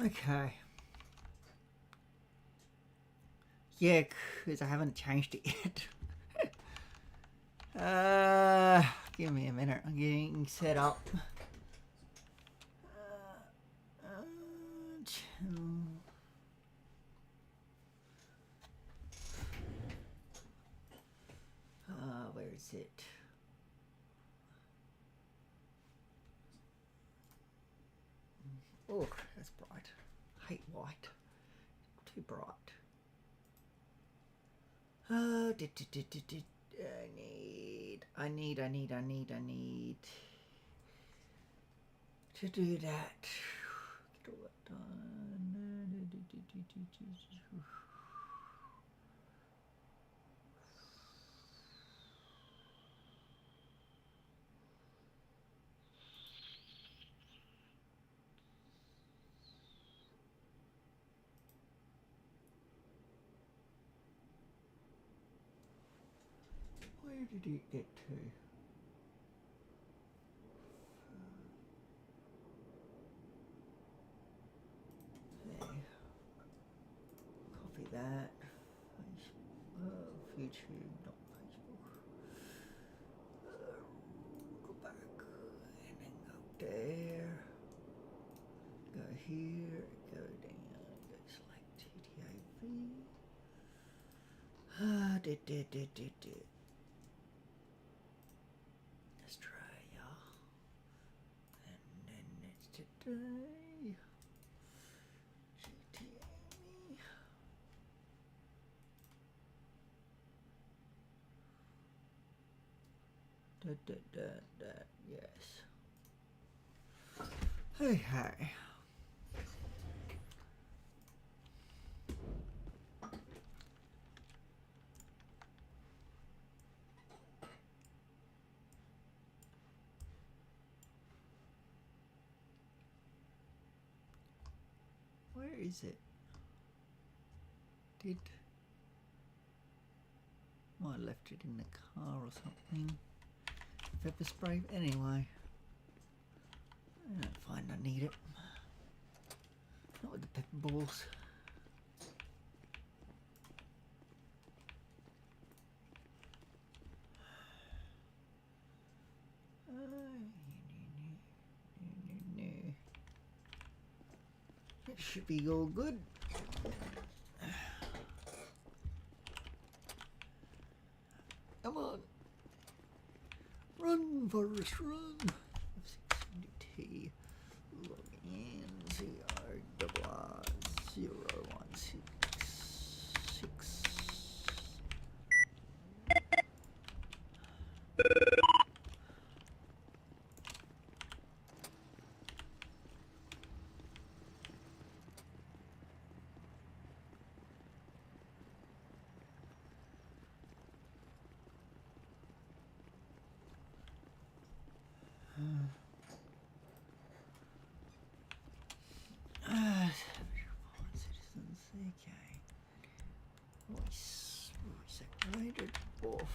Okay. Yeah, because I haven't changed it yet. Give me a minute. I'm getting set up. Where is it? Oh, that's bright. I hate white. Too bright. I need to do that. Get all that done. Where did it get to? There. Copy that. YouTube, not Facebook. Go back and then go there. Go here. Go down. Go select TTAV. Australia. And then it's today. GTA. Yes. Okay. Where is it? Might have left it in the car or something. Pepper spray. Anyway, I don't find I need it. Not with the pepper balls. It should be all good. Come on. Run, Forrest, run. F670T. Log in. CR01666. Citizens, okay. Voice separated off.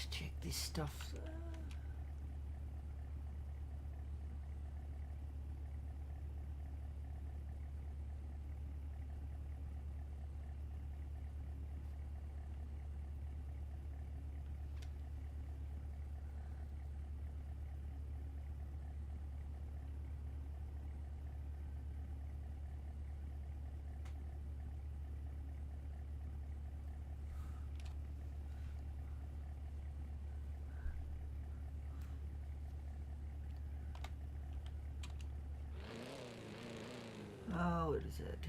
Just check this stuff. Oh, what is it?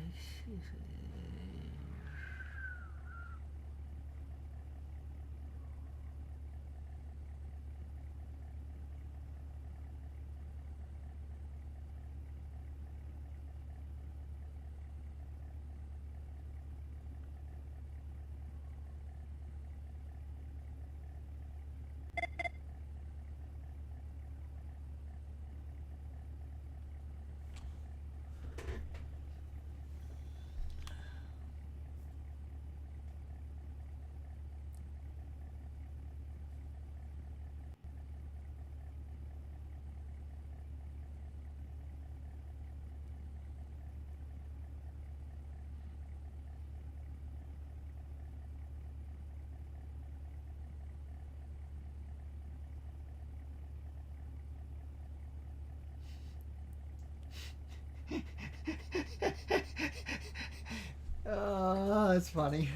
Oh, that's funny.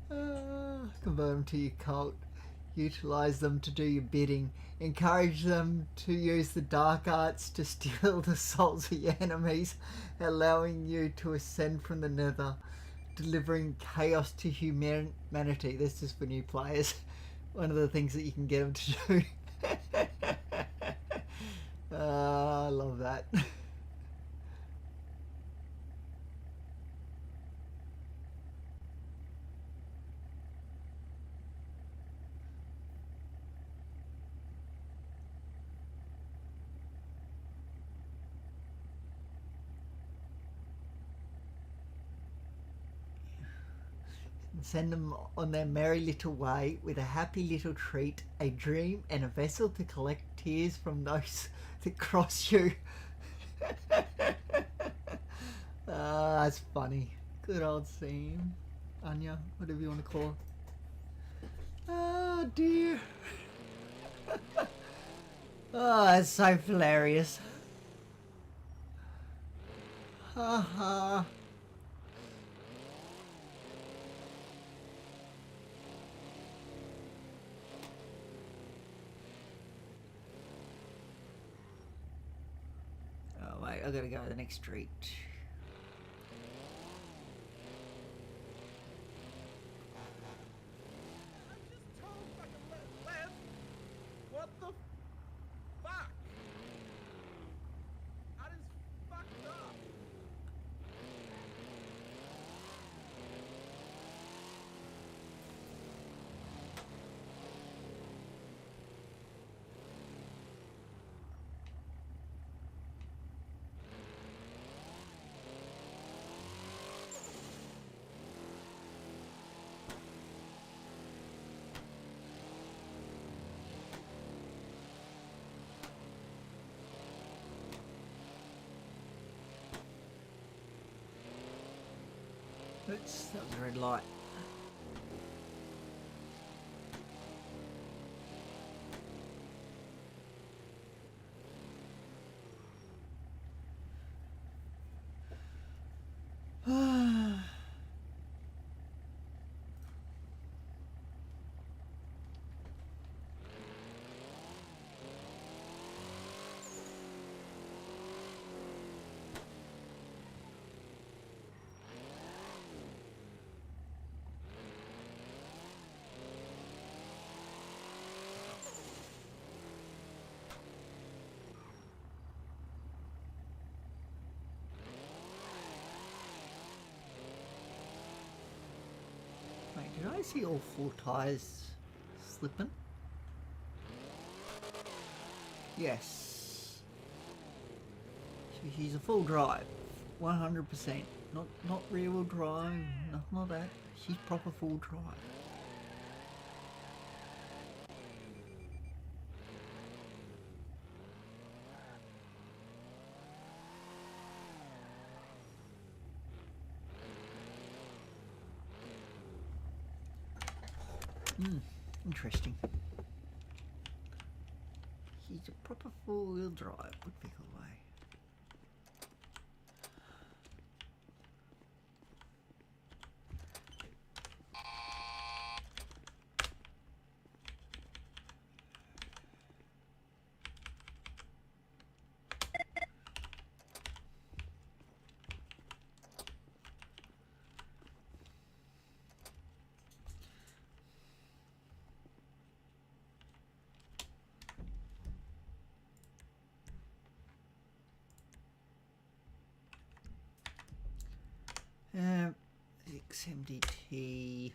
Convert them to your cult. Utilize them to do your bidding. Encourage them to use the dark arts to steal the souls of your enemies, allowing you to ascend from the nether, delivering chaos to humanity. This is for new players. One of the things that you can get them to do. I love that. Send them on their merry little way with a happy little treat, a dream, and a vessel to collect tears from those that cross you. That's funny. Good old scene. Anya, whatever you want to call her. Oh dear. Oh, that's so hilarious. Haha. Oh wait, I gotta go to the next street. Oops, that was a red light. Wait, did I see all four tyres slipping? Yes. She's a full drive, 100%. Not rear wheel drive, nothing like that. She's proper full drive. Interesting. He's a proper four-wheel drive would be the way. XMDT.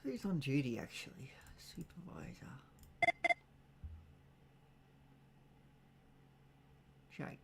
Who's on duty actually? Supervisor. Jake.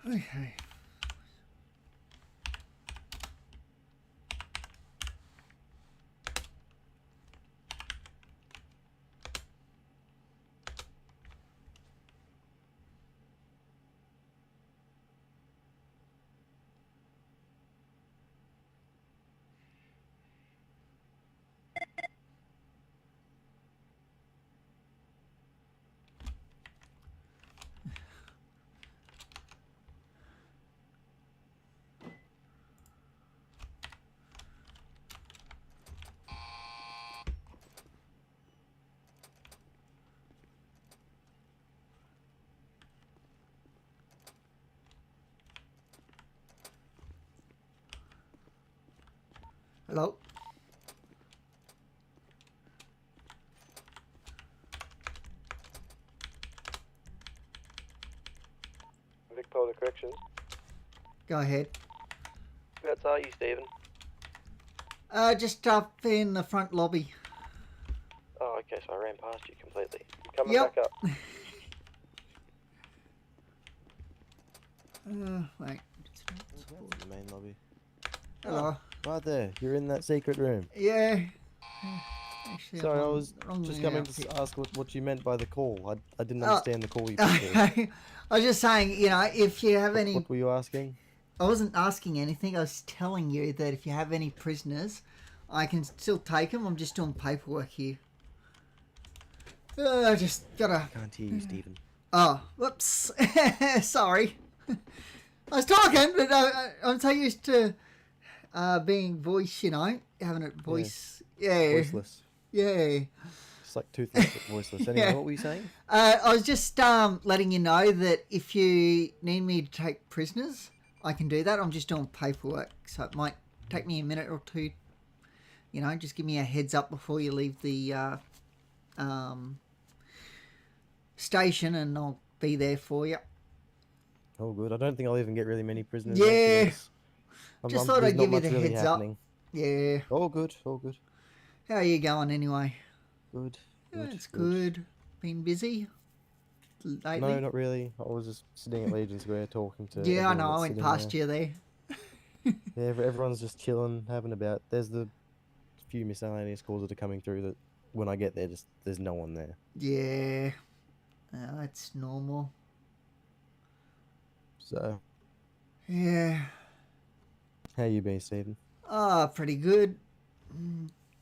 Okay. Hello? corrections. Go ahead. Whereabouts are you, Stephen? Just up in the front lobby. Oh, okay, so I ran past you completely. Coming Yep. back up. Wait. The main lobby. Hello. Oh, right there. You're in that secret room. Yeah. Actually, Sorry, I I'm was wrong just way coming out to here. ask what you meant by the call. I didn't understand the call you put through. Okay. I was just saying, you know, if you have any... What were you asking? I wasn't asking anything. I was telling you that if you have any prisoners, I can still take them. I'm just doing paperwork here. I just gotta... Can't hear you, Stephen. Oh, whoops. Sorry. I was talking, but I'm so used to being voice, you know, having a voice. Yeah. Voiceless. Yeah. It's like toothless but voiceless. Anyway, Yeah. what were you saying? I was just letting you know that if you need me to take prisoners, I can do that. I'm just doing paperwork, so it might take me a minute or two. You know, just give me a heads up before you leave the station, and I'll be there for you. Oh, good. I don't think I'll even get really many prisoners. Yeah. Just thought there's I'd not give you much the really heads happening. up. Yeah. All good. All good. How are you going anyway? Good. Yeah, Good. it's good. Been busy lately? No, not really. I was just sitting at Legion Square talking to. Yeah, I everyone know. I that's went sitting past there. you there. Yeah, everyone's just chilling, having about. There's the few miscellaneous calls that are coming through that when I get there, just there's no one there. Yeah. That's normal. So, Yeah. how you been, Stephen? Pretty good.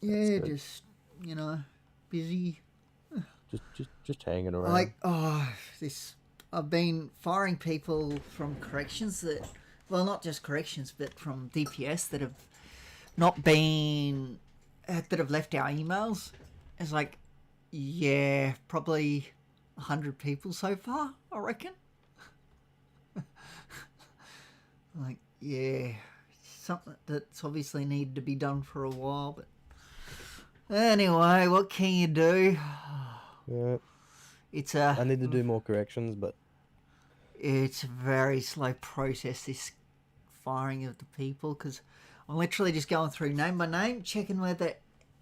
Yeah, good. just, you know, busy. Just hanging around. Like, I've been firing people from corrections that, well, not just corrections, but from DPS that have not been, that have left our emails. It's like, yeah, probably 100 people so far, I reckon. Like, yeah, something that's obviously needed to be done for a while, but anyway, what can you do? Yeah. It's I need to do more corrections, but it's a very slow process, this firing of the people, because I'm literally just going through name by name, checking whether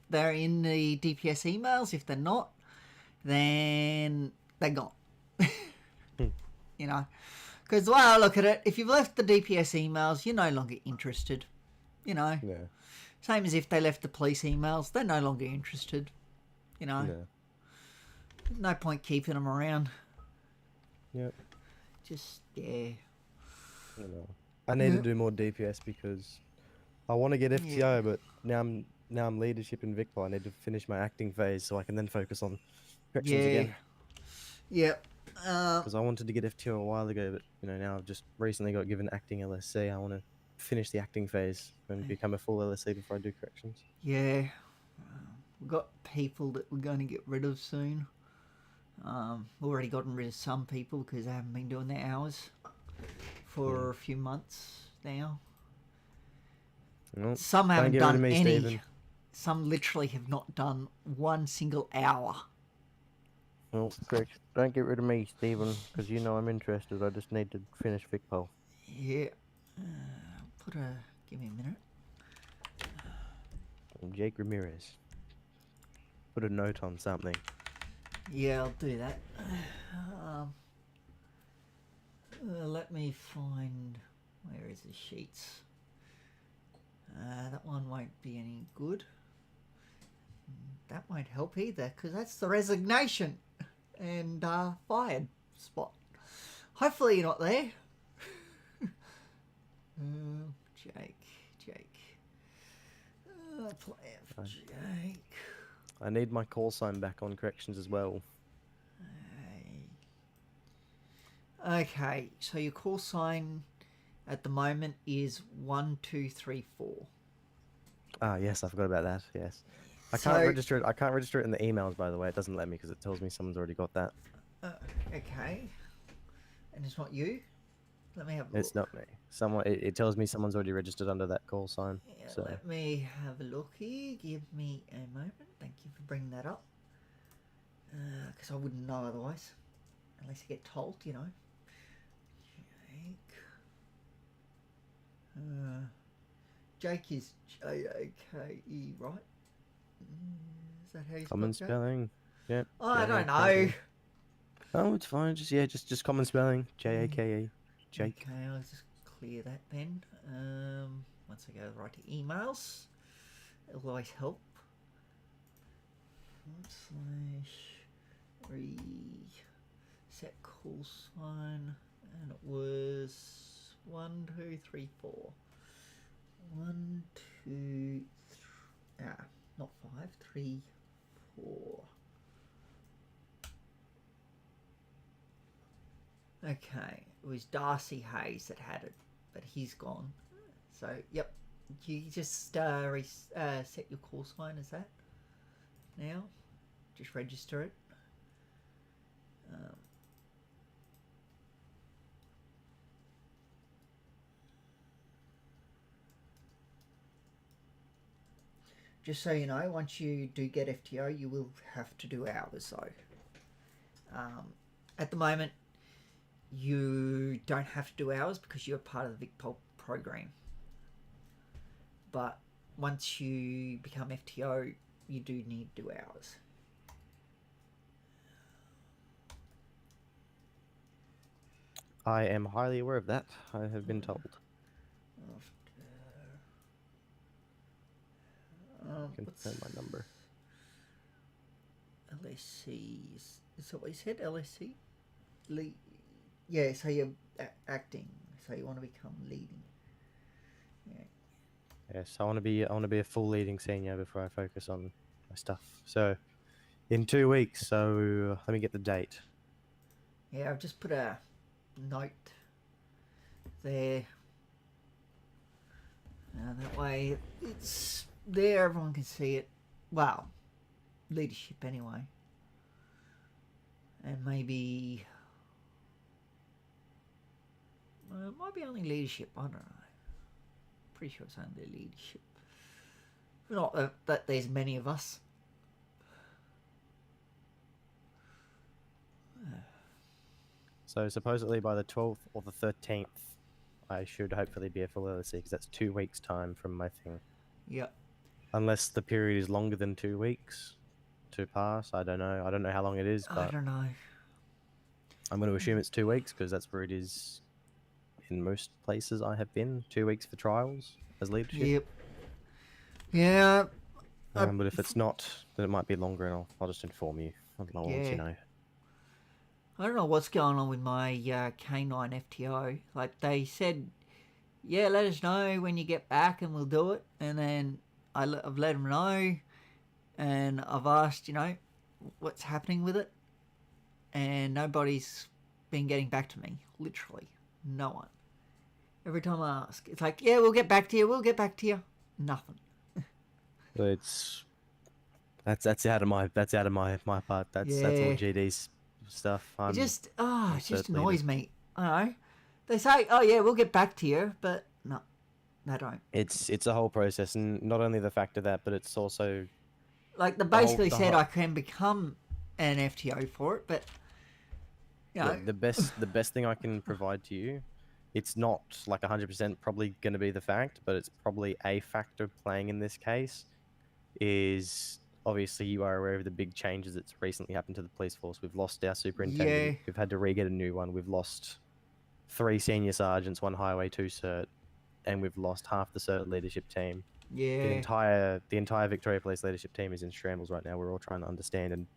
they're in the DPS emails. If they're not, then they're gone. You know, because the way I look at it, if you've left the DPS emails, you're no longer interested. You know, yeah. same as if they left the police emails, they're no longer interested. You know, Yeah. no point keeping them around. Yep. Just, yeah. I know. I need to do more DPS because I want to get FTO, but now I'm leadership in Victor. I need to finish my acting phase so I can then focus on corrections again. Yep. Because I wanted to get FTO a while ago, but you know now I've just recently got given acting LSC. I want to finish the acting phase and become a full LSC before I do corrections. Yeah. We've got people that we're going to get rid of soon. We've already gotten rid of some people because they haven't been doing their hours for a few months now. Well, Some haven't get rid done of me, any. Stephen. Some literally have not done one single hour. Well, correct. Don't get rid of me, Stephen, because you know I'm interested. I just need to finish VicPol. Yeah. Give me a minute. Jake Ramirez. Put a note on something. Yeah, I'll do that. Let me find... Where is the sheets? That one won't be any good. That won't help either, because that's the resignation and fired spot. Hopefully you're not there. Jake. Jake. I need my call sign back on corrections as well. Okay, so your call sign at the moment is 1234. Ah, yes, I forgot about that. Yes, I So- can't register it. I can't register it in the emails, by the way. It doesn't let me because it tells me someone's already got that. Okay, and it's not you. Let me have a It's look. not me. Someone. It tells me someone's already registered under that call sign. Yeah, So let me have a look here. Give me a moment. Thank you for bringing that up. Because I wouldn't know otherwise, unless you get told, you know. Jake. Jake is J-A-K-E, right? Is that how you spell Common Jake? spelling. Yep. Oh, I don't J-A-K-E. know. Oh, it's fine. Just common spelling. J-A-K-E. Jake. Okay, I'll just clear that then. Once I go right to emails, it'll always help. / reset call sign, and it was 1, 2, 3, 4. 1, 2, 3, not 5, 3, 4. Okay, it was Darcy Hayes that had it, but he's gone. So, yep, you just set your call sign as that now. Just register it. Just so you know, once you do get FTO, you will have to do hours though. At the moment, you don't have to do hours because you're part of the VicPol program. But once you become FTO, you do need to do hours. I am highly aware of that. I have been told. Confirm my number. LSC, is that what you said? LSC? Yeah, so you're acting, so you want to become leading. Yeah. Yes, I want to be a full leading senior before I focus on my stuff. So, in 2 weeks. So let me get the date. Yeah, I've just put a note there. That way it's there, everyone can see it. Well, leadership anyway. And maybe it might be only leadership, I don't know. Pretty sure it's only leadership. Not that there's many of us. So supposedly by the 12th or the 13th, I should hopefully be a full LSC because that's 2 weeks time from my thing. Yep. Unless the period is longer than 2 weeks to pass. I don't know. I don't know how long it is, but I don't know. I'm going to assume it's 2 weeks because that's where it is in most places I have been. 2 weeks for trials as leadership. Yep. Yeah. But if it's not, then it might be longer, and I'll just inform you. I'll let you know. I don't know what's going on with my K9 FTO. Like, they said, yeah, let us know when you get back and we'll do it. And then I've let them know, and I've asked, what's happening with it. And nobody's been getting back to me. Literally. No one. Every time I ask, it's like, yeah, we'll get back to you. Nothing. That's out of my part. That's all GD's stuff. It just annoys me. I know. They say, oh yeah, we'll get back to you, but no, they don't. It's a whole process, and not only the fact of that, but it's also like they basically said I can become an FTO for it, but the best thing I can provide to you, it's not like 100% probably going to be the fact, but it's probably a factor playing in this case. Is obviously you are aware of the big changes that's recently happened to the police force. We've lost our superintendent. Yeah. We've had to re-get a new one. We've lost 3 senior sergeants, 1 highway 2 cert, and we've lost half the cert leadership team. Yeah. The entire Victoria Police leadership team is in shambles right now. We're all trying to understand and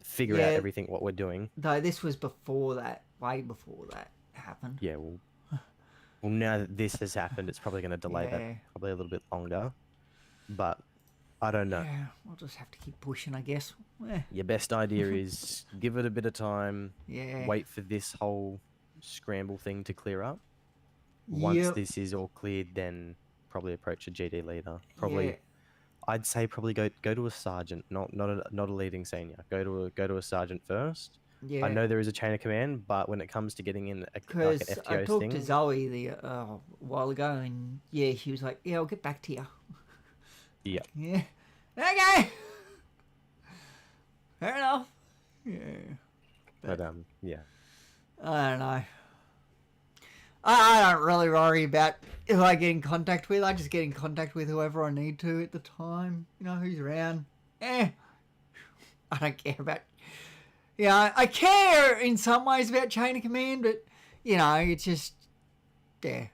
figure out everything what we're doing. Though this was before that, way before that happened. Yeah, well now that this has happened, it's probably going to delay that probably a little bit longer. But I don't know. Yeah, we'll just have to keep pushing, I guess. Your best idea is give it a bit of time. Yeah. Wait for this whole scramble thing to clear up. Once this is all cleared, then probably approach a GD leader. Probably, I'd say probably go to a sergeant, not a leading senior. Go to a sergeant first. Yeah. I know there is a chain of command, but when it comes to getting in like an FTO I talked to Zoe a while ago, and she was like, I'll get back to you. Yeah. Yeah. Okay. Fair enough. Yeah. But yeah. I don't know. I don't really worry about who I get in contact with. I just get in contact with whoever I need to at the time. You know, who's around. I don't care about... Yeah, I care in some ways about chain of command, but, you know, it's just... Yeah.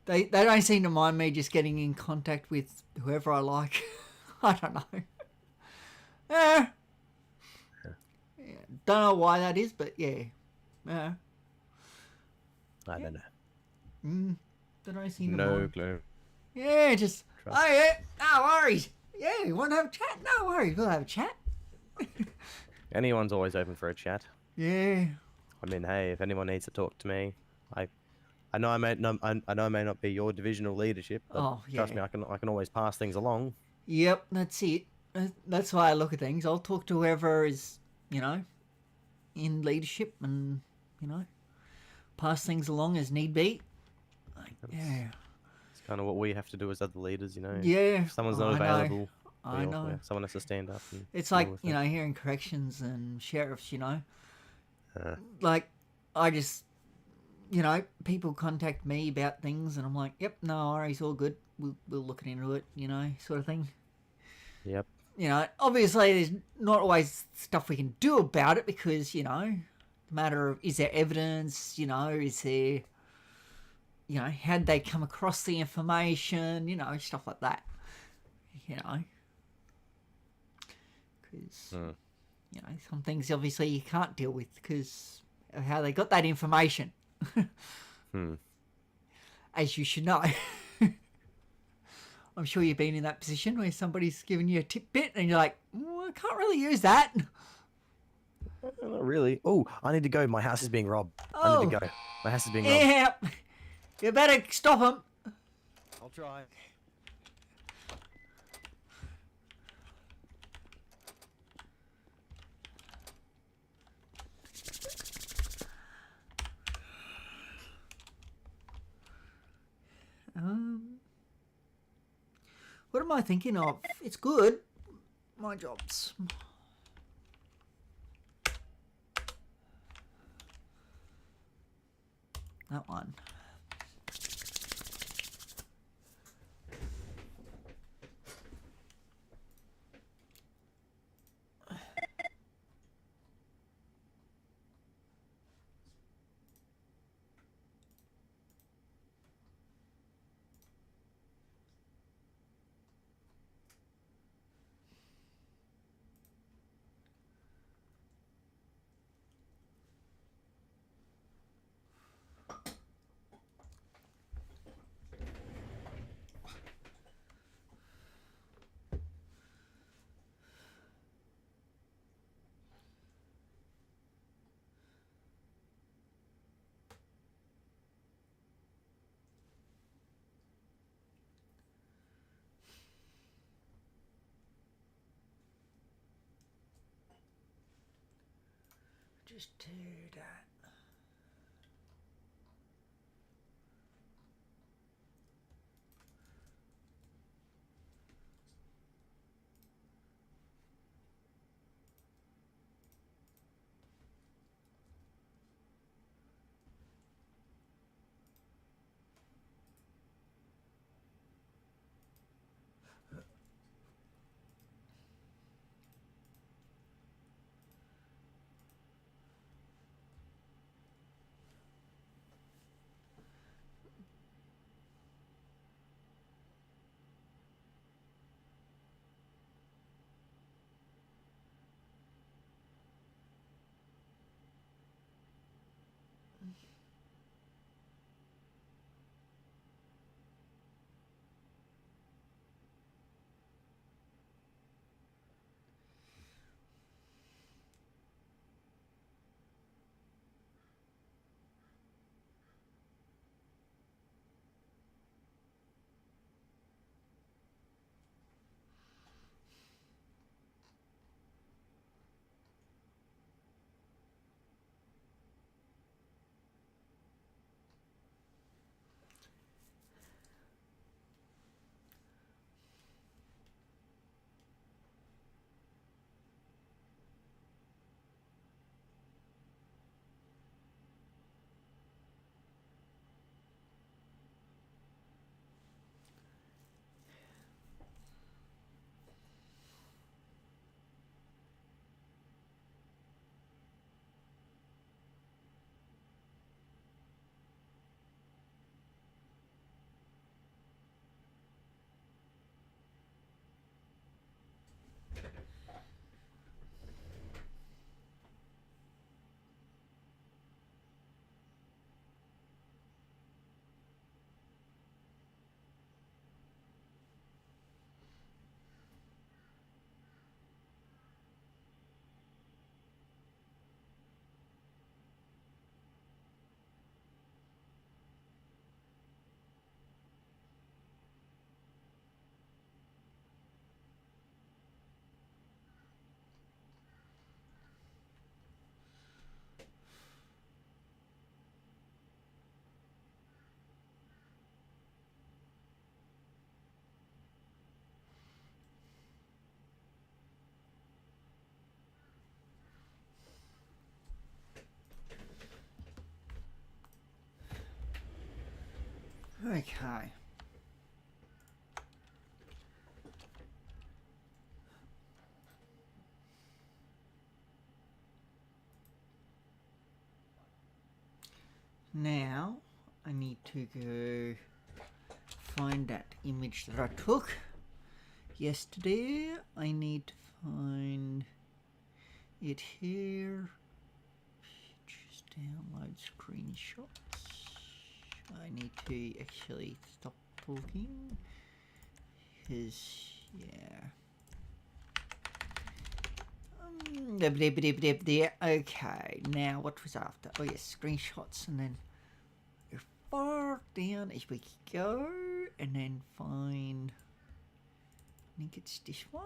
They don't seem to mind me just getting in contact with whoever I like. I don't know. Yeah. Don't know why that is, but yeah. Yeah. I don't know. They don't seem to No mind. clue. Yeah, just... Trust. Oh, yeah. No worries. Yeah, you want to have a chat? No worries. We'll have a chat. Anyone's always open for a chat. Yeah. I mean, hey, if anyone needs to talk to me, I know I may not be your divisional leadership, but trust me, I can always pass things along. Yep, that's it. That's why I look at things. I'll talk to whoever is, you know, in leadership and, you know, pass things along as need be. Yeah. It's kind of what we have to do as other leaders, you know. Yeah. If someone's not available, I know. someone has to stand up. And it's like, you know, here in corrections and sheriffs, you know. Like, I just, you know, people contact me about things and I'm like, yep, no worries, all good. We'll look into it, you know, sort of thing. Yep. You know, obviously there's not always stuff we can do about it because, you know, the matter of, is there evidence, you know, is there, you know, how'd they come across the information, you know, stuff like that, you know. Because, you know, some things obviously you can't deal with because of how they got that information. As you should know. I'm sure you've been in that position where somebody's giving you a tidbit and you're like, I can't really use that. Not really. Oh, I need to go. My house is being robbed. I need to go. My house is being robbed. Yeah. You better stop them. I'll try. What am I thinking of? It's good. My jobs. That one. Just do that. Okay. Now I need to go find that image that I took yesterday. I need to find it here. Just download screenshots. I need to actually stop talking because yeah. Okay, now what was after? Oh yes, screenshots, and then as far down as we go, and then find, I think it's this one.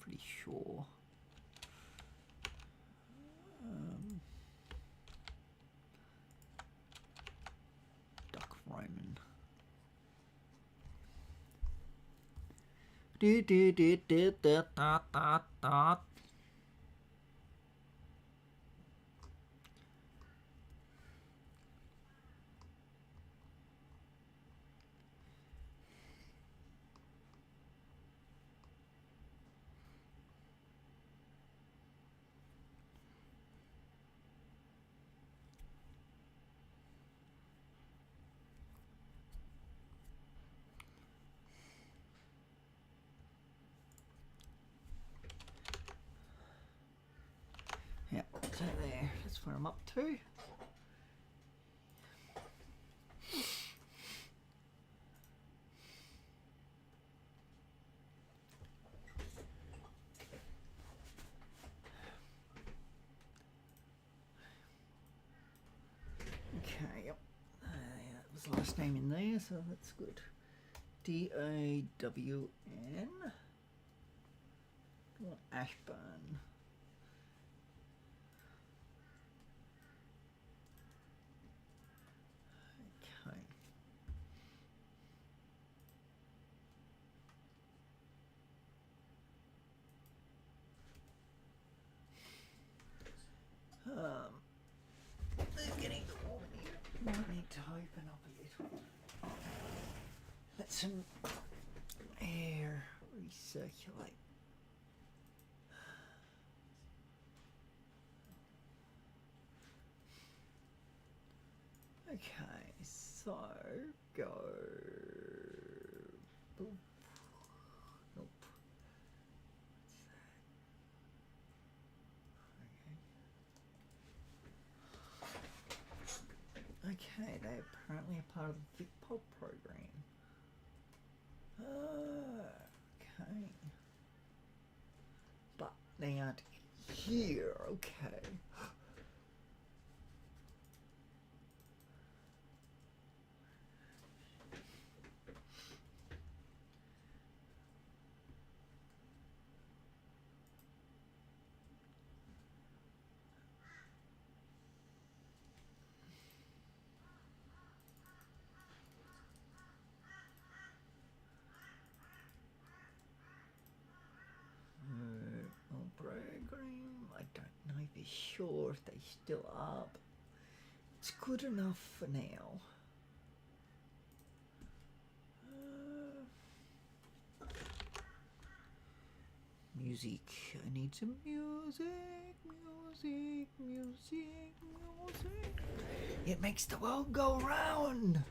Pretty sure. Duck Roman. Yeah, so there, that's where I'm up to. Okay, yep. Yeah, that was the last name in there, so that's good. D-A-W-N. Ashburn. Okay. It's getting warm in here. Might need to open up a little. Let some air recirculate. Okay, so go. Boop. Nope. Okay, they apparently are part of the VicPod program. Okay. But they aren't here, okay. Program. I don't know for sure if they still are, but it's good enough for now. Music. I need some music. It makes the world go round.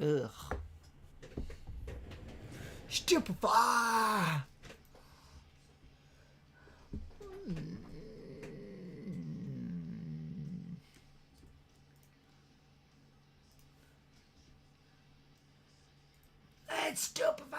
Ugh. Stupefy! Let's stupefy!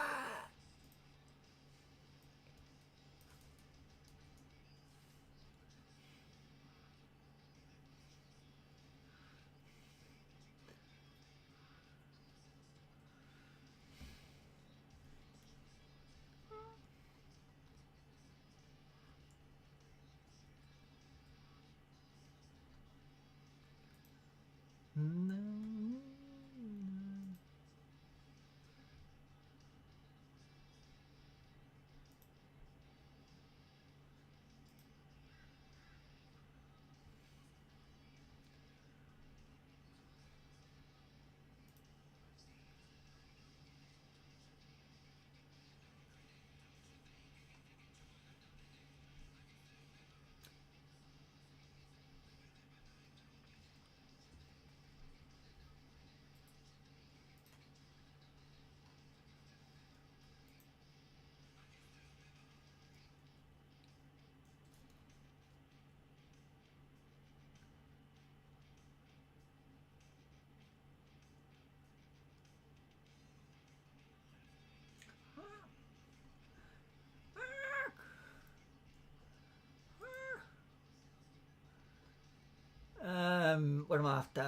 What am I after?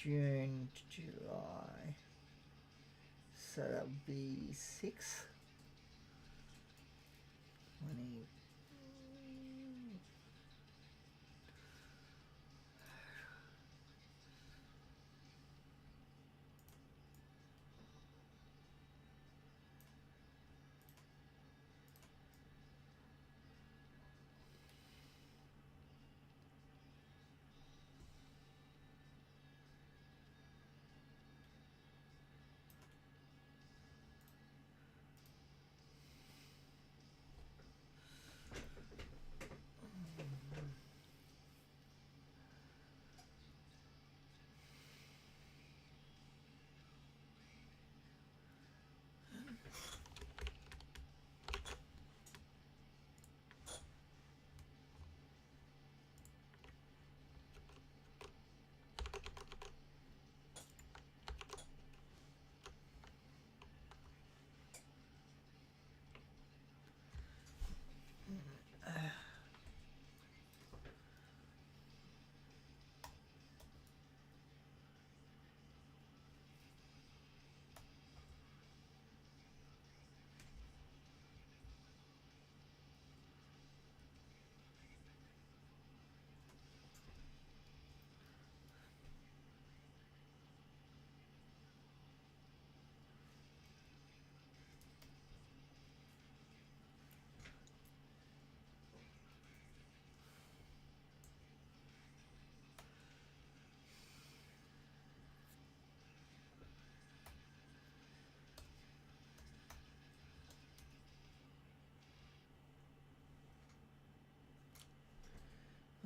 June to July. So that would be 6. 20.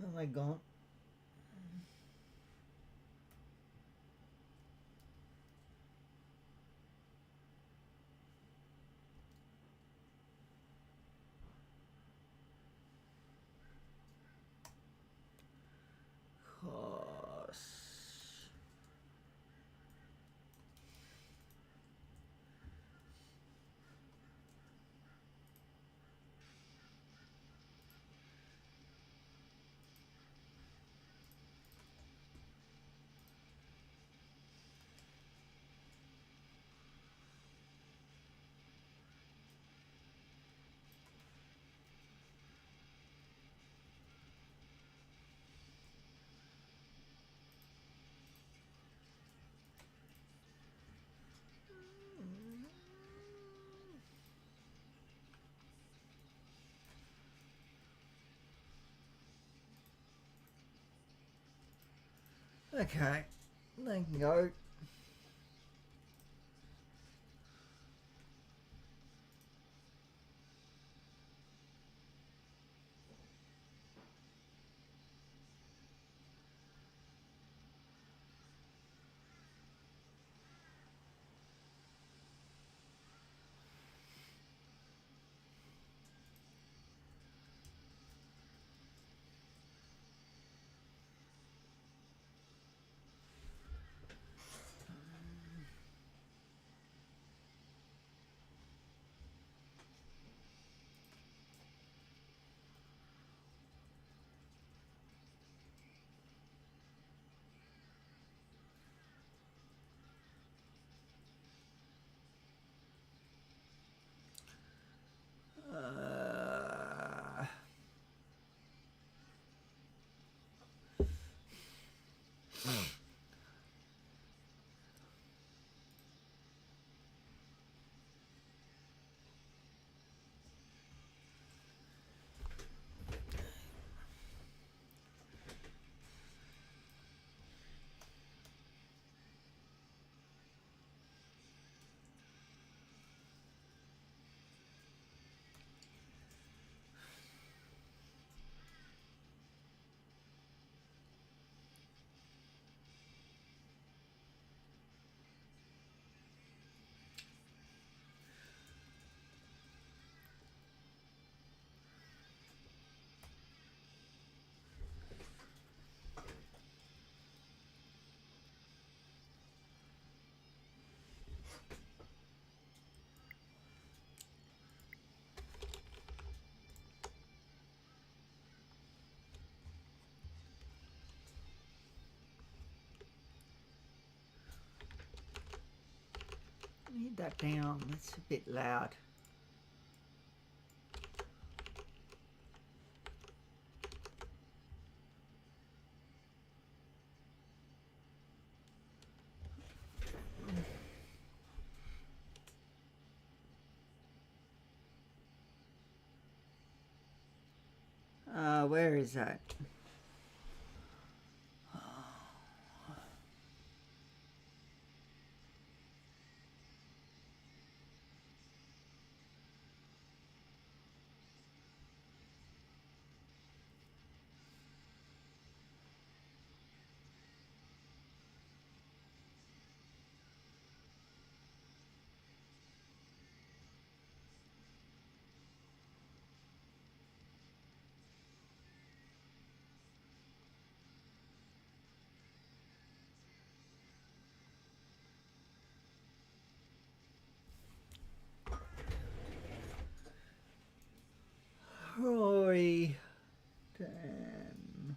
Oh my god. Course. Okay, they can go. Need that down. That's a bit loud. Where is that? Roy. Damn.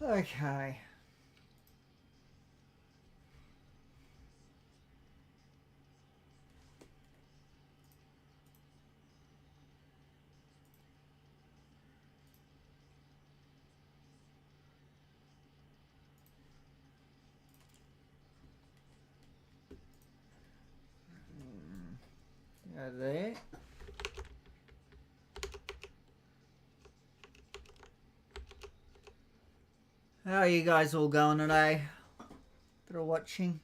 Okay. Go there. How are you guys all going today that are watching?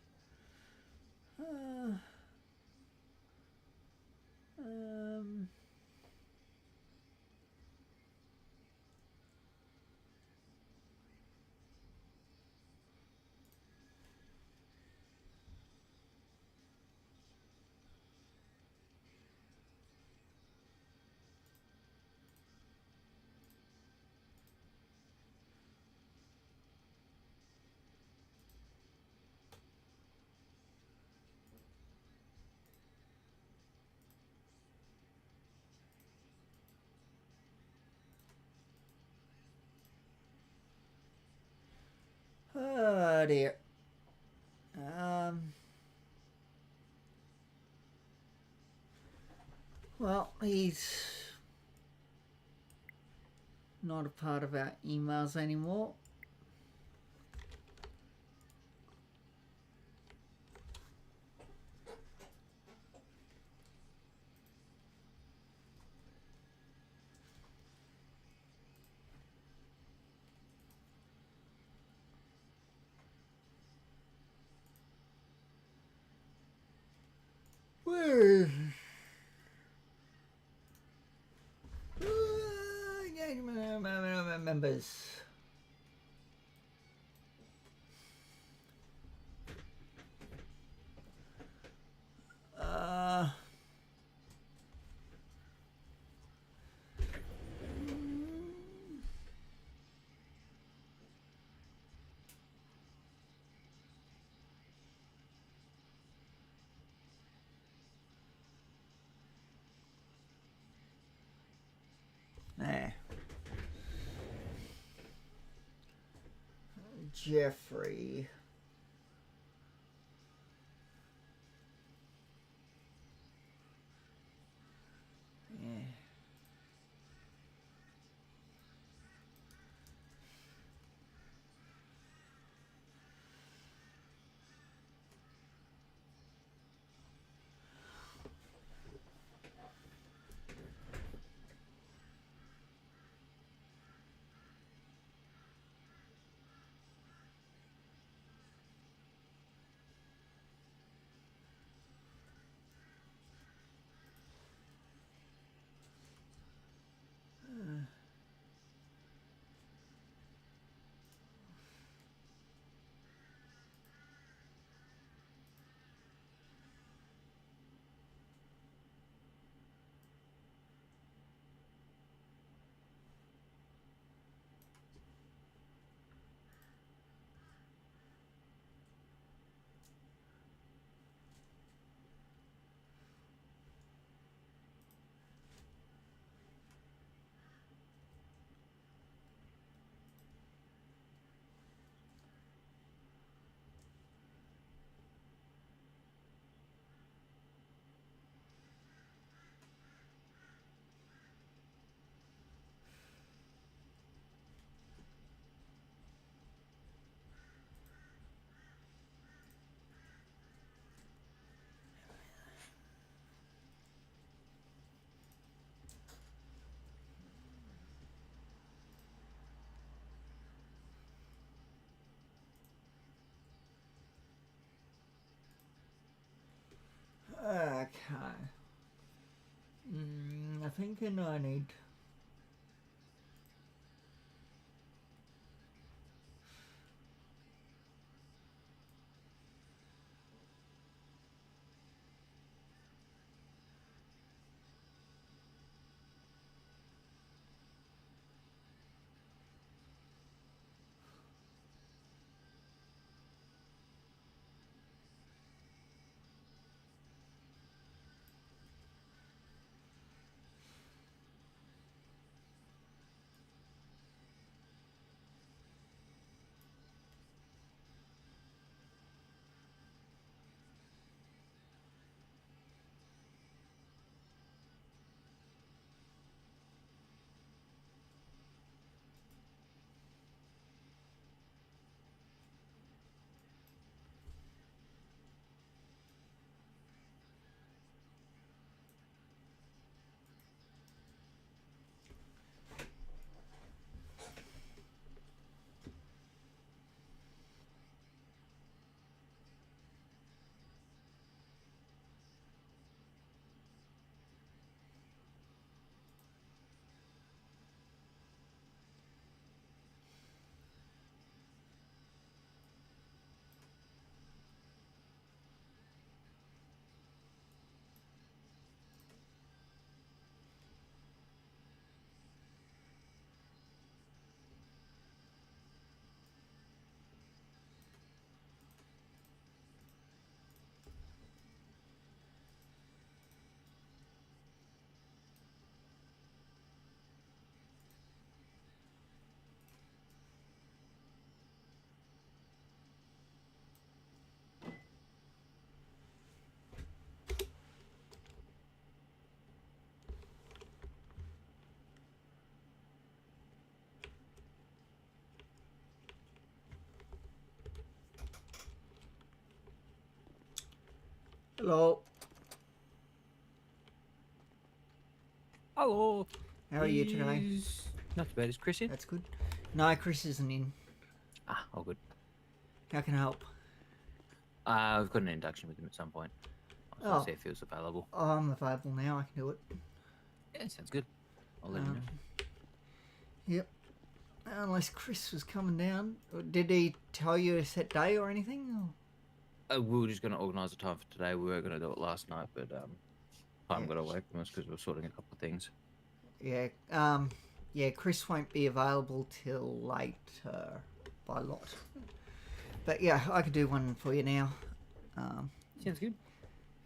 Oh dear. Well, he's not a part of our emails anymore. Where is members? There. Jeffrey. Yeah. Okay. I think I need. Hello. Hello. How are you today? Not too bad. Is Chris in? That's good. No, Chris isn't in. Ah, all good. How can I help? I've got an induction with him at some point. I was going to see if he was available. Oh, I'm available now. I can do it. Yeah, sounds good. I'll let him know. Yep. Unless Chris was coming down. Did he tell you a set day or anything? Or? We were just going to organise a time for today. We were going to do it last night, but time got away from us because we were sorting a couple of things. Yeah. Yeah, Chris won't be available till later by a lot. But yeah, I could do one for you now. Sounds good.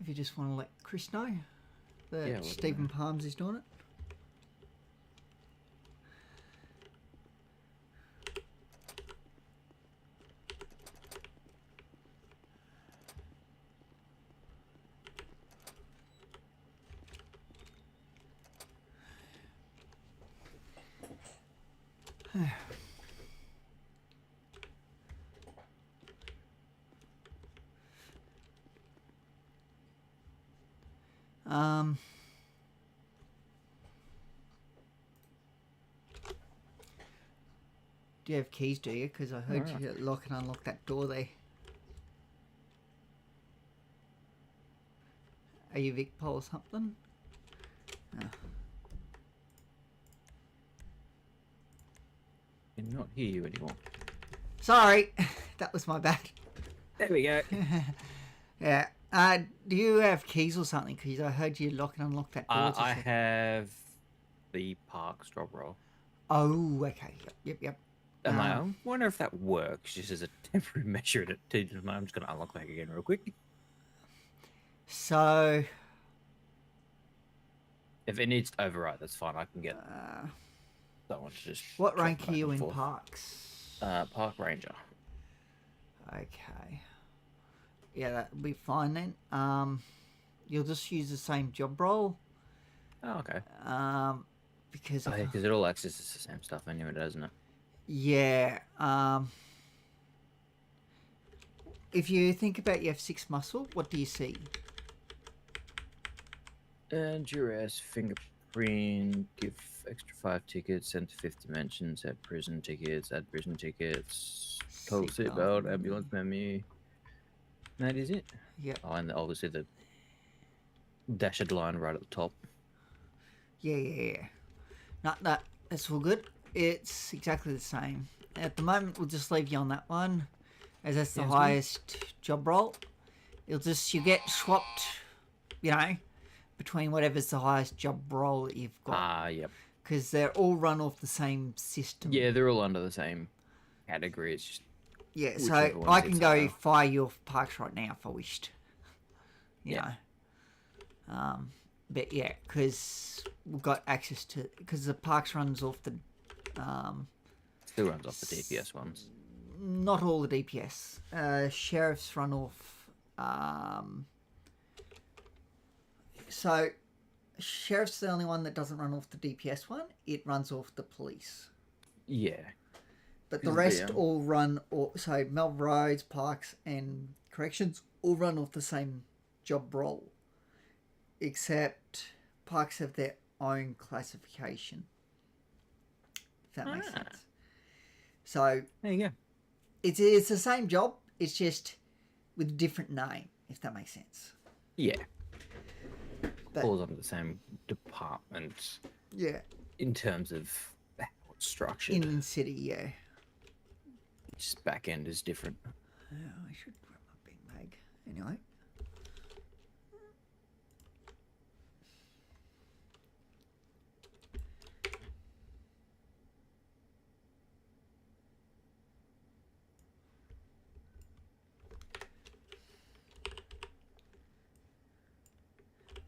If you just want to let Chris know that Stephen Palms is doing it. Do you have keys, do you? Because I heard you lock and unlock that door there. Are you Vic Pole or something? No. I cannot hear you anymore. Sorry, that was my bad. There we go. Yeah. Do you have keys or something? Because I heard you lock and unlock that door. I have the Parks drop roll. Oh, okay. Yep. I wonder if that works just as a temporary measure. I'm just going to unlock that again real quick. So... If it needs to overwrite, that's fine. I can get someone to just... What rank are you in Parks? Park Ranger. Okay. Yeah, that'll be fine then. You'll just use the same job role. Oh, okay. Because because it all accesses the same stuff anyway, doesn't it? Yeah. If you think about your F6 muscle, what do you see? Duress, fingerprint, give extra 5 tickets, send to 5th dimensions, add prison tickets, total seatbelt, ambulance menu. That is it. Yeah. Oh, and obviously the dashed line right at the top. Yeah. That's all good. It's exactly the same. At the moment, we'll just leave you on that one, as that's the highest job role. You get swapped, between whatever's the highest job role that you've got. Yep. Because they're all run off the same system. Yeah, they're all under the same category. It's just so I can go fire you off Parks right now if I wished. You know. But yeah, because we've got access to... Because the Parks runs off the... Still runs off the DPS ones. Not all the DPS. Sheriffs run off... So, Sheriff's the only one that doesn't run off the DPS one. It runs off the police. Yeah. But the rest all run... So, Melbourne Roads, Parks and Corrections all run off the same job role. Except Parks have their own classification. If that makes sense. So there you go. It's the same job. It's just with a different name. If that makes sense. Yeah. But, falls under the same department. Yeah. In terms of how it's structured. In city, yeah. Just back end is different. Yeah, I should grab my big mag. Anyway.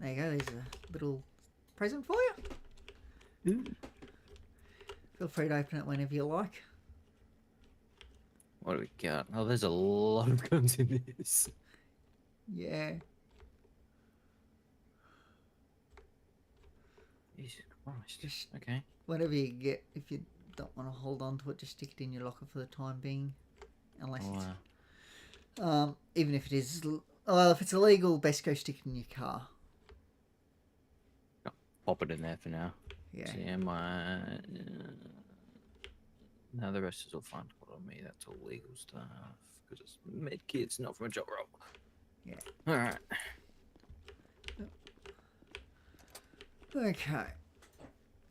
There you go, there's a little present for you. Ooh. Feel free to open it whenever you like. What do we got? Oh, there's a lot of guns in this. Yeah. Jesus Christ. Okay. Whatever you get, if you don't want to hold on to it, just stick it in your locker for the time being. Unless it's... even if it is Well, if it's illegal, best go stick it in your car. Pop it in there for now. Yeah. So yeah, my... No, the rest is all fine to put on me. That's all legal stuff. Because it's med kits, not from a job role. Yeah. Alright. Okay.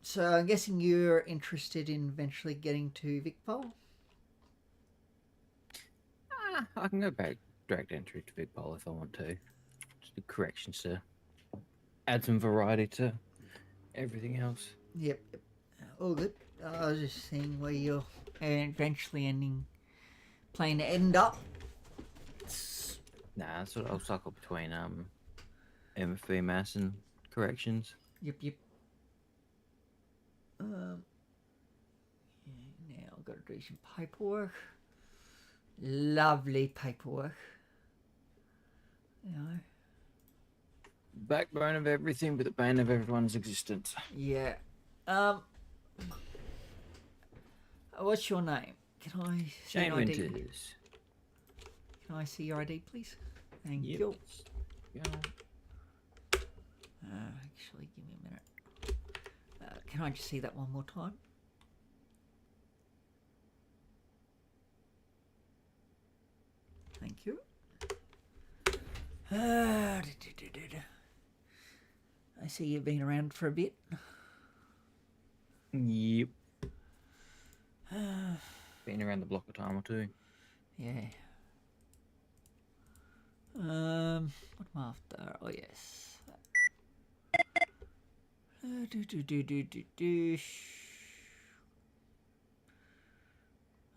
So I'm guessing you're interested in eventually getting to Vicpol? I can go back direct entry to Big Bowl if I want to. Just the corrections to add some variety to everything else. Yep. All good. I was just seeing where you're eventually planning to end up. Nah, that's what I'll cycle between MFB mass and corrections. Yep. Yeah, now I've got to do some paperwork. Lovely paperwork. You know. Backbone of everything, but the bane of everyone's existence. Yeah. What's your name? Can I see Shane your ID? Winters. Can I see your ID, please? Thank Yep. you. Yeah. Actually, give me a minute. Can I just see that one more time? Thank you. I see you've been around for a bit. Yep. Been around the block a time or two. Yeah. What am I after? Oh yes.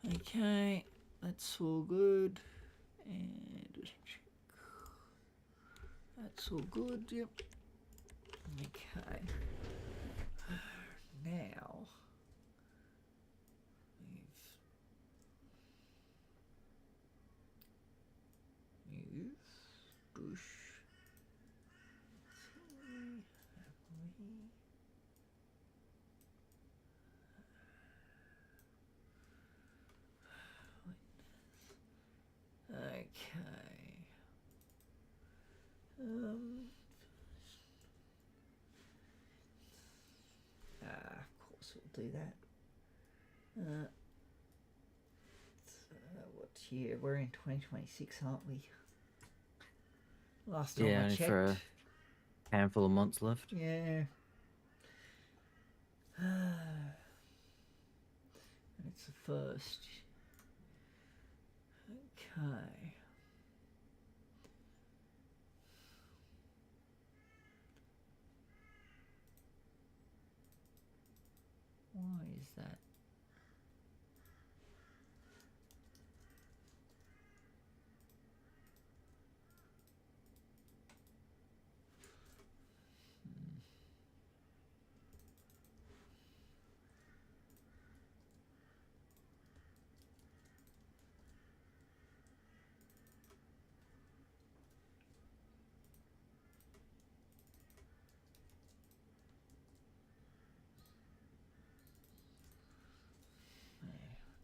Okay, that's all good. And just check. That's all good. Yep. Okay. Now. Move. Push. Okay. Of course we'll do that. What year? We're in 2026, aren't we? Last time I only checked. for a handful of months left. Yeah. And it's the first. Okay. Why is that?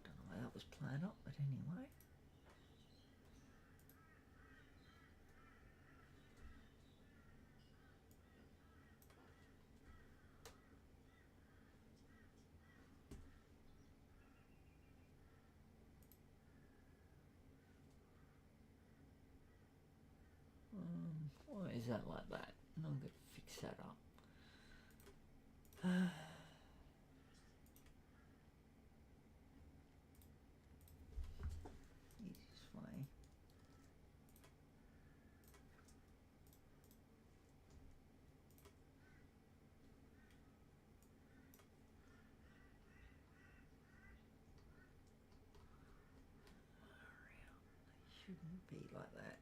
Don't know why that was playing up, but anyway. Why is that like that? I'm going to fix that up. Easiest way. Shouldn't be like that.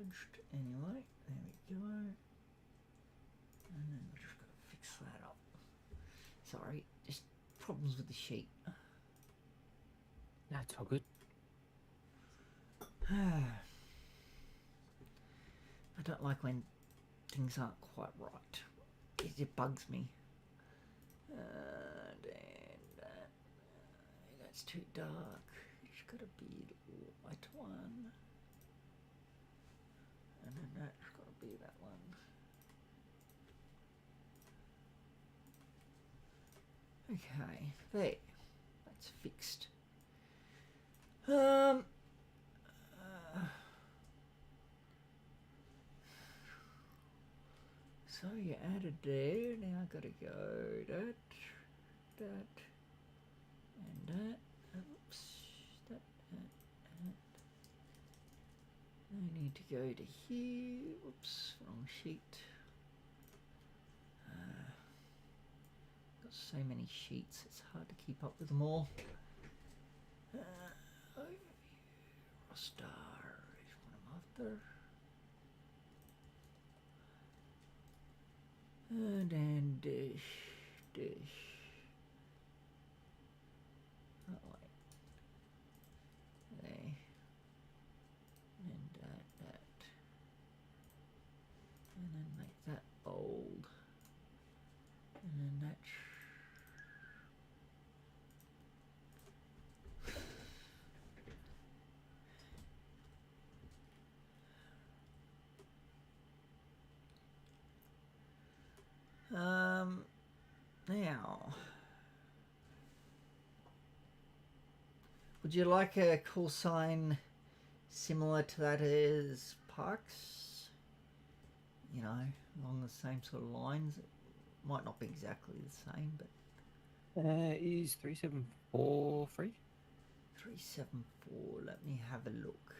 merged anyway. There we go. And then we just got to fix that up. Sorry, just problems with the sheet. That's all good. I don't like when things aren't quite right. It bugs me. And that's too dark. It's got to be the light one. And then that's got to be that one. Okay, there. That's fixed. So you added there. Now I gotta go that, and that. Oops, that. I need to go to here. Oops, wrong sheet. Got so many sheets, it's hard to keep up with them all. Overview, roster is what I'm after. And then dish. Oh wait. There. And that. And then make that bold. And then that. Now, would you like a call sign similar to that as Parks? You know, along the same sort of lines. It might not be exactly the same, but Is 374 free? 374. Let me have a look.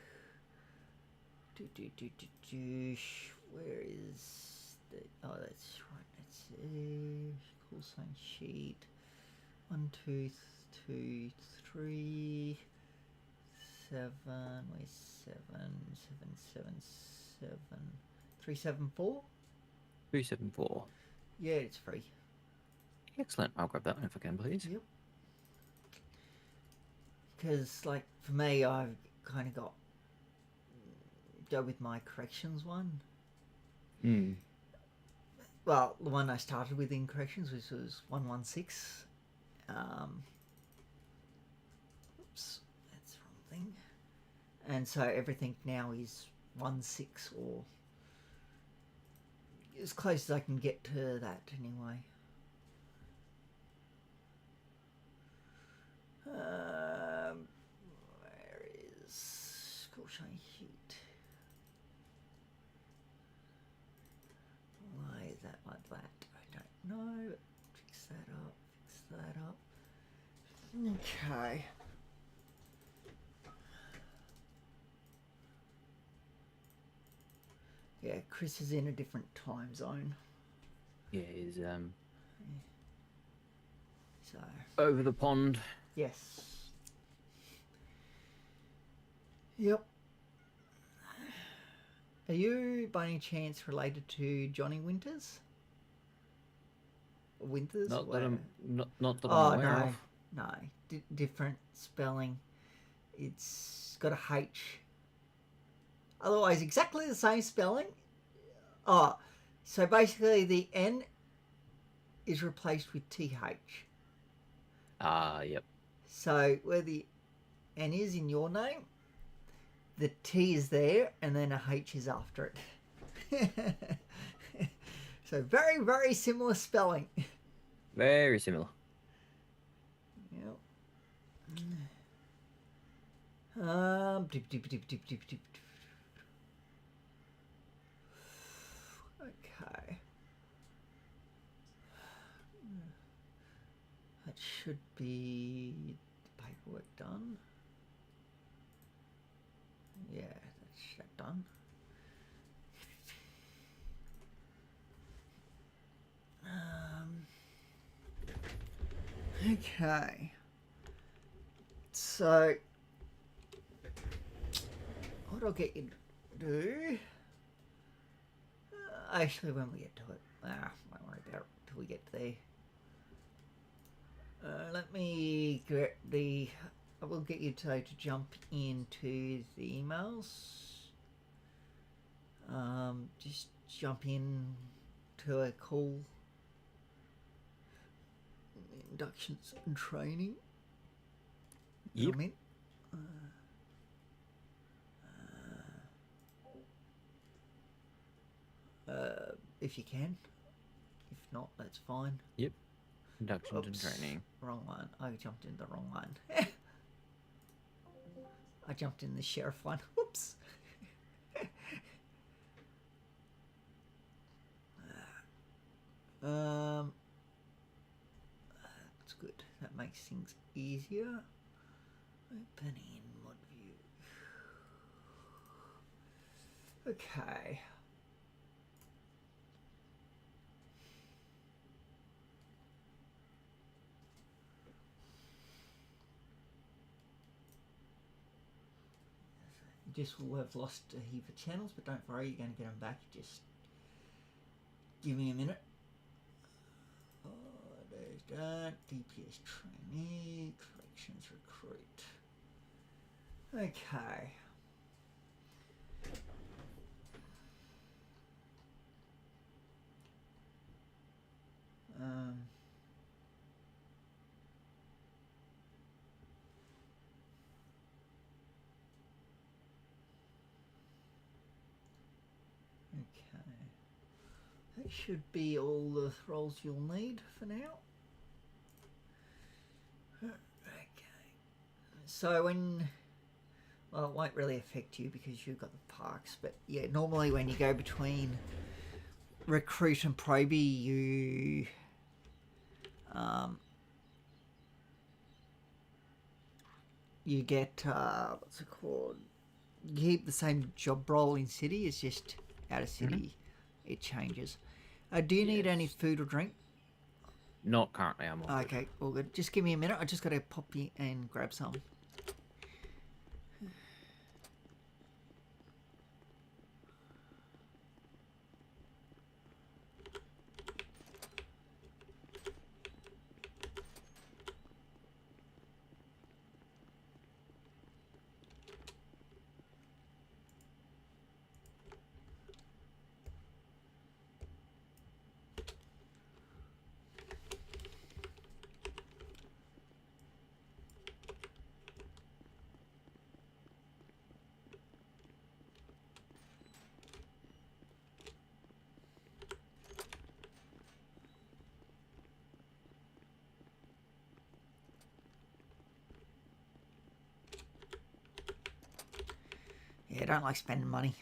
Where is the? Oh, that's right. That's call sign sheet. 1, 2, 2, 3, 7. Where's 7? 7, 374. 374. Yeah, it's free. Excellent. I'll grab that one if I can, please. Yep. Because, like, for me, I've kind of got go with my corrections one. Hmm. Well, the one I started with in corrections, which was 116. Oops, that's the wrong thing. And so everything now is 16 or as close as I can get to that anyway. Where is school shine sheet? Why is that like that? I don't know. Fix that up. Fix that up. Okay. Yeah, Chris is in a different time zone. Yeah, he's So over the pond. yes. Yep. Are you by any chance related to Johnny Winters? Winters? Not that Whatever. not that Oh I'm aware no, of. no, different spelling. It's got a H. Otherwise, exactly the same spelling. Oh, so basically the N is replaced with TH. Ah, yep. So where the N is in your name, the T is there, and then a H is after it. So very, very similar spelling. Very similar. Yep. Okay. That should be the paperwork done. Yeah, that's that done. Okay. So, what I'll get you to do actually, when we get to it, won't worry about it till we get there. Let me get the. I will get you to jump into the emails. Just jump in to a call. Inductions and training. Yep. Comment. If you can. If not, that's fine. Yep. Inductions and Oops. training. Wrong one. I jumped in the wrong one. I jumped in the sheriff one. Whoops. That's good. That makes things easier. Open in mod view. Okay. You just will have lost a heap of channels, but don't worry, you're going to get them back. Just give me a minute. Oh, there's that. DPS trainee, corrections recruit. Okay. Okay. That should be all the roles you'll need for now. Okay. So when, well, it won't really affect you because you've got the parks, but yeah, normally when you go between recruit and probie, you get, what's it called? You keep the same job role in city, it's just out of city, it changes. Do you need any food or drink? Not currently, I'm all good. Okay, all good. Just give me a minute, I just got to pop in and grab some. Yeah, I don't like spending money.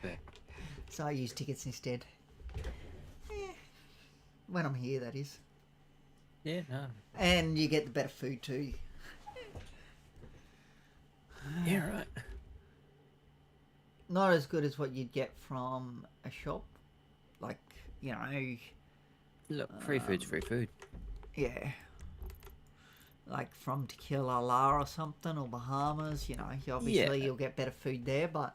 Fair. So I use tickets instead. When I'm here, that is. Yeah, no. And you get the better food too. Yeah, right. Not as good as what you'd get from a shop. Like, you know... Look, free food's free food. Yeah. Like from Tequila La or something, or Bahamas, you know, obviously you'll get better food there, but,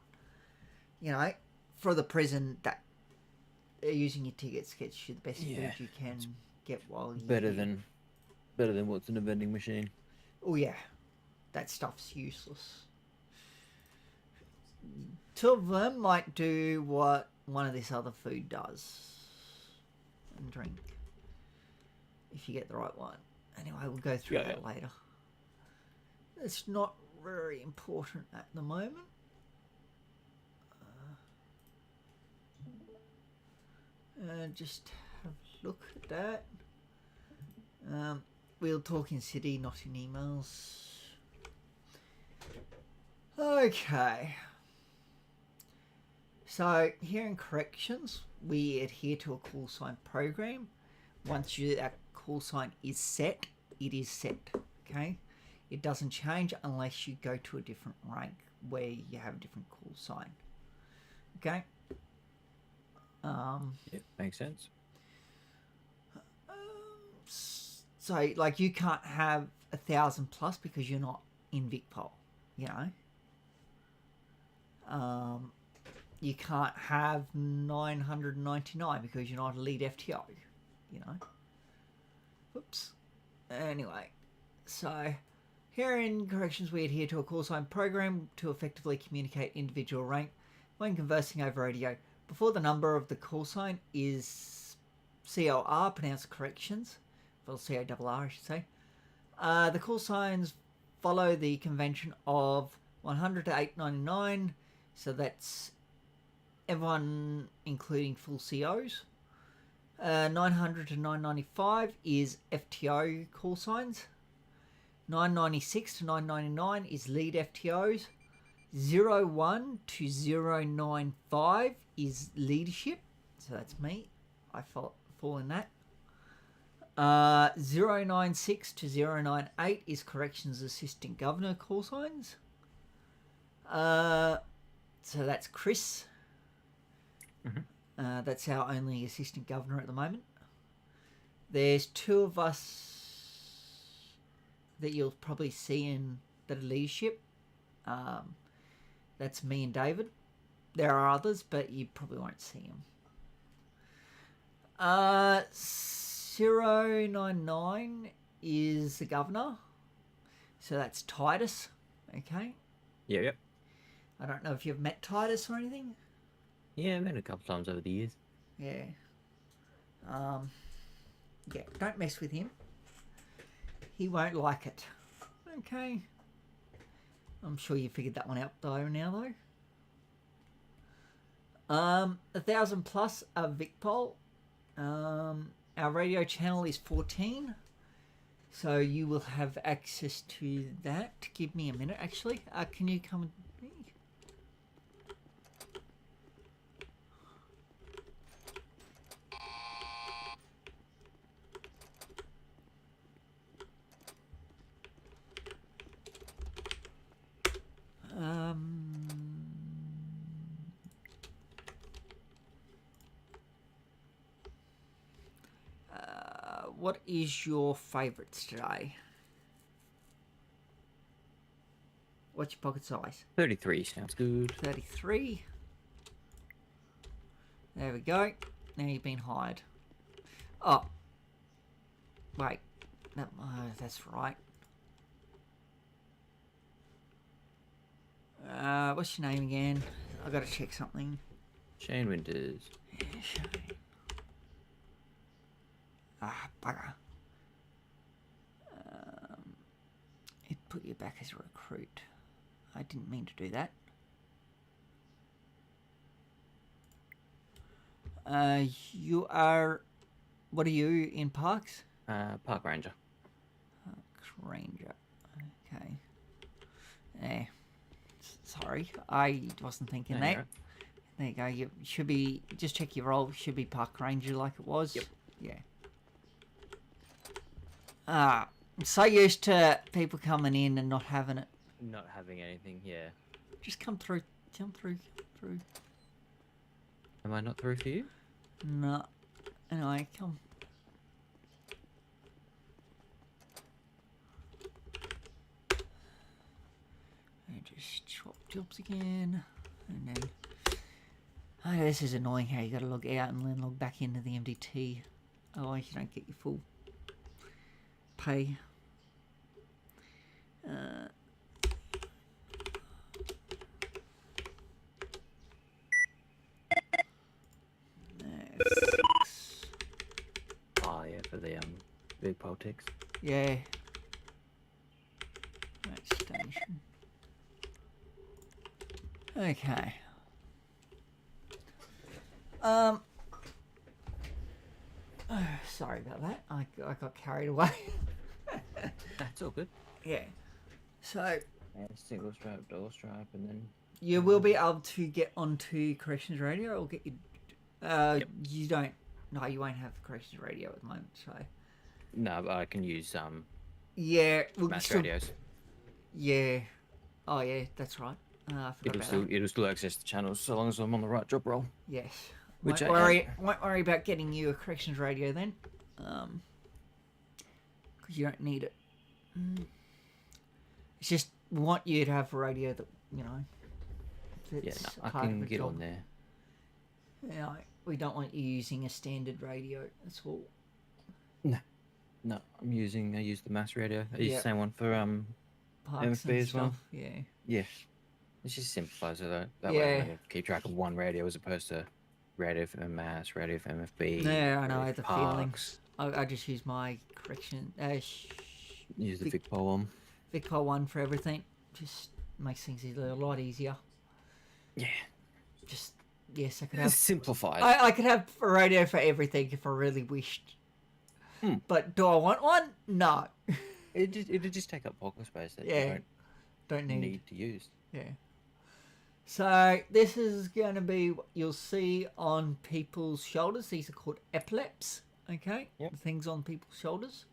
you know, for the prison, that using your tickets gets you the best food you can get while you're Better here. than what's in a vending machine. Oh yeah, that stuff's useless. Two of them might do what one of this other food does. And drink. If you get the right one. Anyway, we'll go through that later. It's not very important at the moment. Just have a look at that. We'll talk in city, not in emails. Okay. So here in corrections, we adhere to a call sign program. Once that call sign is set, it is set. Okay, it doesn't change unless you go to a different rank where you have a different call sign. Okay. Yeah, makes sense. So like you can't have 1,000+ because you're not in VicPol, you know. you can't have 999 because you're not a lead FTO, you know. Whoops. Anyway, so here in corrections we adhere to a call sign program to effectively communicate individual rank when conversing over radio. Before the number of the call sign is COR, pronounced corrections, well CORR I should say. The call signs follow the convention of 100 to 899, so that's everyone including full COs. 900 to 995 is FTO call signs. 996 to 999 is lead FTOs. 01 to 095 is leadership, so that's me. I fall in that. 096 to 098 is corrections assistant governor call signs. So that's Chris. That's our only assistant governor at the moment. There's two of us that you'll probably see in that are leadership. That's me and David. There are others, but you probably won't see them. 099 is the governor. So that's Titus. Okay. Yep. I don't know if you've met Titus or anything. Yeah, I've met a couple times over the years. Yeah. Yeah, don't mess with him. He won't like it. Okay. I'm sure you figured that one out though now though. 1,000 plus a Vicpol. Our radio channel is 14. So you will have access to that. Give me a minute actually. Can you come with me? What is your favourites today? What's your pocket size? 33 sounds good. 33. There we go. Now you've been hired. Oh. Wait. No, that's right. What's your name again? I've got to check something. Shane Winters. Yeah, Shane. Ah, bugger. It put you back as a recruit. I didn't mean to do that. You are... What are you in Parks? Park Ranger. Park Ranger. Okay. Eh. Sorry, I wasn't thinking that. Right. There you go. You should be... Just check your role. Should be Park Ranger like it was. Yep. Yeah. I'm so used to people coming in and not having it. Not having anything, yeah. Just come through. Jump through. Am I not through for you? No. Anyway, come. And just swap jobs again. And then... Oh, this is annoying how you gotta log out and then log back into the MDT. Otherwise you don't get your full pay. Oh yeah, for the big politics. Yeah. Right station. Okay. Sorry about that. I got carried away. That's all good. Yeah. So And single stripe, double stripe, and then you will be able to get onto Corrections Radio or get you. Yep. You don't. No, you won't have Corrections Radio at the moment. So. no, but I can use Yeah. We'll mass still, radios. Yeah. Oh yeah, that's right. I forgot about that. It'll still access the channels so long as I'm on the right job role. Yes. Which Won't I worry about getting you a Corrections Radio then. Because you don't need it. It's just we want you to have a radio that, you know, If Yeah, it's no, I part of can a get job. on there. You know, we don't want you using a standard radio. That's all. No, I use the mass radio. I use Yeah. the same one for Parks MFB and as well. stuff. Yeah. Yeah. It just simplifies it though. That way Yeah. I don't have to keep track of one radio as opposed to radio for mass, radio for MFB. Yeah, I know. I radio had for the feeling. parks. I just use my correction. Use the Vic- VicPol one. VicPol one for everything. Just makes things a lot easier. Yeah. Just yes, I could It have. simplifies. I could have a radio for everything if I really wished. But do I want one? No. It'd just take up pocket space that Yeah. you Don't don't need. need to use. Yeah. So this is going to be what you'll see on people's shoulders. These are called epaulets. Okay. Yep. The things on people's shoulders.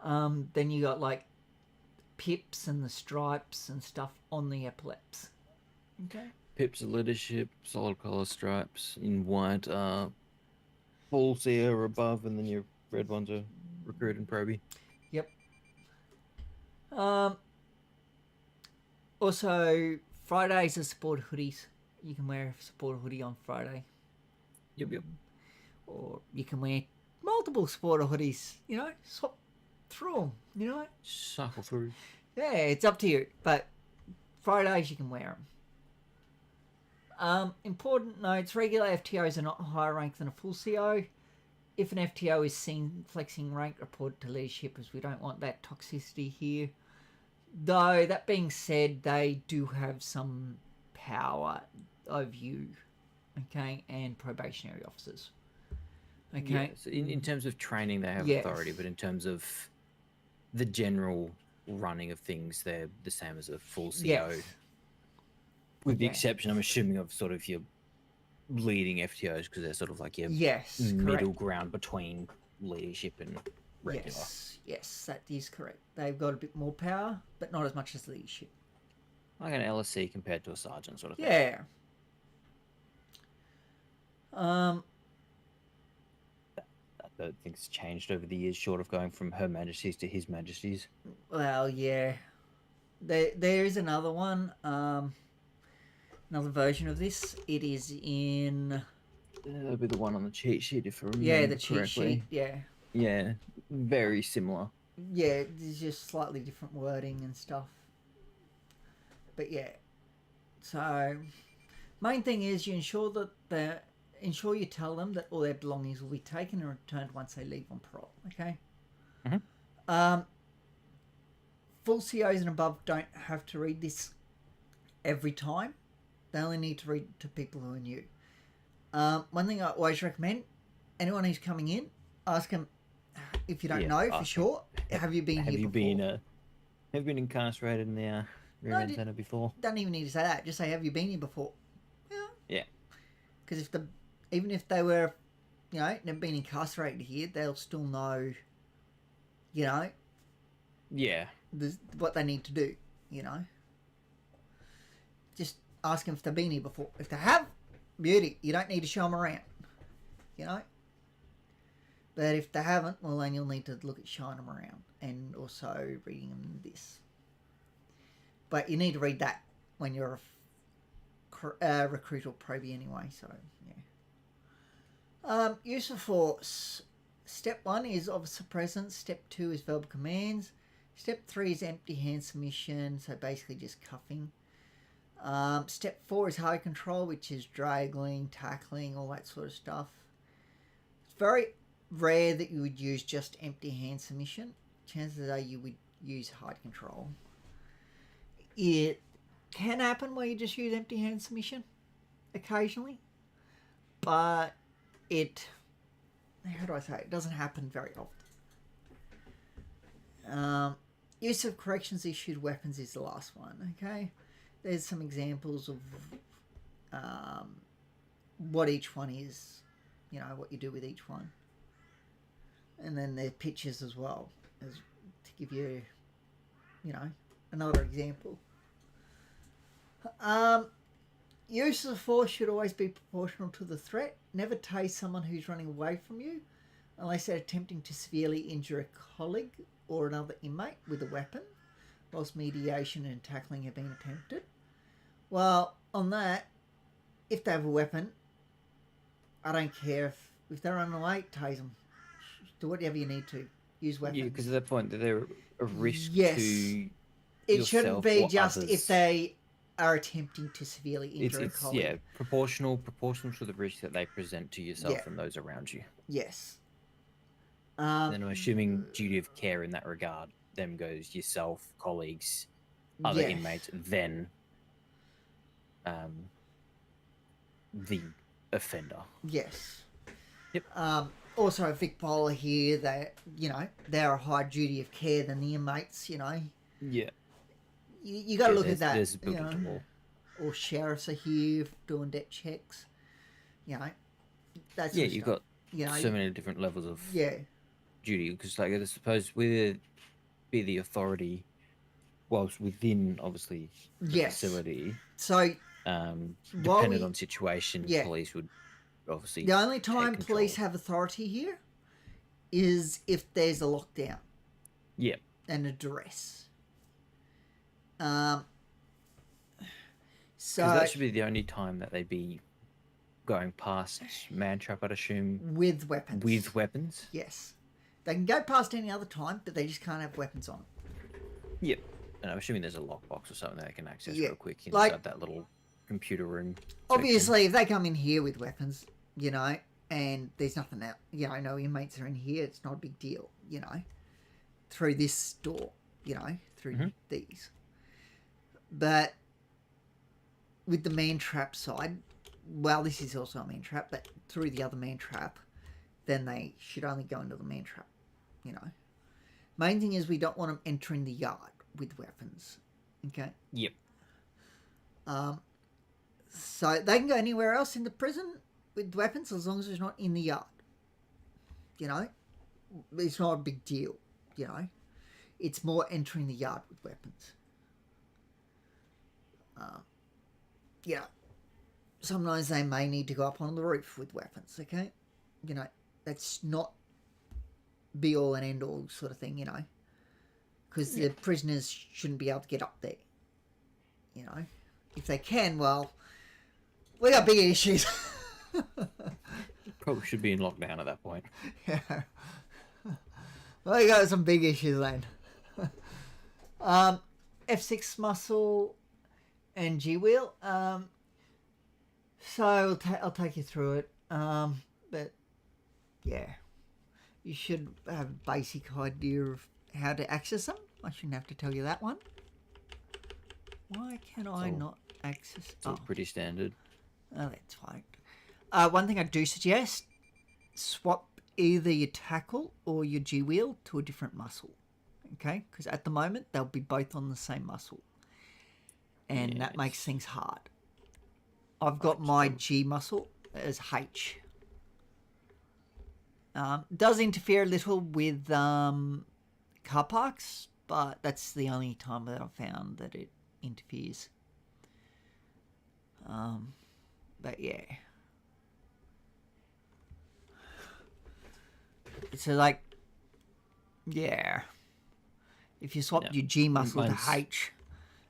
Then you got like pips and the stripes and stuff on the epaulets. Okay. Pips are leadership, solid collar stripes in white, full CO or above, and then your red ones are recruit and probie. Yep. Also, Fridays are supporter hoodies. You can wear a supporter hoodie on Friday. Yep. Or you can wear multiple supporter hoodies, you know, swap through them, you know. Shuffle through. Yeah, it's up to you. But Fridays you can wear them. Important notes, regular FTOs are not higher rank than a full CO. If an FTO is seen flexing rank, report to leadership, as we don't want that toxicity here. Though, that being said, they do have some power over you, okay, and probationary officers. Okay. Yeah, so in terms of training, they have Yes. authority, but in terms of the general running of things, they're the same as a full CO. Yes. With the Yeah. exception, I'm assuming, of sort of your leading FTOs, because they're sort of like your Yes, middle correct. ground between leadership and regular. Yes, that is correct. They've got a bit more power, but not as much as leadership. Like an LSC compared to a sergeant sort of thing. Yeah. I don't think it's changed over the years, short of going from Her Majesty's to His Majesty's. Well, yeah. There is another one, another version of this. It is in... That'll be the one on the cheat sheet, if I remember Yeah, the cheat correctly. sheet, yeah. Yeah, very similar. Yeah, there's just slightly different wording and stuff. But yeah. So, main thing is you ensure you tell them that all their belongings will be taken and returned once they leave on parole, okay? Full COs and above don't have to read this every time. They only need to read it to people who are new. One thing I always recommend, anyone who's coming in, ask them, if you don't know for sure, have you been here before? Have you been incarcerated in the remand centre before? Don't even need to say that. Just say, have you been here before? Yeah. Because even if they were, you know, never been incarcerated here, they'll still know, you know, Yeah. what they need to do, you know. Just ask them if they've been here before. If they have, beauty. You don't need to show them around, you know. But if they haven't, well, then you'll need to look at showing them around and also reading them this. But you need to read that when you're a recruit or probie anyway, so yeah. Use of force. Step 1 is officer presence. Step 2 is verbal commands. Step 3 is empty hand submission, so basically just cuffing. Step 4 is high control, which is draggling, tackling, all that sort of stuff. It's very rare that you would use just empty hand submission. Chances are you would use high control. It can happen where you just use empty hand submission occasionally, but how do I say it? It doesn't happen very often. Use of corrections issued weapons is the last one, okay? There's some examples of what each one is, you know, what you do with each one. And then there are pictures as well, to give you, you know, another example. Use of force should always be proportional to the threat. Never tase someone who's running away from you unless they're attempting to severely injure a colleague or another inmate with a weapon whilst mediation and tackling have been attempted. Well, on that, if they have a weapon, I don't care if they're running away, tase them. Do whatever you need to. Use weapons. Yeah, because at that point they're a risk Yes. to It shouldn't yourself be or just others. if they are attempting to severely injure a It's colleague. proportional to the risk that they present to yourself and those around you. Yes. Then I'm assuming duty of care in that regard. Them goes yourself, colleagues, other inmates, then the offender. Yes. Yep. Also, Vic Bowler here, they're a higher duty of care than the inmates, Yeah. You got to look at that. There's a bit of more. Or sheriffs are here doing debt checks. That's You've got so many different levels of duty. Because, like, I suppose be the authority, whilst within obviously the facility. So, depending on situation, police would obviously. The only time police have authority here is if there's a lockdown. Yeah. And a duress. So that should be the only time that they'd be going past man-trap, I'd assume. With weapons. With weapons? Yes. They can go past any other time, but they just can't have weapons on. Yep. And I'm assuming there's a lockbox or something that they can access real quick inside that little computer room. Obviously, if they come in here with weapons, and there's nothing out, no inmates are in here, it's not a big deal, through this door, through these. But with the man-trap side, well, this is also a man-trap, but through the other man-trap, then they should only go into the man-trap, Main thing is we don't want them entering the yard with weapons, okay? Yep. So they can go anywhere else in the prison with weapons as long as it's not in the yard. It's not a big deal, It's more entering the yard with weapons. Sometimes they may need to go up on the roof with weapons, okay? That's not be all and end all sort of thing, Because the prisoners shouldn't be able to get up there, If they can, well, we got bigger issues. Probably should be in lockdown at that point. Yeah. Well, you got some big issues then. F6 muscle and G wheel. So I'll take you through it. But yeah, you should have a basic idea of how to access them. I shouldn't have to tell you that one. Why can I not access? It's all pretty standard. Oh, that's fine. One thing I do suggest: swap either your tackle or your G wheel to a different muscle. Okay, because at the moment they'll be both on the same muscle, and that makes things hard. I've got my G muscle as H. Does interfere a little with car parks, but that's the only time that I've found that it interferes. But yeah. So like, yeah. If you swap your G muscle to H,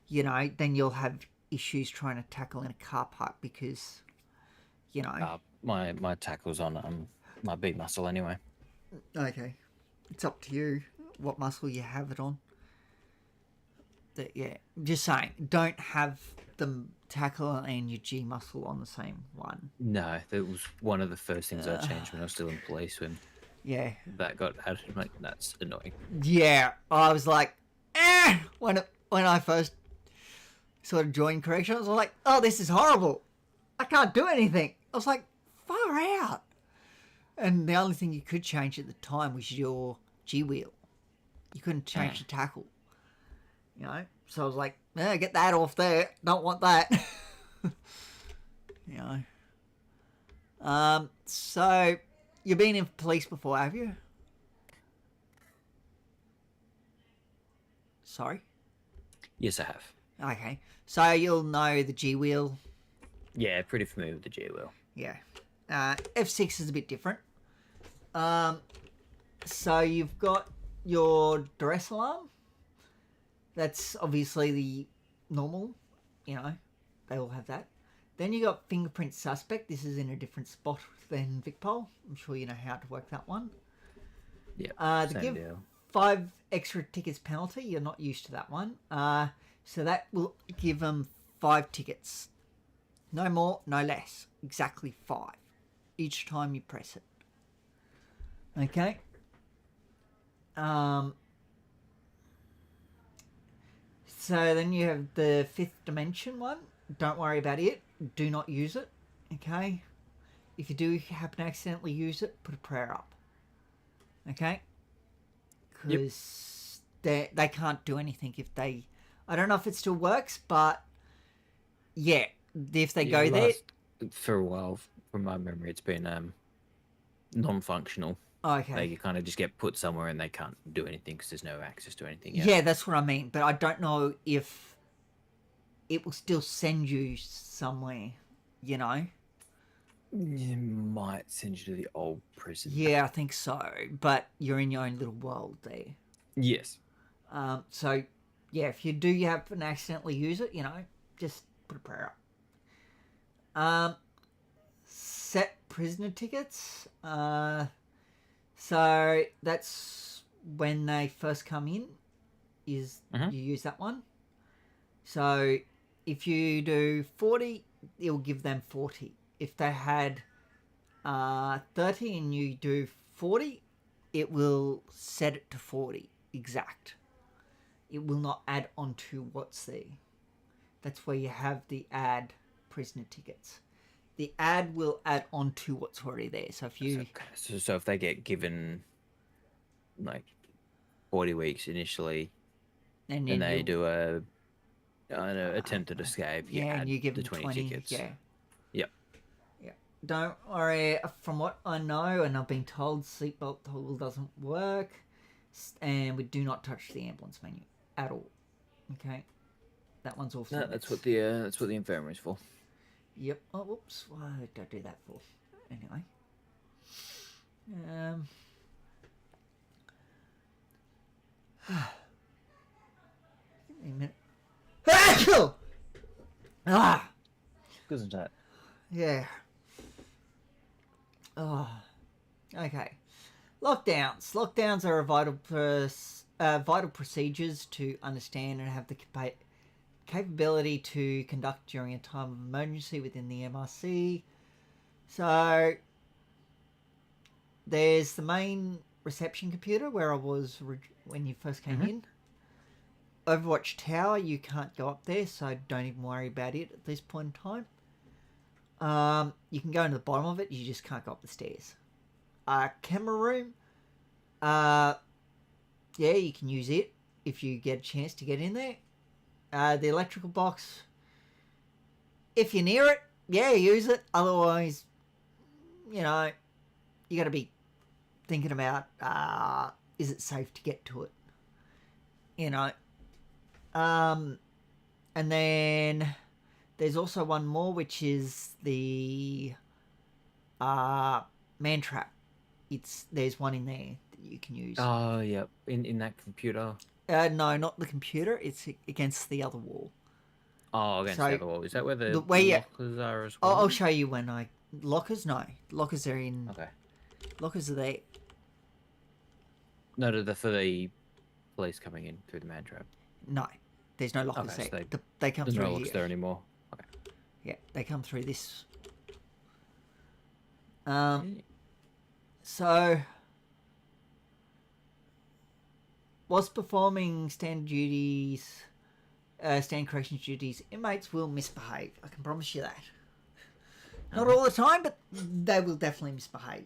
then you'll have issues trying to tackle in a car park because, my tackle's on my B muscle anyway. Okay. It's up to you what muscle you have it on. But yeah, just saying, don't have the tackle and your G muscle on the same one. No, that was one of the first things I changed when I was still in police when that got added. I'm like, that's annoying. Yeah, I was like, when I first sort of joined corrections, I was like, oh, this is horrible. I can't do anything. I was like, far out. And the only thing you could change at the time was your G wheel. You couldn't change the tackle. So I was like, get that off there. Don't want that. So you've been in police before, have you? Sorry? Yes, I have. Okay. So you'll know the G wheel. Yeah, pretty familiar with the G wheel. Yeah. F6 is a bit different. So you've got your duress alarm. That's obviously the normal, they all have that. Then you got fingerprint suspect. This is in a different spot than Vicpol. I'm sure you know how to work that one. Yeah, They same give deal. 5 extra tickets penalty. You're not used to that one. So that will give them 5 tickets. No more, no less. Exactly 5 each time you press it. Okay. So then you have the 5th dimension one. Don't worry about it. Do not use it. Okay. If you do happen to accidentally use it, put a prayer up. Okay. Because they can't do anything if they. I don't know if it still works, but yeah, if they go there. For a while, from my memory, it's been non-functional. Okay. They kind of just get put somewhere and they can't do anything because there's no access to anything. Yeah, that's what I mean. But I don't know if it will still send you somewhere, you know? It might send you to the old prison. Yeah, I think so. But you're in your own little world there. Yes. So, yeah, if you do happen to accidentally use it, you know, just put a prayer up. Set prisoner tickets. So that's when they first come in, is you use that one. So if you do 40, it'll give them 40. If they had 30 and you do 40, it will set it to 40 exact. It will not add on to what's there. That's where you have the add prisoner tickets. The ad will add on to what's already there. So if you... So if they get given like 40 weeks initially and they do an attempted escape, and you give the them 20 tickets. Yeah. Yep. Yeah. Don't worry. From what I know, and I've been told, seatbelt toggle doesn't work, and we do not touch the ambulance menu at all. Okay. That one's also... No, that's what the infirmary is for. Yep. Oh, whoops. Why did I do that for? Anyway. Give me a minute. Ah! Isn't that? Yeah. Oh. Okay. Lockdowns. Lockdowns are a vital procedures to understand and have the capability to conduct during a time of emergency within the MRC. So there's the main reception computer where I was when you first came in. Overwatch Tower, you can't go up there, so don't even worry about it at this point in time. You can go into the bottom of it, you just can't go up the stairs. Camera room, yeah, you can use it if you get a chance to get in there. The electrical box, if you're near it, yeah, use it. Otherwise, you know, you got to be thinking about, is it safe to get to it? You know. And then there's also one more, which is the man trap. There's one in there that you can use. Oh, yeah, in that computer. No, not the computer. It's against the other wall. Oh, against the other wall. Is that where the lockers are as well? I'll show you when I... Lockers? No. Lockers are in... Okay. Lockers are there. No, for the police coming in through the man trap. No. There's no lockers there. So they come through here. There's no lockers there anymore. Okay. Yeah, they come through this. So... Whilst performing standard corrections duties, inmates will misbehave. I can promise you that. Not all the time, but they will definitely misbehave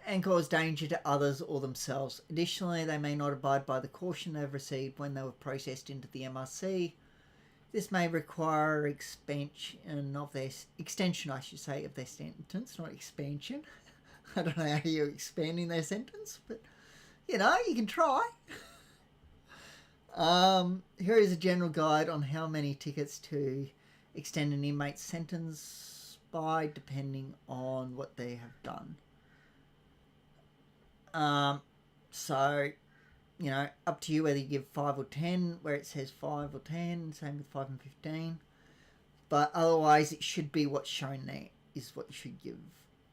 and cause danger to others or themselves. Additionally, they may not abide by the caution they've received when they were processed into the MRC. This may require extension, of their sentence, not expansion. I don't know how you're expanding their sentence, but... You know, you can try. Here is a general guide on how many tickets to extend an inmate's sentence by, depending on what they have done. So, you know, up to you whether you give 5 or 10, where it says 5 or 10, same with 5 and 15. But otherwise, it should be what's shown there is what you should give.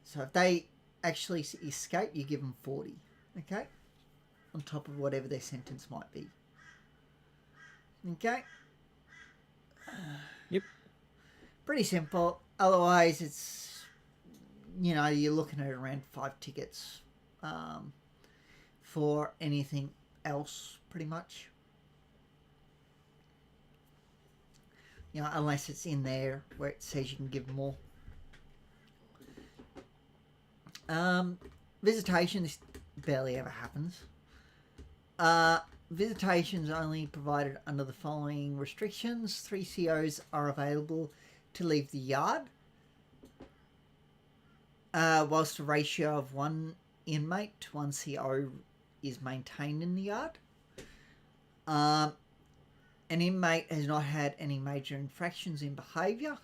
So if they actually escape, you give them 40, okay? On top of whatever their sentence might be. Okay? Yep. Pretty simple. Otherwise, it's, you know, you're looking at around 5 tickets for anything else, pretty much. You know, unless it's in there where it says you can give more. Visitation, this barely ever happens. Visitations only provided under the following restrictions. 3 COs are available to leave the yard, whilst a ratio of 1 inmate to 1 CO is maintained in the yard. An inmate has not had any major infractions in behaviour.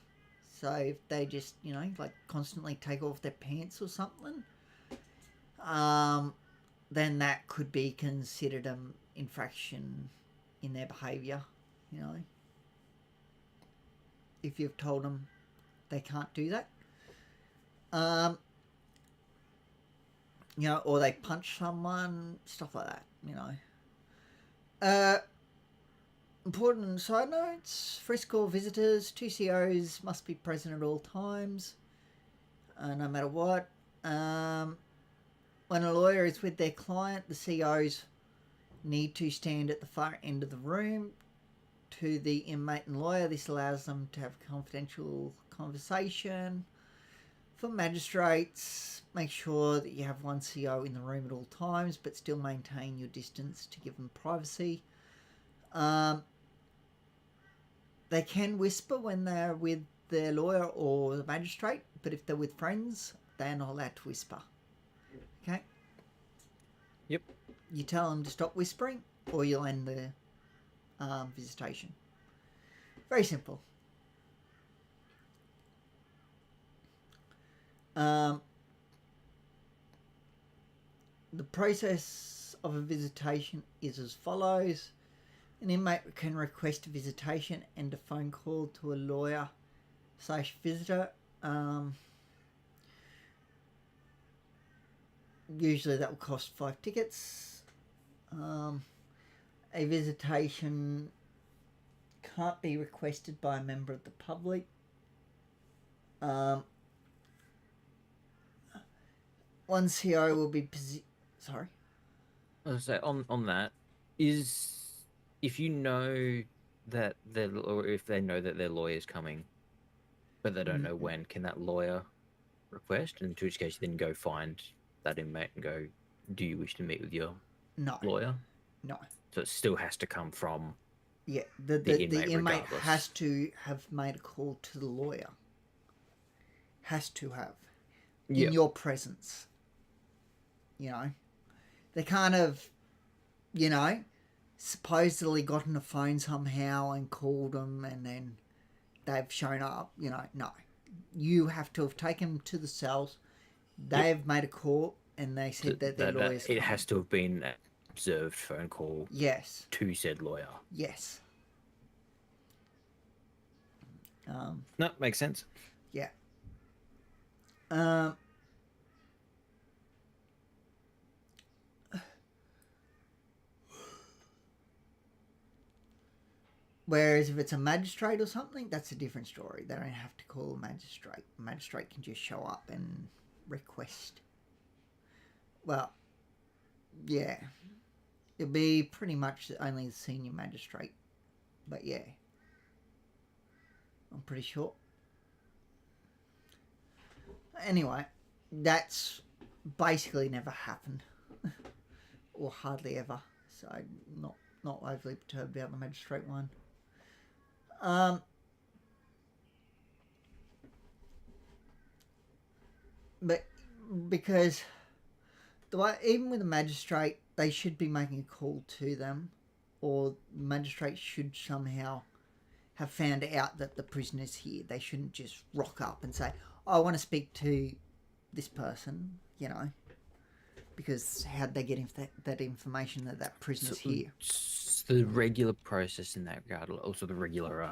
So if they just, you know, like constantly take off their pants or something, then that could be considered an infraction in their behaviour, you know. If you've told them they can't do that. You know, or they punch someone, stuff like that, you know. Important side notes, frisk all visitors, 2 COs must be present at all times, no matter what. When a lawyer is with their client, the COs need to stand at the far end of the room to the inmate and lawyer. This allows them to have a confidential conversation. For magistrates, make sure that you have 1 CO in the room at all times, but still maintain your distance to give them privacy. They can whisper when they're with their lawyer or the magistrate, but if they're with friends, they're not allowed to whisper. Okay? Yep. You tell them to stop whispering, or you'll end the visitation. Very simple. The process of a visitation is as follows. An inmate can request a visitation and a phone call to a lawyer / visitor. Usually that will cost 5 tickets. A visitation can't be requested by a member of the public. One CO will be sorry. I was gonna say on that is if you know that or if they know that their lawyer's coming, but they don't know when, can that lawyer request? In which case, you then go find that inmate and go, "Do you wish to meet with your lawyer?" No. So it still has to come from the inmate has to have made a call to the lawyer. Has to have in your presence. You know, they kind of, you know, supposedly got on the phone somehow and called them and then they've shown up. You know, no. You have to have taken them to the cells. They've made a call and they said that their lawyer's coming. It has to have been an observed phone call. Yes. To said lawyer. Yes. No, makes sense. Yeah. Whereas if it's a magistrate or something, that's a different story. They don't have to call a magistrate. A magistrate can just show up and request. Well, yeah. It'll be pretty much only the senior magistrate. But yeah. I'm pretty sure. Anyway, that's basically never happened. Or hardly ever. So not overly perturbed about the magistrate one. But because the way, even with a magistrate, they should be making a call to them, or the magistrate should somehow have found out that the prisoner's here. They shouldn't just rock up and say, "Oh, I want to speak to this person," you know, because how'd they get that information that prisoner's here? The regular process in that regard, also the regular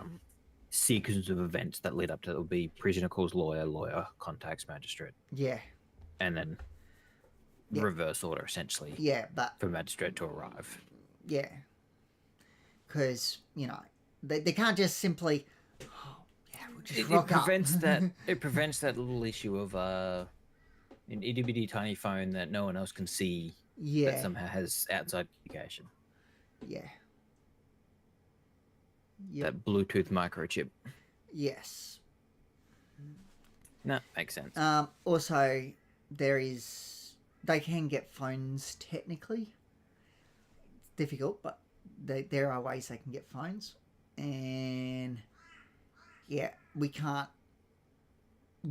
sequence of events that lead up to it. Will be prisoner calls lawyer, lawyer contacts magistrate, Yeah. and then reverse order essentially. Yeah, but for magistrate to arrive. yeah, because they can't just simply. Oh, yeah, we'll just rock up. It prevents that little issue of an itty bitty tiny phone that no one else can see. Yeah. That somehow has outside communication. Yeah. That Bluetooth microchip. Yes. No, makes sense. Also, they can get phones technically. It's difficult, but there are ways they can get phones. And yeah, we can't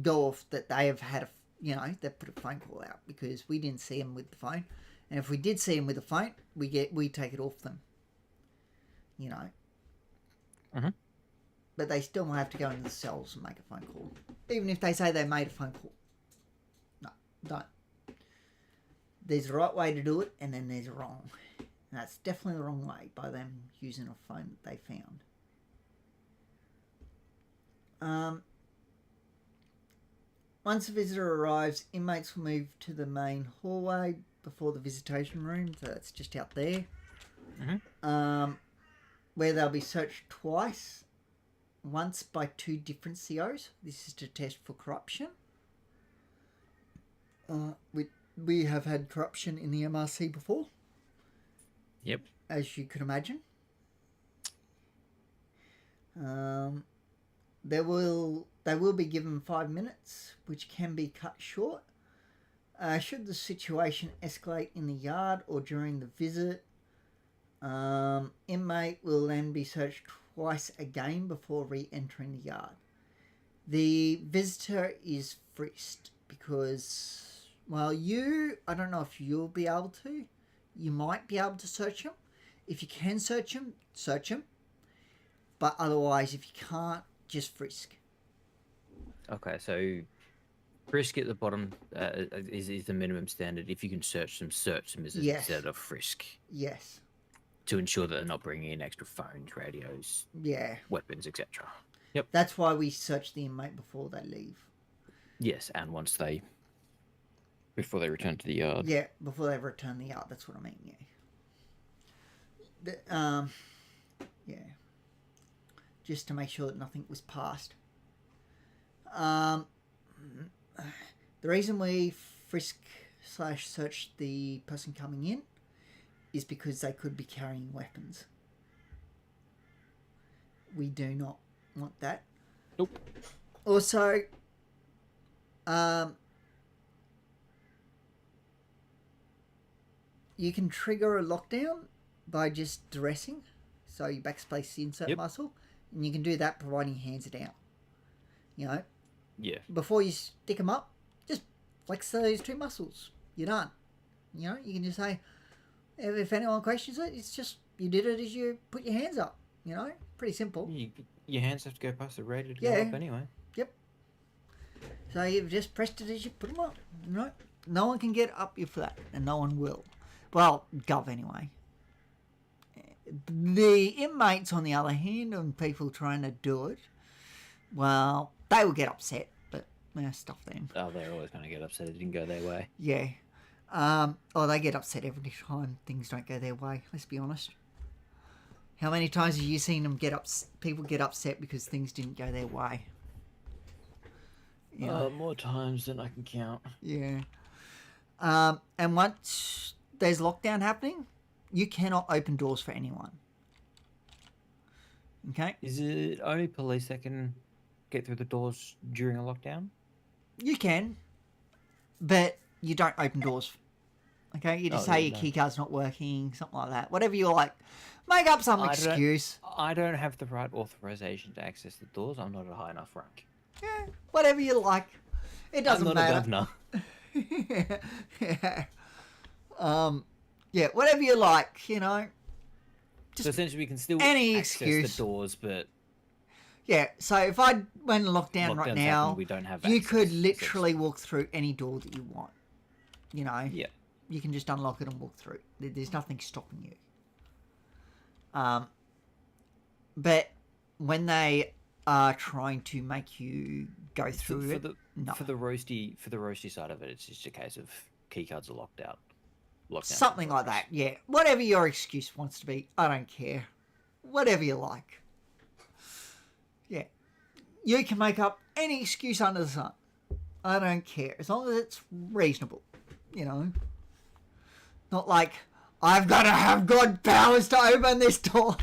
go off that they have had they put a phone call out because we didn't see them with the phone. And if we did see them with the phone, we take it off them. Mm-hmm. But they still have to go into the cells and make a phone call. Even if they say they made a phone call. No, don't. There's a right way to do it, and then there's a wrong. And that's definitely the wrong way by them using a phone that they found. Once a visitor arrives, inmates will move to the main hallway before the visitation room. So that's just out there. Mm-hmm. Where they'll be searched twice. Once by 2 different COs. This is to test for corruption. We have had corruption in the MRC before. Yep. As you could imagine. They will be given 5 minutes, which can be cut short. Should the situation escalate in the yard or during the visit, inmate will then be searched twice again before re-entering the yard. The visitor is frisked because, well, I don't know if you'll be able to. You might be able to search him. If you can search him, search him. But otherwise, if you can't, just frisk. Okay, so frisk at the bottom is the minimum standard. If you can search them instead of frisk. Yes. To ensure that they're not bringing in extra phones, radios, weapons, etc. Yep. That's why we search the inmate before they leave. Yes, and before they return to the yard. Yeah, before they return to the yard. That's what I mean. Yeah. Yeah. Just to make sure that nothing was passed. The reason we frisk/search the person coming in is because they could be carrying weapons. We do not want that. Nope. Also, you can trigger a lockdown by just dressing. So you backspace the insert muscle. And you can do that providing your hands are down. Yeah. Before you stick them up, just flex those 2 muscles. You're done. You can just say, if anyone questions it, it's just you did it as you put your hands up. Pretty simple. Your hands have to go past the radio to go up anyway. Yep. So you've just pressed it as you put them up. Right? No one can get up you for that, and no one will. Well, Gov anyway. The inmates, on the other hand, and people trying to do it, well, they will get upset, but stuff them. Oh, they're always going to get upset. It didn't go their way. Yeah. They get upset every time things don't go their way, let's be honest. How many times have you seen them people get upset because things didn't go their way? More times than I can count. Yeah. And once there's lockdown happening, you cannot open doors for anyone. Okay? Is it only police that can get through the doors during a lockdown? You can, but you don't open doors. Okay? You just say your keycard's not working, something like that. Whatever you like. Make up some excuse. I don't have the right authorization to access the doors. I'm not a high enough rank. Yeah, whatever you like. It doesn't matter. I'm not a governor. Yeah, whatever you like, Just so essentially, we can still any access excuse. the doors, but yeah. So if I went lockdown right now, we don't have you access, could literally walk through any door that you want. Yeah. You can just unlock it and walk through. There's nothing stopping you. But when they trying to make you go through it. No. For the roasty side of it, it's just a case of keycards are locked out. Something like that, yeah. Whatever your excuse wants to be, I don't care. Whatever you like. Yeah. You can make up any excuse under the sun. I don't care. As long as it's reasonable. You know? Not like, I've got to have God powers to open this door.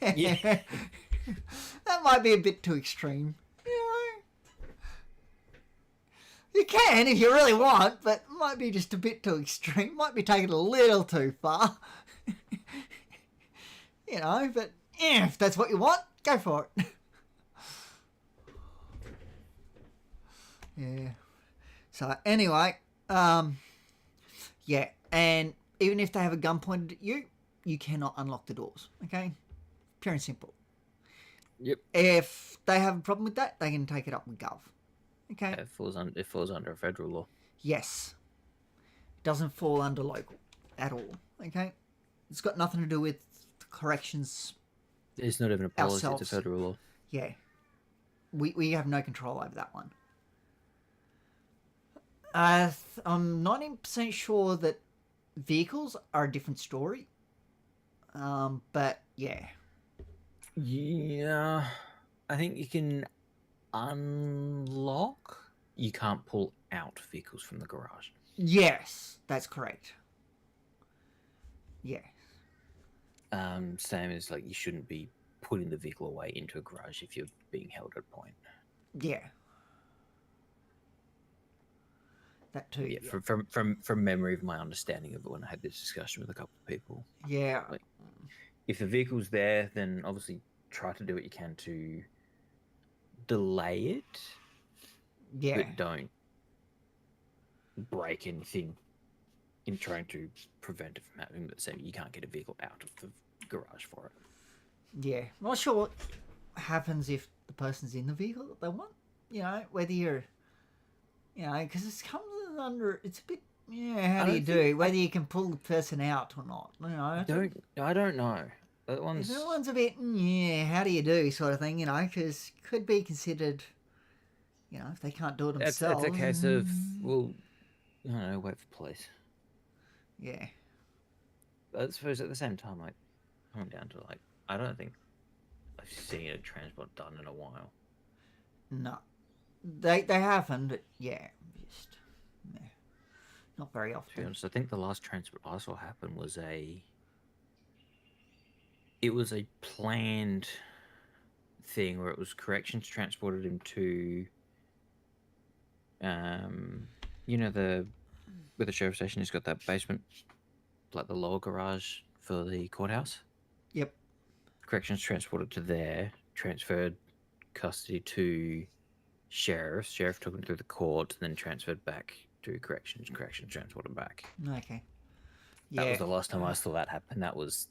Yeah. That might be a bit too extreme. You know? You can if you really want, but it might be just a bit too extreme. Might be taken a little too far. You know, but if that's what you want, go for it. Yeah. So anyway, yeah, and even if they have a gun pointed at you, you cannot unlock the doors. Okay, pure and simple. Yep. If they have a problem with that, they can take it up with Gov. Okay. Yeah, it falls under a federal law. Yes. It doesn't fall under local at all. Okay. It's got nothing to do with corrections. It's not even a policy; Ourselves. it's a federal law. Yeah. We have no control over that one. I'm 90% sure that vehicles are a different story. But yeah. Yeah, I think you can unlock. You can't pull out vehicles from the garage. Yes, that's correct. Yeah. Same as like you shouldn't be putting the vehicle away into a garage if you're being held at point. Yeah. That too. Yeah, from memory of my understanding of it when I had this discussion with a couple of people. Yeah. Like, if the vehicle's there, then obviously try to do what you can to delay it. Yeah. But don't break anything in trying to prevent it from happening. But say you can't get a vehicle out of the garage for it. Yeah. I'm not sure what happens if the person's in the vehicle that they want. You know, whether you're, you know, because it comes under, it's a bit, yeah, how do you do? Whether you can pull the person out or not. You know, I don't know. That one's a bit, yeah, how do you do sort of thing, you know, because could be considered, you know, if they can't do it themselves. It's a case of, well, I don't know, wait for police. Yeah. But I suppose at the same time, like, I'm down to, like, I don't think I've seen a transport done in a while. No. They haven't, but yeah, just, yeah, not very often. To be honest, I think the last transport I saw happen was it was a planned thing where it was corrections transported him to, you know, where the sheriff station has got that basement, like the lower garage for the courthouse. Yep. Corrections transported to there, transferred custody to sheriff. Sheriff took him through the court, then transferred back to corrections. Corrections transported back. Okay. Yeah. That was the last time I saw that happen. That was.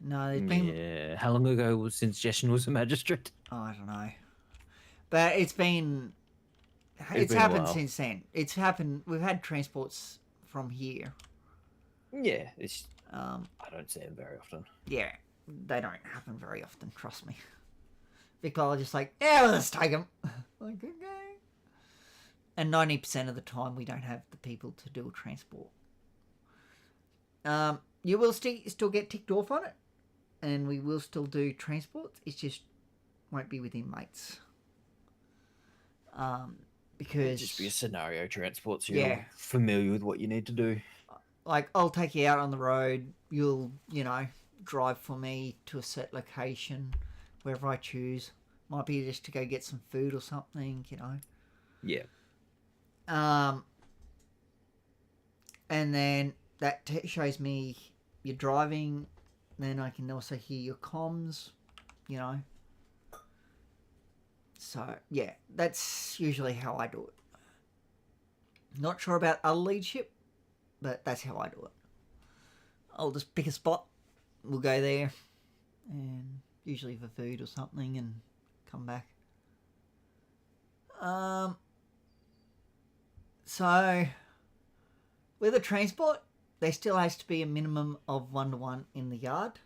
No, it's been. Yeah. How long ago was since Jeshen was a magistrate? Oh, I don't know. But it's been. It's been a happened while. since then. It's happened. We've had transports from here. Yeah, it's. I don't see them very often. Yeah, they don't happen very often. Trust me. People are just like, yeah, let's take them. Like, okay. And 90% of the time, we don't have the people to do a transport. You will still get ticked off on it, and we will still do transports. It just won't be with inmates. Because Just be a scenario transport, so you're Yeah. familiar with what you need to do. like, I'll take you out on the road. You'll, you know, drive for me to a set location, wherever I choose. Might be just to go get some food or something, you know. Yeah. And then that shows me you're driving. Then I can also hear your comms, you know. So, yeah, that's usually how I do it. Not sure about other leadership, but that's how I do it. I'll just pick a spot. We'll go there. And usually for food or something and come back. So, with a transport, there still has to be a minimum of 1-to-1 in the yard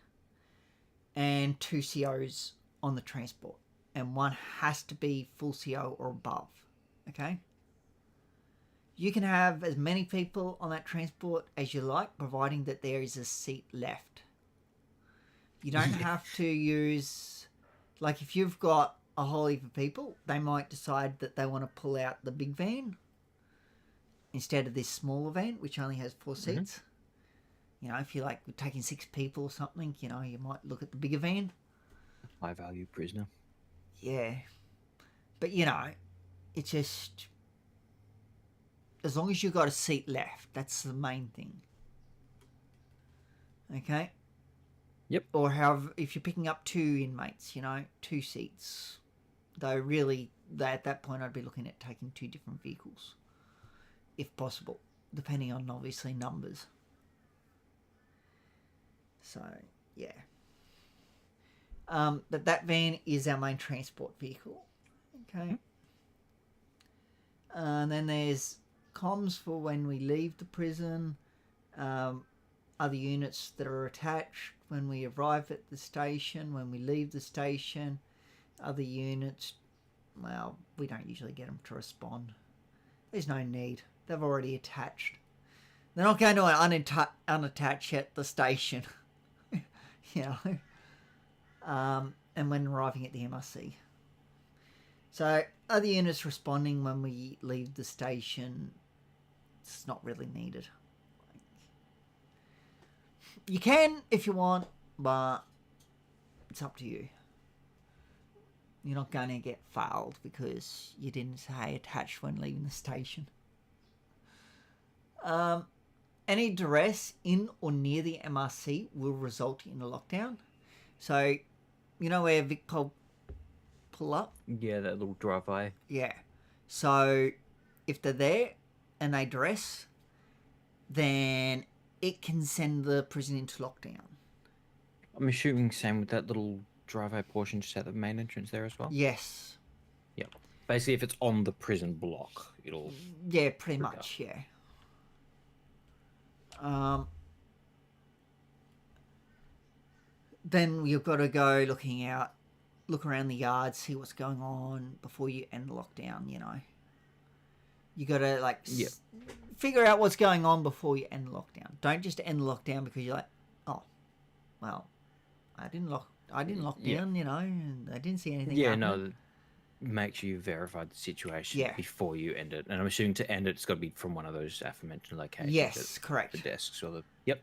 and 2 COs on the transport. and one has to be full CO or above. Okay? You can have as many people on that transport as you like, providing that there is a seat left. You don't have to use... Like, if you've got a whole heap of people, they might decide that they want to pull out the big van instead of this smaller van, which only has 4 seats. You know, if you're, like, taking 6 people or something, you know, you might look at the bigger van. High-value prisoner. Yeah. But, you know, it's just... As long as you've got a seat left, that's the main thing. Okay? Yep. Or however, if you're picking up 2 inmates, you know, 2 seats. Though really, at that point, I'd be looking at taking 2 different vehicles. If possible. Depending on, obviously, numbers. So, yeah. But that van is our main transport vehicle. Okay. And then there's comms for when we leave the prison. Other units that are attached when we arrive at the station, when we leave the station. Other units, well, we don't usually get them to respond. There's no need. They've already attached. They're not going to unattach at the station. You know. And when arriving at the MRC. So, other units responding when we leave the station, it's not really needed. You can if you want, but it's up to you. You're not going to get failed because you didn't say attached when leaving the station. Any duress in or near the MRC will result in a lockdown. So, you know where Vicpol pull up? Yeah, that little driveway. Yeah. So, if they're there and they duress, then it can send the prison into lockdown. I'm assuming same with that little driveway portion just at the main entrance there as well? Yes. Yep. Basically, if it's on the prison block, it'll... Yeah, pretty much, yeah. Then you've got to go look around the yard, see what's going on before you end the lockdown, you know. You got to, like, figure out what's going on before you end the lockdown. Don't just end the lockdown because you're like, oh, well, I didn't lock down, you know, and I didn't see anything happen. No, make sure you verify the situation before you end it. And I'm assuming to end it, it's got to be from one of those aforementioned locations. Yes, correct. The desks or the... Yep.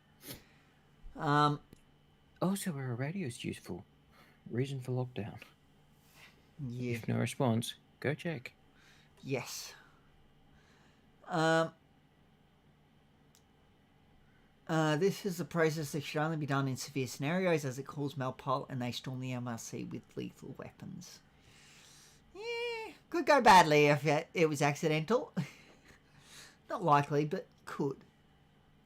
Also, where a radio is useful. Reason for lockdown. Yeah. If no response, go check. Yes. This is a process that should only be done in severe scenarios as it calls Malpol and they storm the MRC with lethal weapons. Yeah, could go badly if it was accidental. Not likely, but could.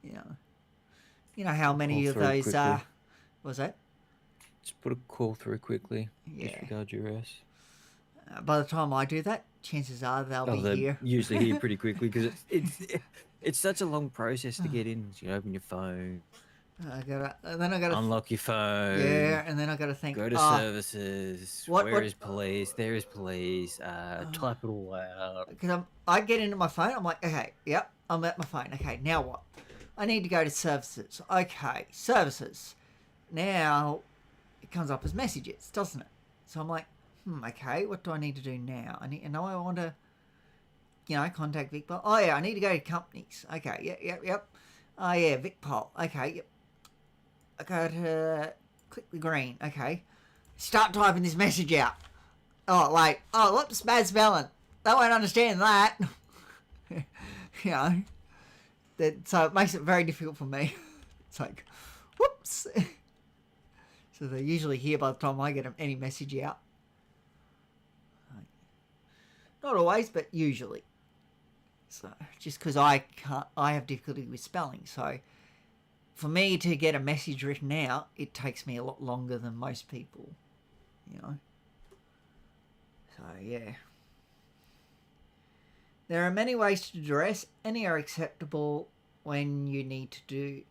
You know how many of those are... What was that? Just put a call through quickly. Yeah. Disregard your ass. By the time I do that, chances are they'll be here. Usually here pretty quickly because it's such a long process to get in. So you open your phone. I gotta unlock your phone. Yeah, and then I gotta think. Go to services. Where is police? There is police. Type it all out. Because I get into my phone. I'm like, okay, yep, I'm at my phone. Okay, now what? I need to go to services. Okay, services. Now it comes up as messages, doesn't it? So I'm like, okay, what do I need to do now? I want to, contact Vicpol. Oh yeah, I need to go to companies. Okay, yep. Oh yeah, Vicpol. Okay, yep. I go to click the green. Okay, start typing this message out. Oh wait. Oh, whoops, bad spelling. They won't understand that. So it makes it very difficult for me. It's like, whoops. So they're usually here by the time I get any message out. Not always, but usually. So just because I have difficulty with spelling. So for me to get a message written out, it takes me a lot longer than most people. So yeah. There are many ways to dress. Any are acceptable when you need to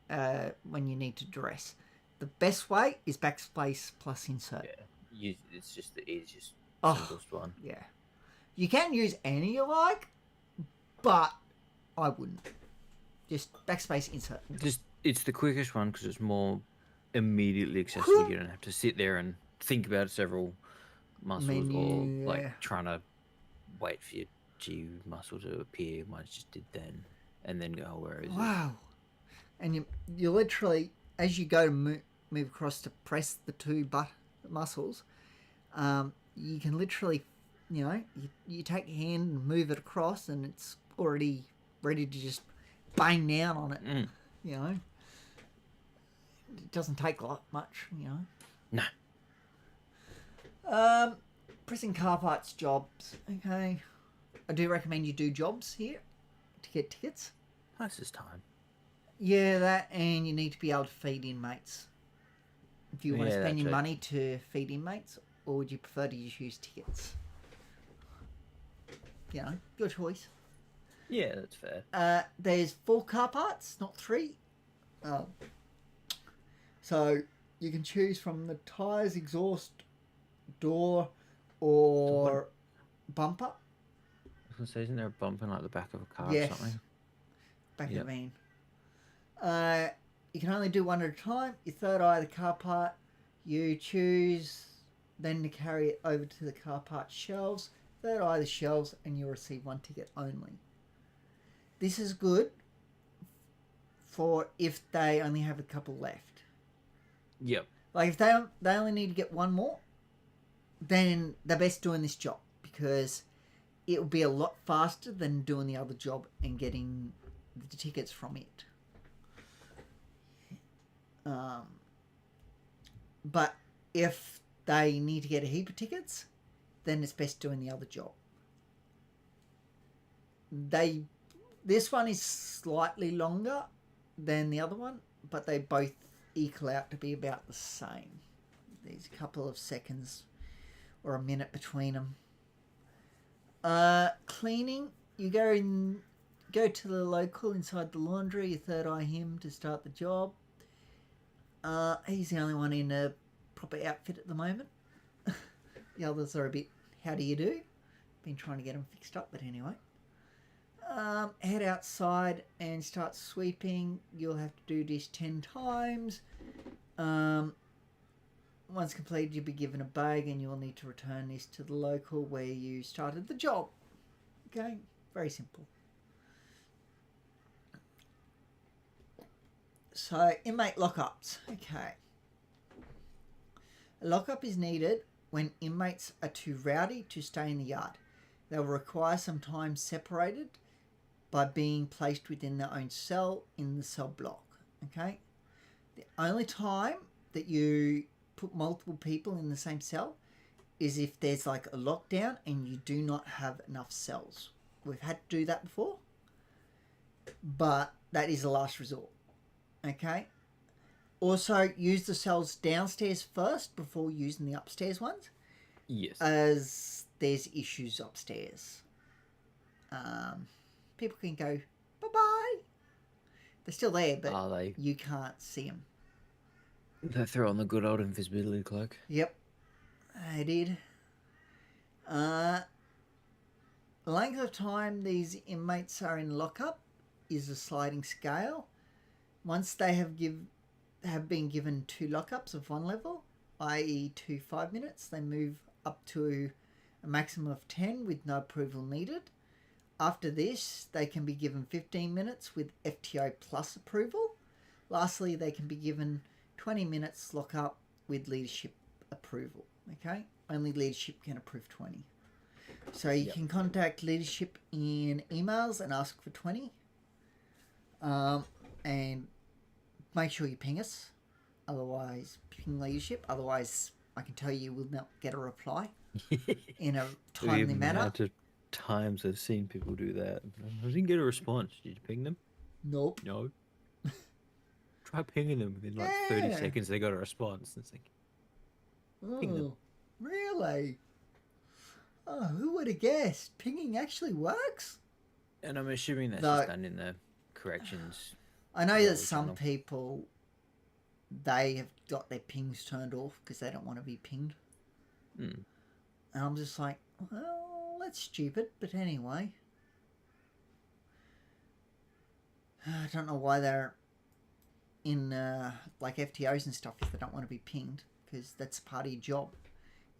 dress. The best way is backspace plus insert. Yeah, it's just the easiest Oh, simplest one. yeah. You can use any you like, but I wouldn't. Just backspace insert. Just it's the quickest one because it's more immediately accessible. You don't have to sit there and think about several muscles or Menu, like yeah. trying to wait for your G muscle to appear. Mine just did then, and then go, oh, where is it? Wow. And you literally, as you go to move across to press the two muscles, you can literally, you take your hand and move it across, and it's already ready to just bang down on it. You know, it doesn't take much. No. Pressing car parts jobs. Okay, I do recommend you do jobs here to get tickets. That's just time. Yeah, that, and you need to be able to feed inmates. Do you want to spend your money to feed inmates, or would you prefer to just use tickets? Your choice. Yeah, that's fair. There's 4 car parts, not 3. So you can choose from the tyres, exhaust, door, or bumper. I was going to say, isn't there a bumper like the back of a car Yes. or something? Back of the van. You can only do one at a time. Your third eye of the car part, you choose then to carry it over to the car part shelves. Third eye of the shelves, and you'll receive 1 ticket only. This is good for if they only have a couple left. Yep. Like if they only need to get 1 more, then they're best doing this job because it will be a lot faster than doing the other job and getting the tickets from it. But if they need to get a heap of tickets, then it's best doing the other job. This one is slightly longer than the other one, but they both equal out to be about the same. There's a couple of seconds or a minute between them. Cleaning, you go to the local inside the laundry, you third eye him to start the job. He's the only one in a proper outfit at the moment. The others are a bit, how do you do? Been trying to get them fixed up, but anyway. Head outside and start sweeping. You'll have to do this 10 times. Once completed, you'll be given a bag and you'll need to return this to the local where you started the job. Okay, very simple. So, inmate lockups. Okay. A lockup is needed when inmates are too rowdy to stay in the yard. They will require some time separated by being placed within their own cell in the cell block. Okay? The only time that you put multiple people in the same cell is if there's like a lockdown and you do not have enough cells. We've had to do that before, but that is the last resort. Okay? Also, use the cells downstairs first before using the upstairs ones. Yes. As there's issues upstairs. People can go, bye-bye. They're still there, but you can't see them. They throw on the good old invisibility cloak. Yep, I did. The length of time these inmates are in lockup is a sliding scale. Once they have been given 2 lockups of 1 level, i.e. 2 5 minutes, they move up to a maximum of 10 with no approval needed. After this, they can be given 15 minutes with FTO plus approval. Lastly, they can be given 20 minutes lockup with leadership approval. Okay? Only leadership can approve 20. So you can contact leadership in emails and ask for 20. And make sure you ping us. Otherwise, ping leadership. Otherwise, I can tell you will not get a reply in a timely manner. Times I've seen people do that. I didn't get a response. Did you ping them? Nope. No. Try pinging them within like 30 seconds. They got a response. It's like, ping them. Really? Oh, who would have guessed? Pinging actually works? And I'm assuming that's just done in the corrections. I know that some people, they have got their pings turned off because they don't want to be pinged. And I'm just like, well, that's stupid. But anyway. I don't know why they're in like FTOs and stuff if they don't want to be pinged, because that's part of your job,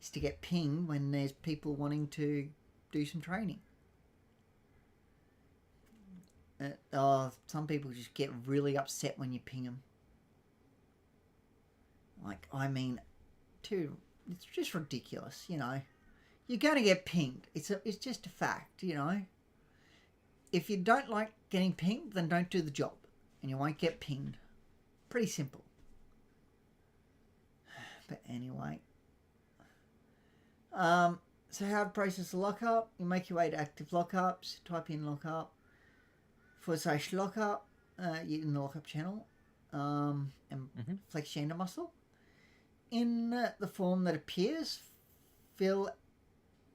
is to get pinged when there's people wanting to do some training. Some people just get really upset when you ping them. Like, I mean, dude, it's just ridiculous, you know. You're going to get pinged. It's just a fact, you know. If you don't like getting pinged, then don't do the job, and you won't get pinged. Pretty simple. But anyway. So how to process a lockup. You make your way to active lockups. Type in lockup. /lockup in the lockup channel. And flex gender muscle. In the form that appears, fill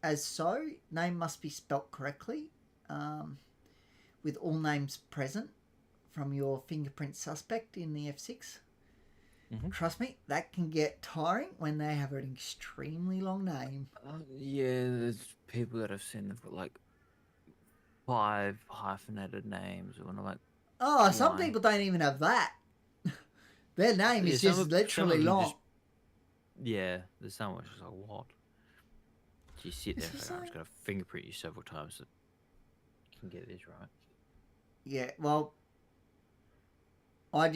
as so. Name must be spelt correctly. With all names present from your fingerprint suspect in the F6. Trust me, that can get tiring when they have an extremely long name. Yeah, there's people that I've seen that've got like 5 hyphenated names, and I'm like, oh, some people don't even have that. Their name is just literally long. Yeah, there's someone just like, what? You sit there and like, I'm just going to fingerprint you several times so you can get this right. Yeah, well, I've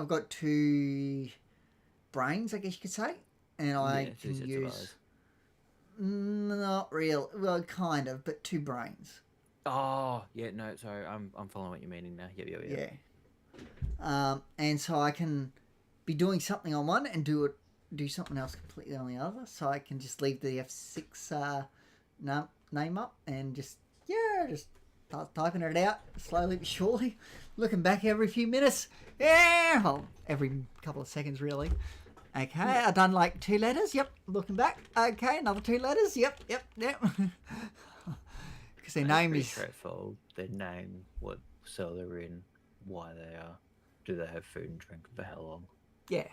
got 2 brains, I guess you could say, and I can use not real, well, kind of, but 2 brains. Oh, yeah, no, sorry, I'm following what you're meaning now. Yeah. And so I can be doing something on one and do something else completely on the other. So I can just leave the F6 name up and just typing it out slowly but surely, looking back every few minutes. Yeah, well, every couple of seconds really. Okay, I've done like 2 letters. Yep, looking back. Okay, another 2 letters. Yep. Because their name is straightforward. Their name, what cell they're in, why they are, do they have food and drink, for how long? Yeah.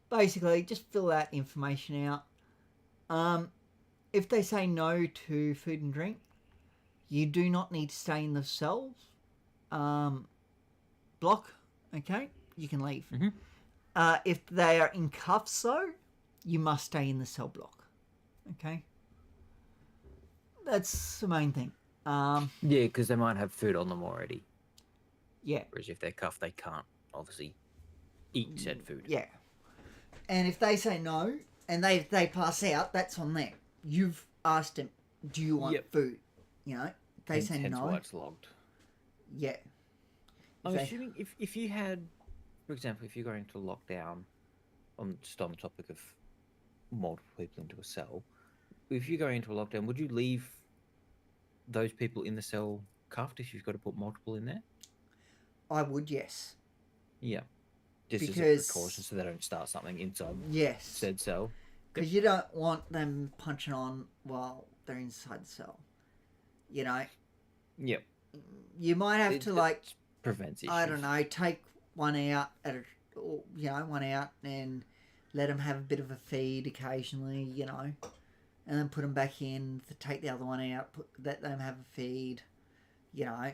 Basically, just fill that information out. If they say no to food and drink, you do not need to stay in the cell block. Okay, you can leave. If they are in cuffs, though, you must stay in the cell block. Okay, that's the main thing. Yeah, because they might have food on them already. Yeah. Whereas if they're cuffed, they can't obviously eat said food. Yeah. And if they say no and they pass out, that's on them. You've asked them, do you want food? You know, they say no. Why it's logged. Yeah. I'm assuming if you had, for example, if you're going to lockdown, just on the topic of multiple people into a cell, if you're going into a lockdown, would you leave those people in the cell cuffed if you've got to put multiple in there? I would, yes. Yeah. Just as a precaution so they don't start something inside said cell. Because you don't want them punching on while they're inside the cell. You know? Yep. You might have to, prevents issues. I don't know, take one out one out and let them have a bit of a feed occasionally, you know, and then put them back in, take the other one out, let them have a feed, you know,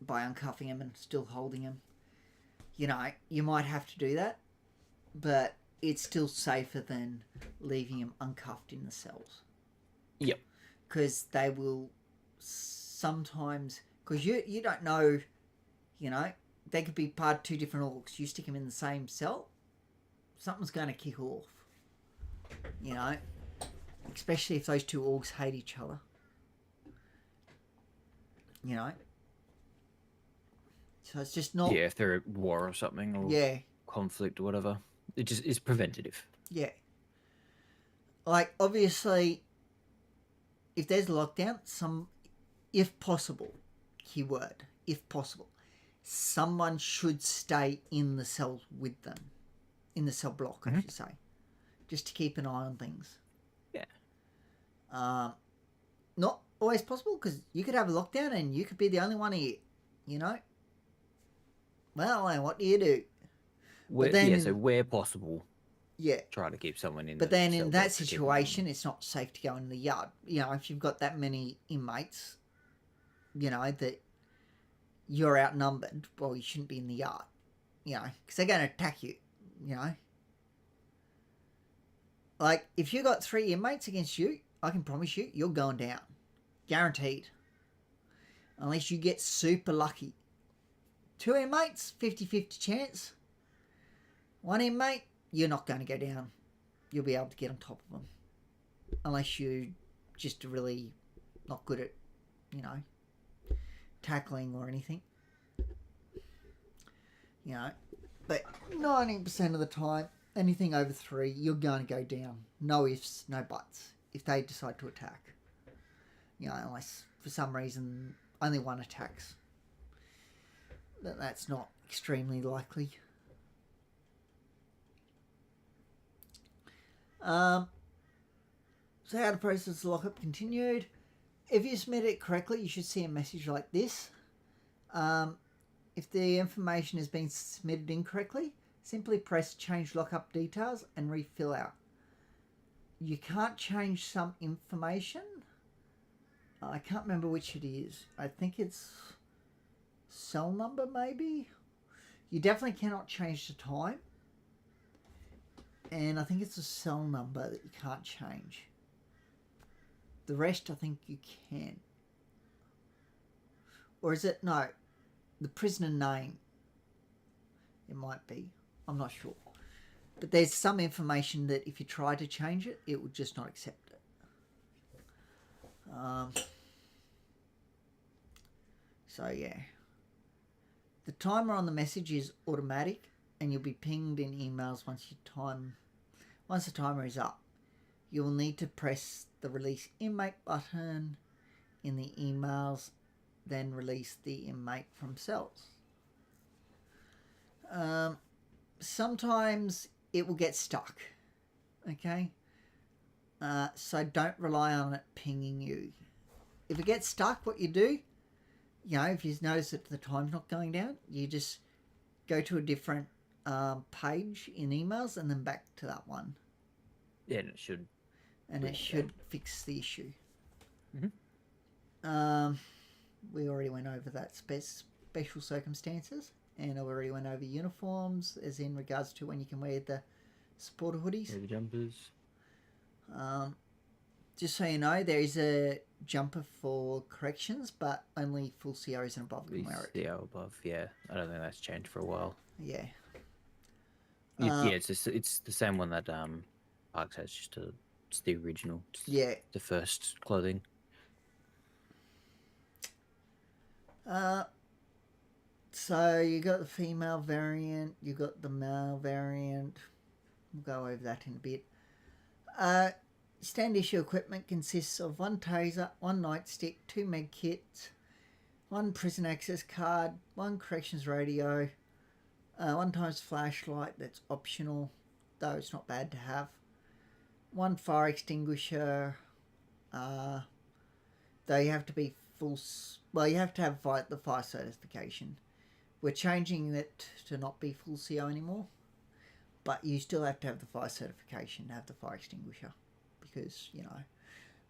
by uncuffing them and still holding them. You know, you might have to do that, but it's still safer than leaving them uncuffed in the cells. Yep. Because they will sometimes, because you don't know, you know, they could be part of 2 different orgs. You stick them in the same cell, something's going to kick off. You know, especially if those 2 orgs hate each other. You know. So it's just not... Yeah, if they're at war or something, or conflict or whatever. It just is preventative. Yeah. Like, obviously, if there's a lockdown, if possible, keyword, if possible, someone should stay in the cells with them. In the cell block, I should say. Just to keep an eye on things. Yeah. Not always possible, because you could have a lockdown and you could be the only one here, you know? Well, and what do you do? So where possible, Yeah. try to keep someone in. But the then cell in block that to keep them situation, it's not safe to go in the yard. You know, if you've got that many inmates, you know, that you're outnumbered, well, you shouldn't be in the yard, you know, because they're going to attack you, you know. Like, if you got 3 inmates against you, I can promise you, you're going down. Guaranteed. Unless you get super lucky. 2 inmates, 50-50 chance. 1 inmate, you're not going to go down. You'll be able to get on top of them. Unless you just really not good at, you know, tackling or anything. You know, but 90% of the time, anything over 3, you're going to go down. No ifs, no buts. If they decide to attack. You know, unless for some reason only 1 attacks. That's not extremely likely. So how to process the lockup continued. If you submit it correctly, you should see a message like this. If the information has been submitted incorrectly, simply press change lockup details and refill out. You can't change some information. I can't remember which it is. I think it's cell number maybe. You definitely cannot change the time. And I think it's a cell number that you can't change. The rest I think you can. Or is it? No. The prisoner name. It might be. I'm not sure. But there's some information that if you try to change it, it would just not accept it. So yeah. The timer on the message is automatic and you'll be pinged in emails once the timer is up. You will need to press the release inmate button in the emails, then release the inmate from cells. Sometimes it will get stuck, okay? So don't rely on it pinging you. If it gets stuck, what you do, you know, if you notice that the time's not going down, you just go to a different page in emails and then back to that one. Yeah, and it should. And it should fix the issue. Mm-hmm. We already went over that special circumstances, and I already went over uniforms, as in regards to when you can wear the supporter hoodies. Yeah, the jumpers. Just so you know, there is a jumper for corrections, but only full COs and above can wear it. CO above, yeah. I don't think that's changed for a while. Yeah. Yeah, it's the same one that Parks has. It's the original. Yeah. The first clothing. So you got the female variant, you got the male variant. We'll go over that in a bit. Stand issue equipment consists of 1 taser, 1 nightstick, 2 med kits, 1 prison access card, 1 corrections radio, 1 times flashlight that's optional, though it's not bad to have, 1 fire extinguisher, though you have to be you have to have the fire certification. We're changing it to not be full CO anymore, but you still have to have the fire certification to have the fire extinguisher. Because, you know,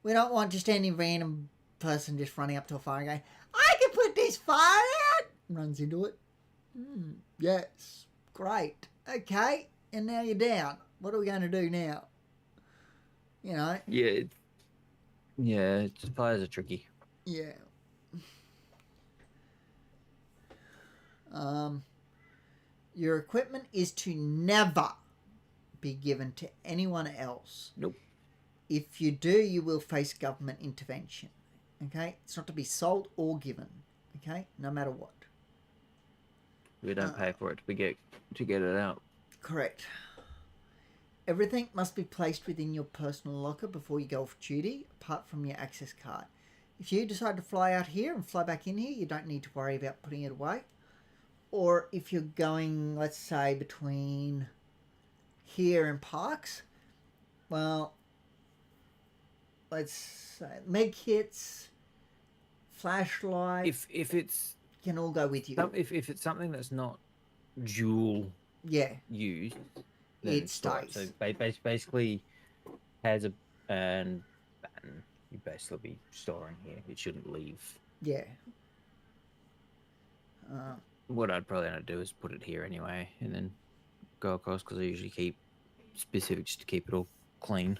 we don't want just any random person just running up to a fire and going, I can put this fire out! And runs into it. Yes, great. Okay, and now you're down. What are we going to do now? You know? Yeah, fires are tricky. Yeah. Your equipment is to never be given to anyone else. Nope. If you do, you will face government intervention. Okay? It's not to be sold or given. Okay? No matter what. We don't pay for it. We get to get it out. Correct. Everything must be placed within your personal locker before you go off duty, apart from your access card. If you decide to fly out here and fly back in here, you don't need to worry about putting it away. Or if you're going, let's say, between here and Parks, well, let's say med kits, flashlight. If it's can all go with you. If it's something that's not dual yeah use, then it it's stored. stays. So basically, has a and button you basically be storing here. It shouldn't leave. Yeah. What I'd probably want to do is put it here anyway, and then go across because I usually keep specific just to keep it all clean.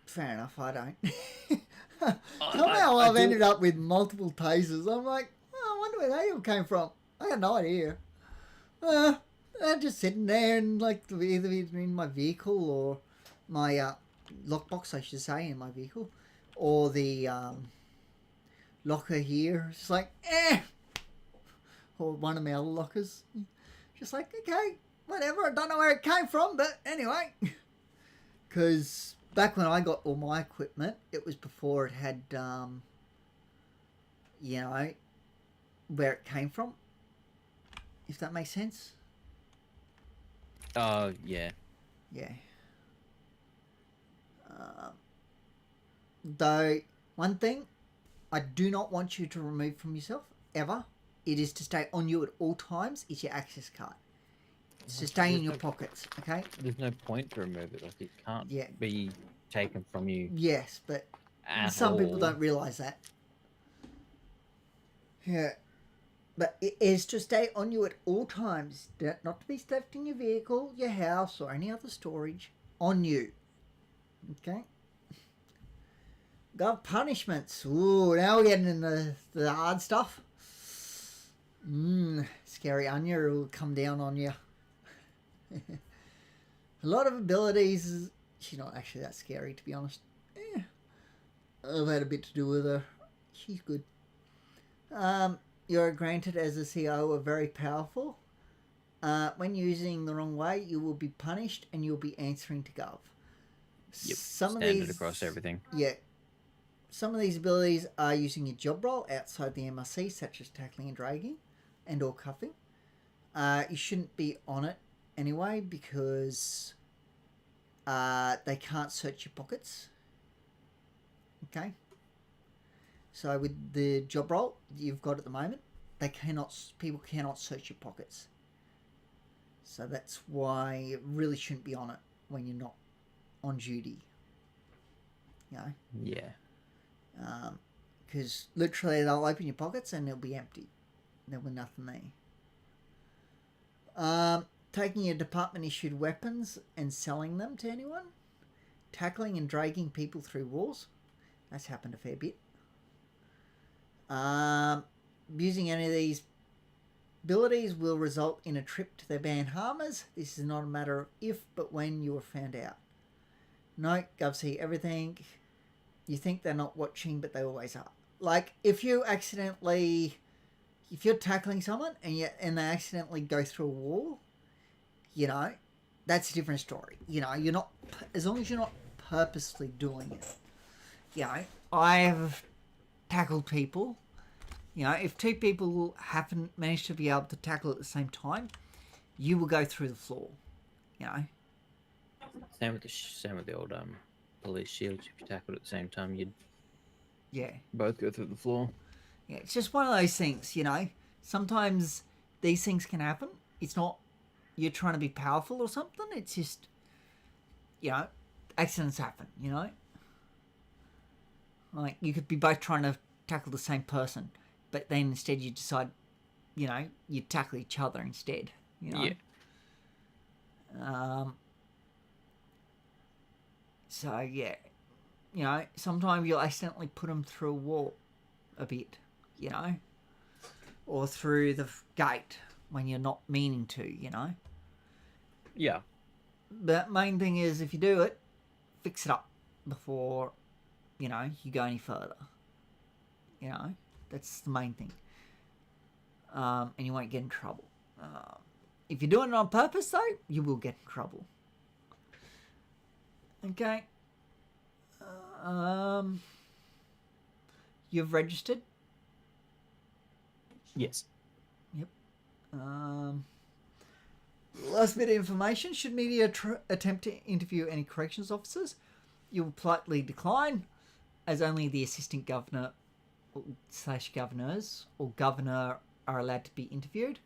Fair enough, I don't. I Somehow I've do- ended up with multiple tasers. I'm like, oh, I wonder where they all came from. I got no idea. They're just sitting there and like either in my vehicle or my lockbox, I should say, in my vehicle, or the locker here. It's just like, or one of my other lockers. Just like, okay, whatever. I don't know where it came from, but anyway. Because back when I got all my equipment, it was before it had, you know, where it came from. If that makes sense. Oh, yeah. Yeah. Though, one thing I do not want you to remove from yourself, ever, it is to stay on you at all times, is your access card. It's to stay in your pockets, okay? There's no point to remove it. Like, it can't Yeah. be taken from you Yes, but at some people all. don't realise that. Yeah. But it is to stay on you at all times. Not to be left in your vehicle, your house, or any other storage. On you. Okay? Got punishments. Ooh, now we're getting into the hard stuff. Scary Anya will come down on you. A lot of abilities. She's not actually that scary, to be honest. I've had a bit to do with her. She's good. You're granted as a CO are very powerful. When using the wrong way, you will be punished and you'll be answering to Gov. Yep, Some standard of these, across everything. Yeah. Some of these abilities are using your job role outside the MRC, such as tackling and dragging and or cuffing. You shouldn't be on it anyway because they can't search your pockets. Okay? So with the job role you've got at the moment, people cannot search your pockets. So that's why you really shouldn't be on it when you're not on duty. You know? Yeah. Because literally they'll open your pockets and they'll be empty. There'll be nothing there. Taking your department issued weapons and selling them to anyone. Tackling and dragging people through walls. That's happened a fair bit. Using any of these abilities will result in a trip to their band harmers. This is not a matter of if, but when you are found out. No, Gov see everything. You think they're not watching, but they always are. Like, if you're tackling someone and they accidentally go through a wall, you know, that's a different story. You know, you're not, as long as you're not purposely doing it. You know, I've tackled people. You know, if two people haven't managed to be able to tackle at the same time, you will go through the floor. You know. Same with the old police shields. If you tackled at the same time, you'd both go through the floor. Yeah, it's just one of those things. You know, sometimes these things can happen. It's not you're trying to be powerful or something. It's just, you know, accidents happen. You know. Like, you could be both trying to tackle the same person, but then instead you decide, you know, you tackle each other instead, you know? Yeah. So, yeah. You know, sometimes you'll accidentally put them through a wall a bit, you know? Or through the gate when you're not meaning to, you know? Yeah. The main thing is, if you do it, fix it up before, you know, you go any further. You know, that's the main thing. And you won't get in trouble. If you're doing it on purpose, though, you will get in trouble. Okay. You've registered? Yes. Yep. Last bit of information. Should media attempt to interview any corrections officers, you will politely decline, as only the assistant governor / governors or governor are allowed to be interviewed.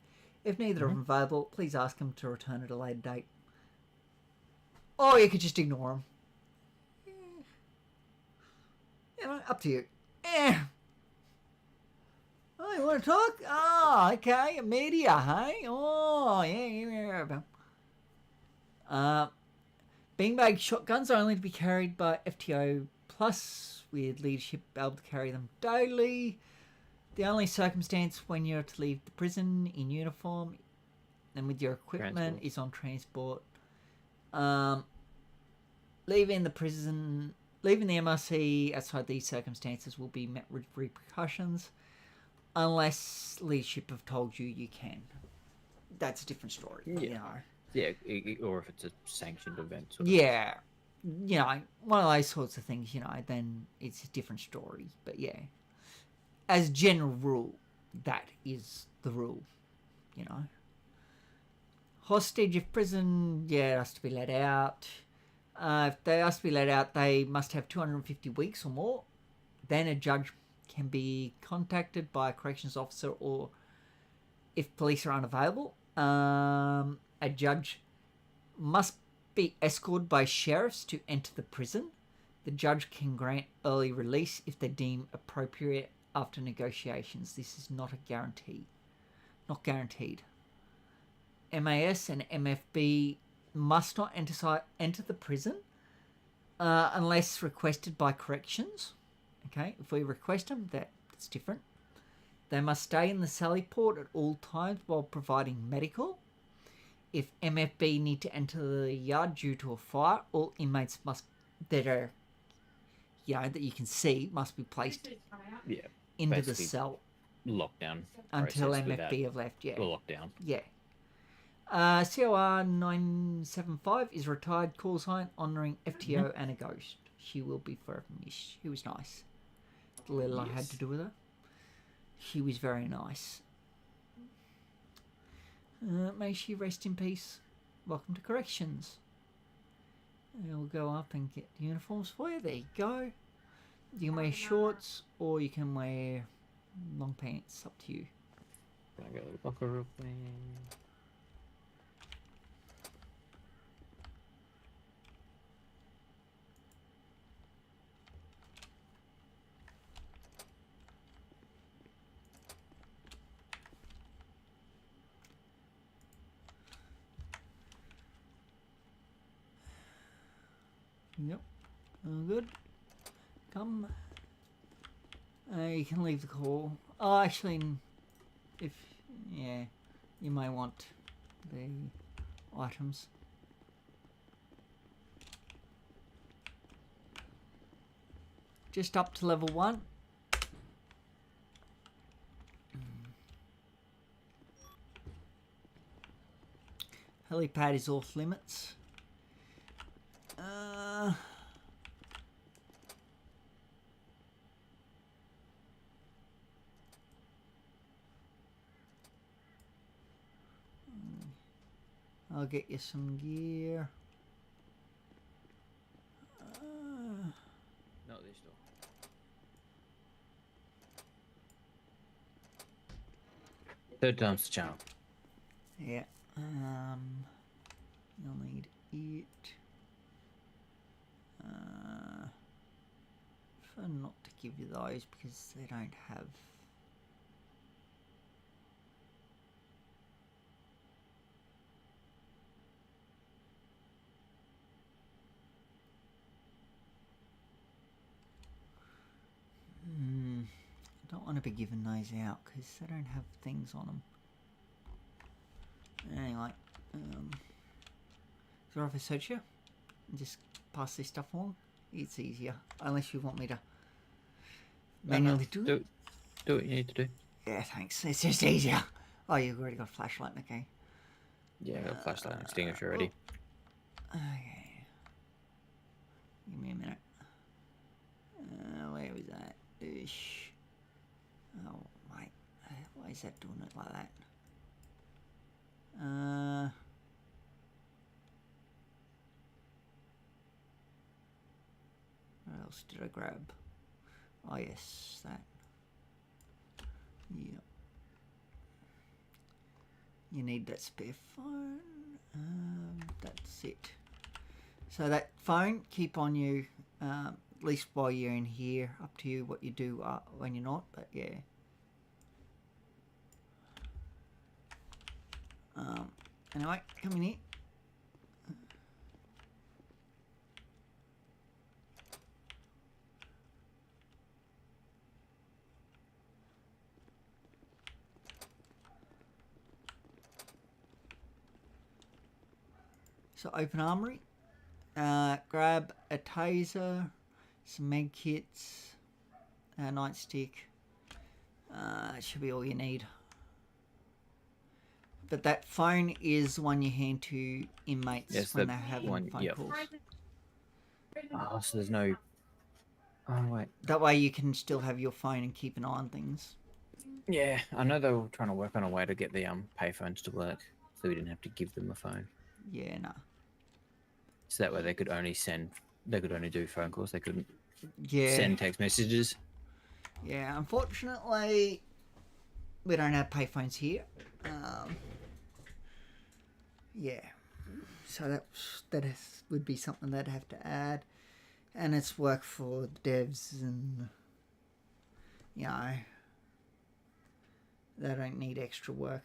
If neither are available, please ask them to return at a later date. Or you could just ignore them. You know, up to you. Oh, you want to talk? Oh, okay. Media, hey? Oh, yeah. Beanbag shotguns are only to be carried by FTO Plus, with leadership able to carry them daily. The only circumstance when you're to leave the prison in uniform and with your equipment is on transport. Leaving the MRC outside these circumstances will be met with repercussions unless leadership have told you you can. That's a different story. Yeah. You know. Yeah, or if it's a sanctioned event. Yeah. You know, one of those sorts of things, you know, then it's a different story. But yeah, as general rule, that is the rule, you know. Hostage of prison, yeah, it has to be let out. If they ask to be let out, they must have 250 weeks or more. Then a judge can be contacted by a corrections officer, or if police are unavailable, a judge must be escorted by sheriffs to enter the prison. The judge can grant early release if they deem appropriate after negotiations. This is not a guarantee. Not guaranteed. MAS and MFB must not enter the prison unless requested by corrections. Okay, if we request them, that's different. They must stay in the Sally Port at all times while providing medical. If MFB need to enter the yard due to a fire, all inmates that you can see must be placed into the cell. Lockdown. Until MFB have left, yeah. Lockdown. Yeah. COR 975 is retired call sign honouring FTO and a ghost. She will be forever missed. She was nice. The little I had to do with her. She was very nice. May she rest in peace. Welcome to corrections. We'll go up and get the uniforms for you. There you go. You can wear shorts or you can wear long pants. Up to you. Can I go to the bunker real quick? Yep. All good. Come. You can leave the call. Oh, actually, you may want the items. Just up to level 1. Helipad is off limits. I'll get you some gear. No, this door. Third time's the charm. Yeah. You'll need it. Prefer not to give you those because they don't have. I don't want to be giving those out because they don't have things on them. Anyway, so if I search you and just pass this stuff along, it's easier. Unless you want me to manually do it. Do what you need to do. Yeah, thanks. It's just easier. Oh, you've already got a flashlight, okay. Yeah, I got a flashlight and extinguisher already. Okay. Give me a minute. Where was that? Ish. Oh, wait. Why is that doing it like that? What else did I grab? Oh, yes, that. Yep. You need that spare phone. That's it. So that phone, keep on you, at least while you're in here. Up to you what you do when you're not, but yeah. Anyway, come in here. So open armory, grab a taser, some med kits, a nightstick. That should be all you need. But that phone is one you hand to inmates when they're having phone calls. Oh, so there's no... Oh, wait. That way you can still have your phone and keep an eye on things. Yeah, I know they were trying to work on a way to get the payphones to work, so we didn't have to give them a phone. Yeah, no. So that way they could only do phone calls. They couldn't Yeah. send text messages. Yeah, unfortunately, we don't have payphones here. Yeah, so that would be something they'd have to add, and it's work for the devs, and you know, they don't need extra work.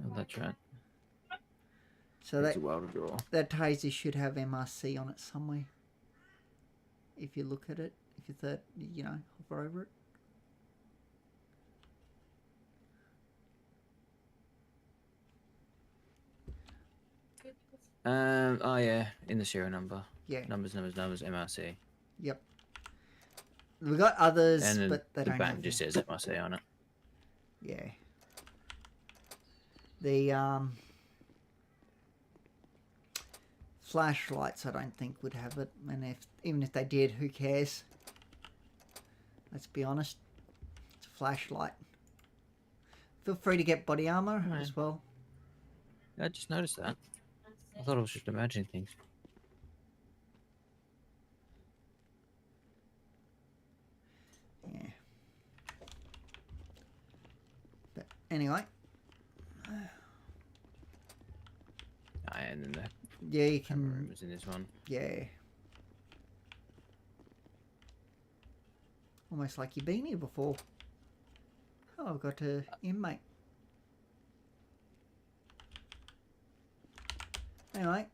Oh, that's right. So It's a while to draw. that taser should have MRC on it somewhere. If you look at it, if you hover over it. Oh yeah, in the serial number. Yeah. Numbers, MRC. Yep. We got others, And but they the don't button have just says MRC on it. Yeah. The flashlights, I don't think would have it, and even if they did, who cares? Let's be honest. It's a flashlight. Feel free to get body armor as well. I just noticed that. I thought I was just imagining things. Yeah. But anyway. And then the Yeah, you camera can. room is in this one. Yeah. Almost like you've been here before. Oh, I've got an inmate. Anyway.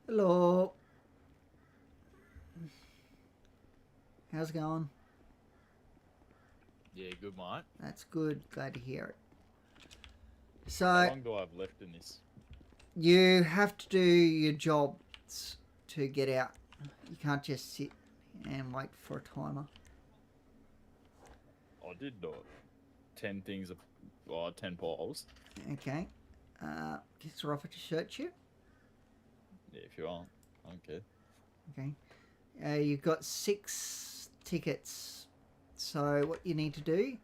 Hello. How's it going? Yeah, good, mate. That's good. Glad to hear it. How So, long do I have left in this? you have to do your jobs to get out. You can't just sit and wait for a timer. I did 10 things, 10 piles. Okay. Gets her offer to search you. Yeah, if you want. I don't care. Okay. You've got 6 tickets. So what you need to do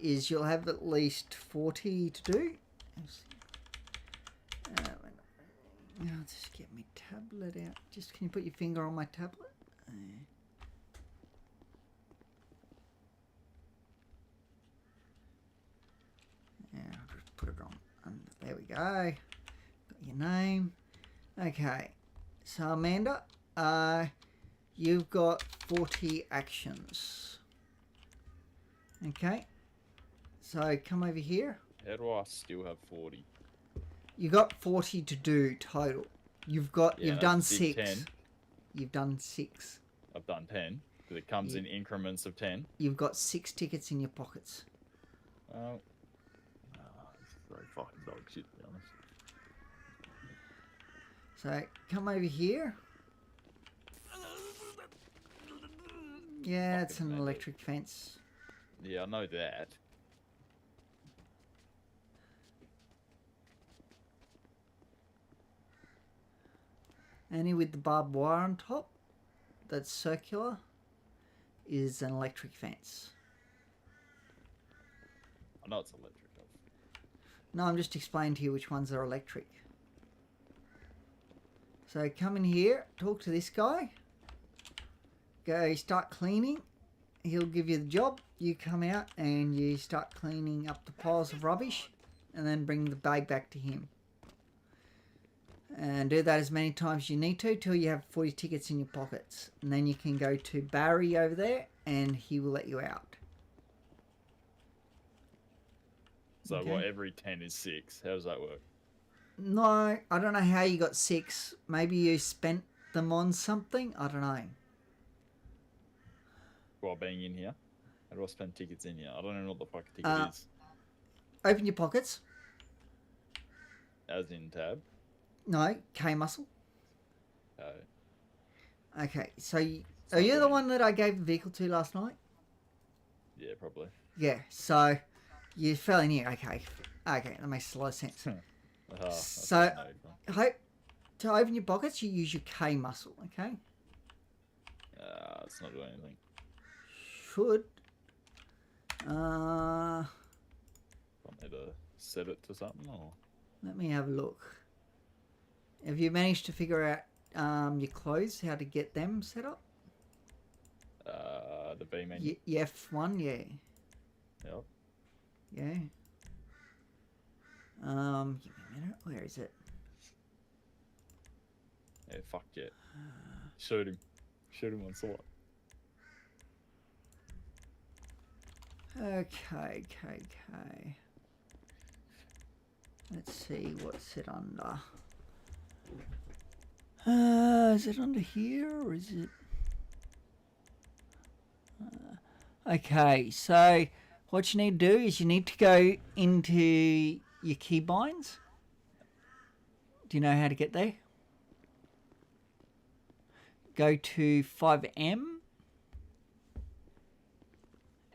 is you'll have at least 40 to do. I'll just get my tablet out. Just can you put your finger on my tablet? Yeah, I'll just put it on. There we go. Got your name. Okay. So Amanda, you've got 40 actions. Okay. So come over here. How do I still have 40? You got 40 to do total. You've got Yeah, you've done I did 6. 10. You've done 6. I've done 10. Because it comes in increments of 10. You've got 6 tickets in your pockets. It's very fucking dog shit, to be honest. So come over here. Yeah, it's an electric fence. Yeah, I know that. Any with the barbed wire on top, that's circular, is an electric fence. I know it's electric. No, I'm just explaining to you which ones are electric. So come in here, talk to this guy. Go start cleaning. He'll give you the job. You come out and you start cleaning up the piles of rubbish and then bring the bag back to him. And do that as many times as you need to till you have 40 tickets in your pockets. And then you can go to Barry over there and he will let you out. So Okay. what? Every 10 is 6. How does that work? No, I don't know how you got 6. Maybe you spent them on something. I don't know. While being in here? How do I spend tickets in here? I don't know what the fuck a ticket is. Open your pockets. As in tab? No, K muscle. Oh. Okay, so are you the one that I gave the vehicle to last night? Yeah, probably. Yeah, so you fell in here. Okay, that makes a lot of sense. So, to open your pockets, you use your K muscle, okay? It's not doing anything. Should. Want me to set it to something, or? Let me have a look. Have you managed to figure out your clothes, how to get them set up? The B menu? F1, yeah. Yep. Yeah. Give me a minute. Where is it? Yeah, fuck yeah. Shoot him. Shoot him on sight. Okay. Let's see what's it under. Is it under here or is it? Okay, so what you need to do is you need to go into your keybinds. Do you know how to get there? Go to 5M.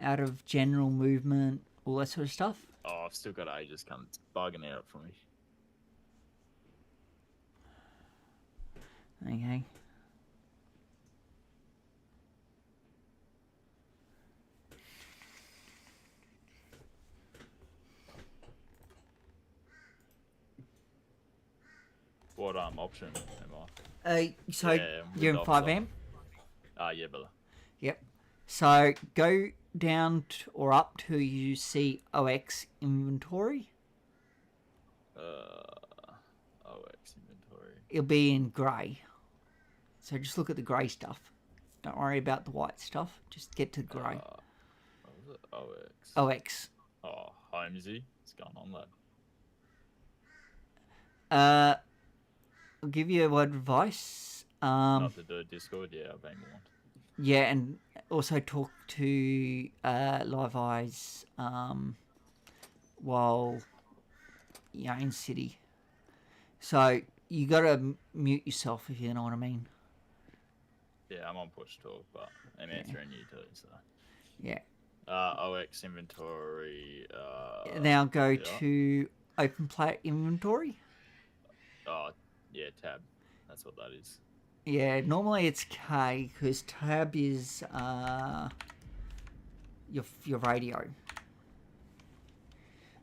Out of general movement, all that sort of stuff. Oh, I've still got ages coming. It's bugging out for me. Okay. What option am So Yeah, you're in with 5M? yeah, brother. Yep. So go down or up till you see OX inventory. OX inventory. It'll be in grey. So just look at the grey stuff. Don't worry about the white stuff. Just get to grey. What was it? OX. OX. Oh, Holmesy. What's going on, lad? I'll give you a word of advice. Not to do Discord, yeah, I've been warned. Yeah, and also talk to Live Eyes while you're in city. So you gotta mute yourself if you know what I mean. Yeah, I'm on push talk, but I'm answering you too, so. Yeah. OX inventory. Now go to open player inventory. Oh, yeah, tab. That's what that is. Yeah, normally it's K because tab is your radio.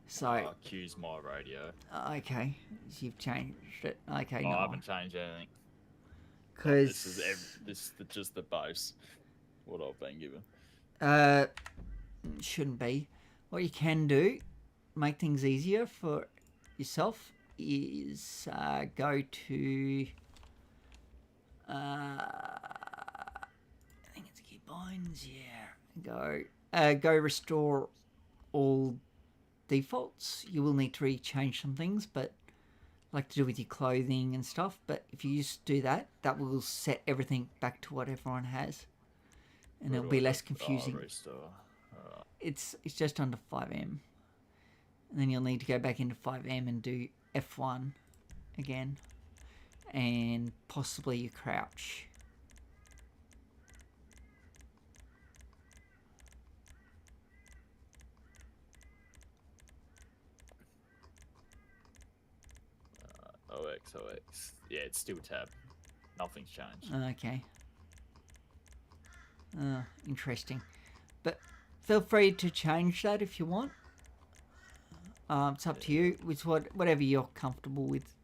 So Q's my radio. okay, so you've changed it. Okay, Oh, no, I haven't changed anything. because This is just the base. What I've been given. shouldn't be. What you can do, make things easier for yourself, is go to. I think it's keybinds. Yeah. Go restore all defaults. You will need to rechange some things, but like to do with your clothing and stuff. But if you just do that, that will set everything back to what everyone has, and it'll be less confusing. Restore. It's just under 5M, and then you'll need to go back into 5M and do F1 again, and possibly your crouch. OX. Yeah, it's still tab. Nothing's changed. Okay. Interesting. But feel free to change that if you want. It's up to you. It's whatever you're comfortable with.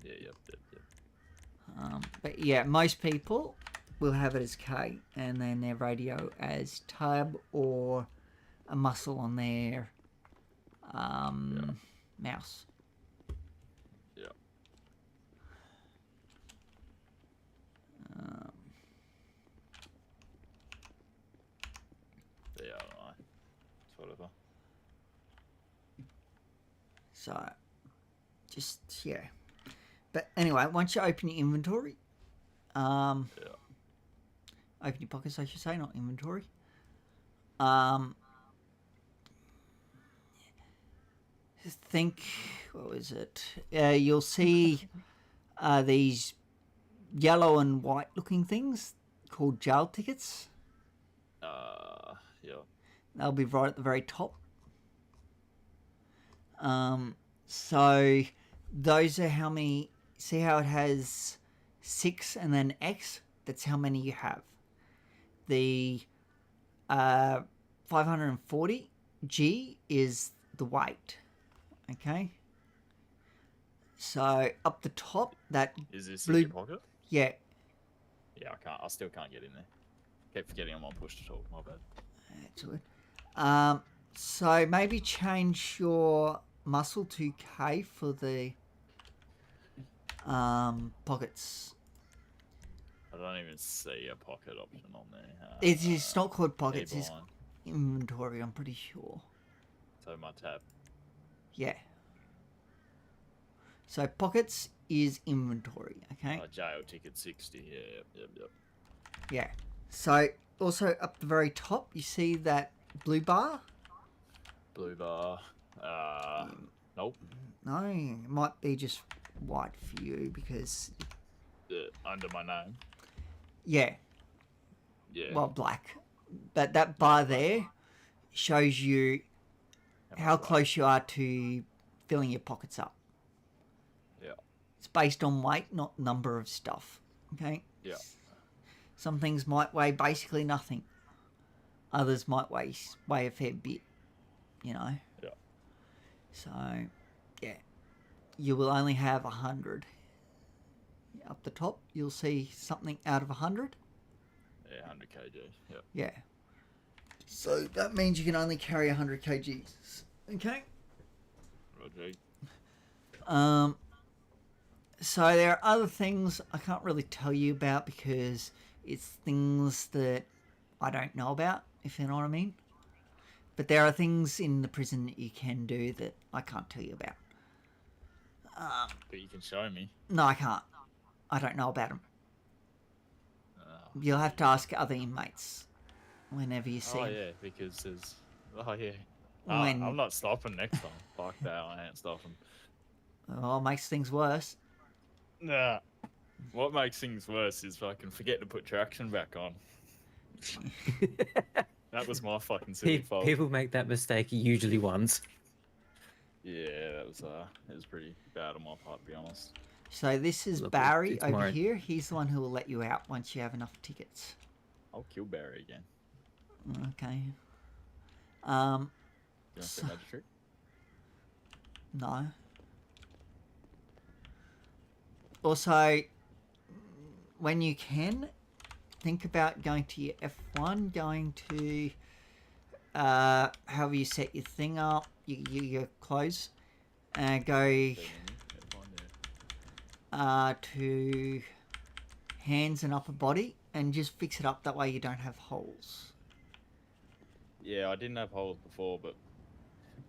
Yeah, yep. But yeah, most people will have it as K and then their radio as tab or a muscle on their mouse. Yeah. Yeah, I don't know. It's whatever. So, just, yeah. But anyway, once you open your inventory, open your pockets, I should say, not inventory. Think, what was it? You'll see these yellow and white looking things called jail tickets. Yeah. They'll be right at the very top. So those are how many. See how it has 6 and then X? That's how many you have. The 540 G is the weight. Okay. So up the top, that Is this blue in your pocket? Yeah. Yeah, I still can't get in there. Keep forgetting I'm on push to talk. My bad. That's good. So maybe change your muscle to K for the pockets. I don't even see a pocket option on there. It's not called pockets. It's Keybind. inventory. I'm pretty sure. So my tab. Yeah. So pockets is inventory. Okay. Jail ticket 60. Yeah, yep. Yeah. So also up the very top, you see that blue bar? Blue bar. Nope. No, it might be just white for you because. Under my name. Yeah. Yeah. Well, black. But that bar there shows you how close you are to filling your pockets up. Yeah. It's based on weight, not number of stuff. Okay? Yeah. Some things might weigh basically nothing. Others might weigh a fair bit, you know? Yeah. So, yeah. You will only have 100. Up the top, you'll see something out of 100. Yeah, 100 kg. Yeah. Yeah. So that means you can only carry 100 kgs. Okay? Roger. So there are other things I can't really tell you about because it's things that I don't know about, if you know what I mean. But there are things in the prison that you can do that I can't tell you about. But you can show me. No, I can't. I don't know about them. You'll have to ask other inmates whenever you see Oh, them. yeah, because there's... Oh, yeah. When- I'm not stopping next time. Fuck that, I ain't stopping. Oh, it makes things worse. Nah. What makes things worse is fucking forget to put traction back on. That was my fucking silly fault. People make that mistake usually once. Yeah, that was it was pretty bad on my part, to be honest. So this is Look, Barry it's over more- here. He's the one who will let you out once you have enough tickets. I'll kill Barry again. Okay. You want to see magic trick? No. Also, when you can, think about going to your F1, going to however you set your thing up, your clothes, and go to hands and upper body and just fix it up. That way you don't have holes. Yeah, I didn't have holes before, but...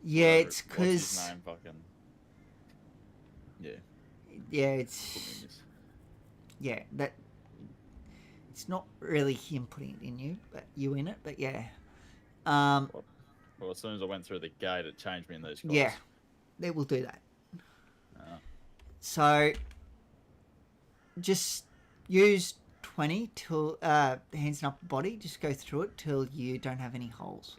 Yeah, whatever, it's what's his because... name, fucking... Yeah. Yeah, it's... Yeah, that... It's not really him putting it in you, but you in it, but yeah. Well, as soon as I went through the gate, it changed me in those clothes. Yeah, they will do that. Oh. So, just use 20 till hands and upper body. Just go through it till you don't have any holes.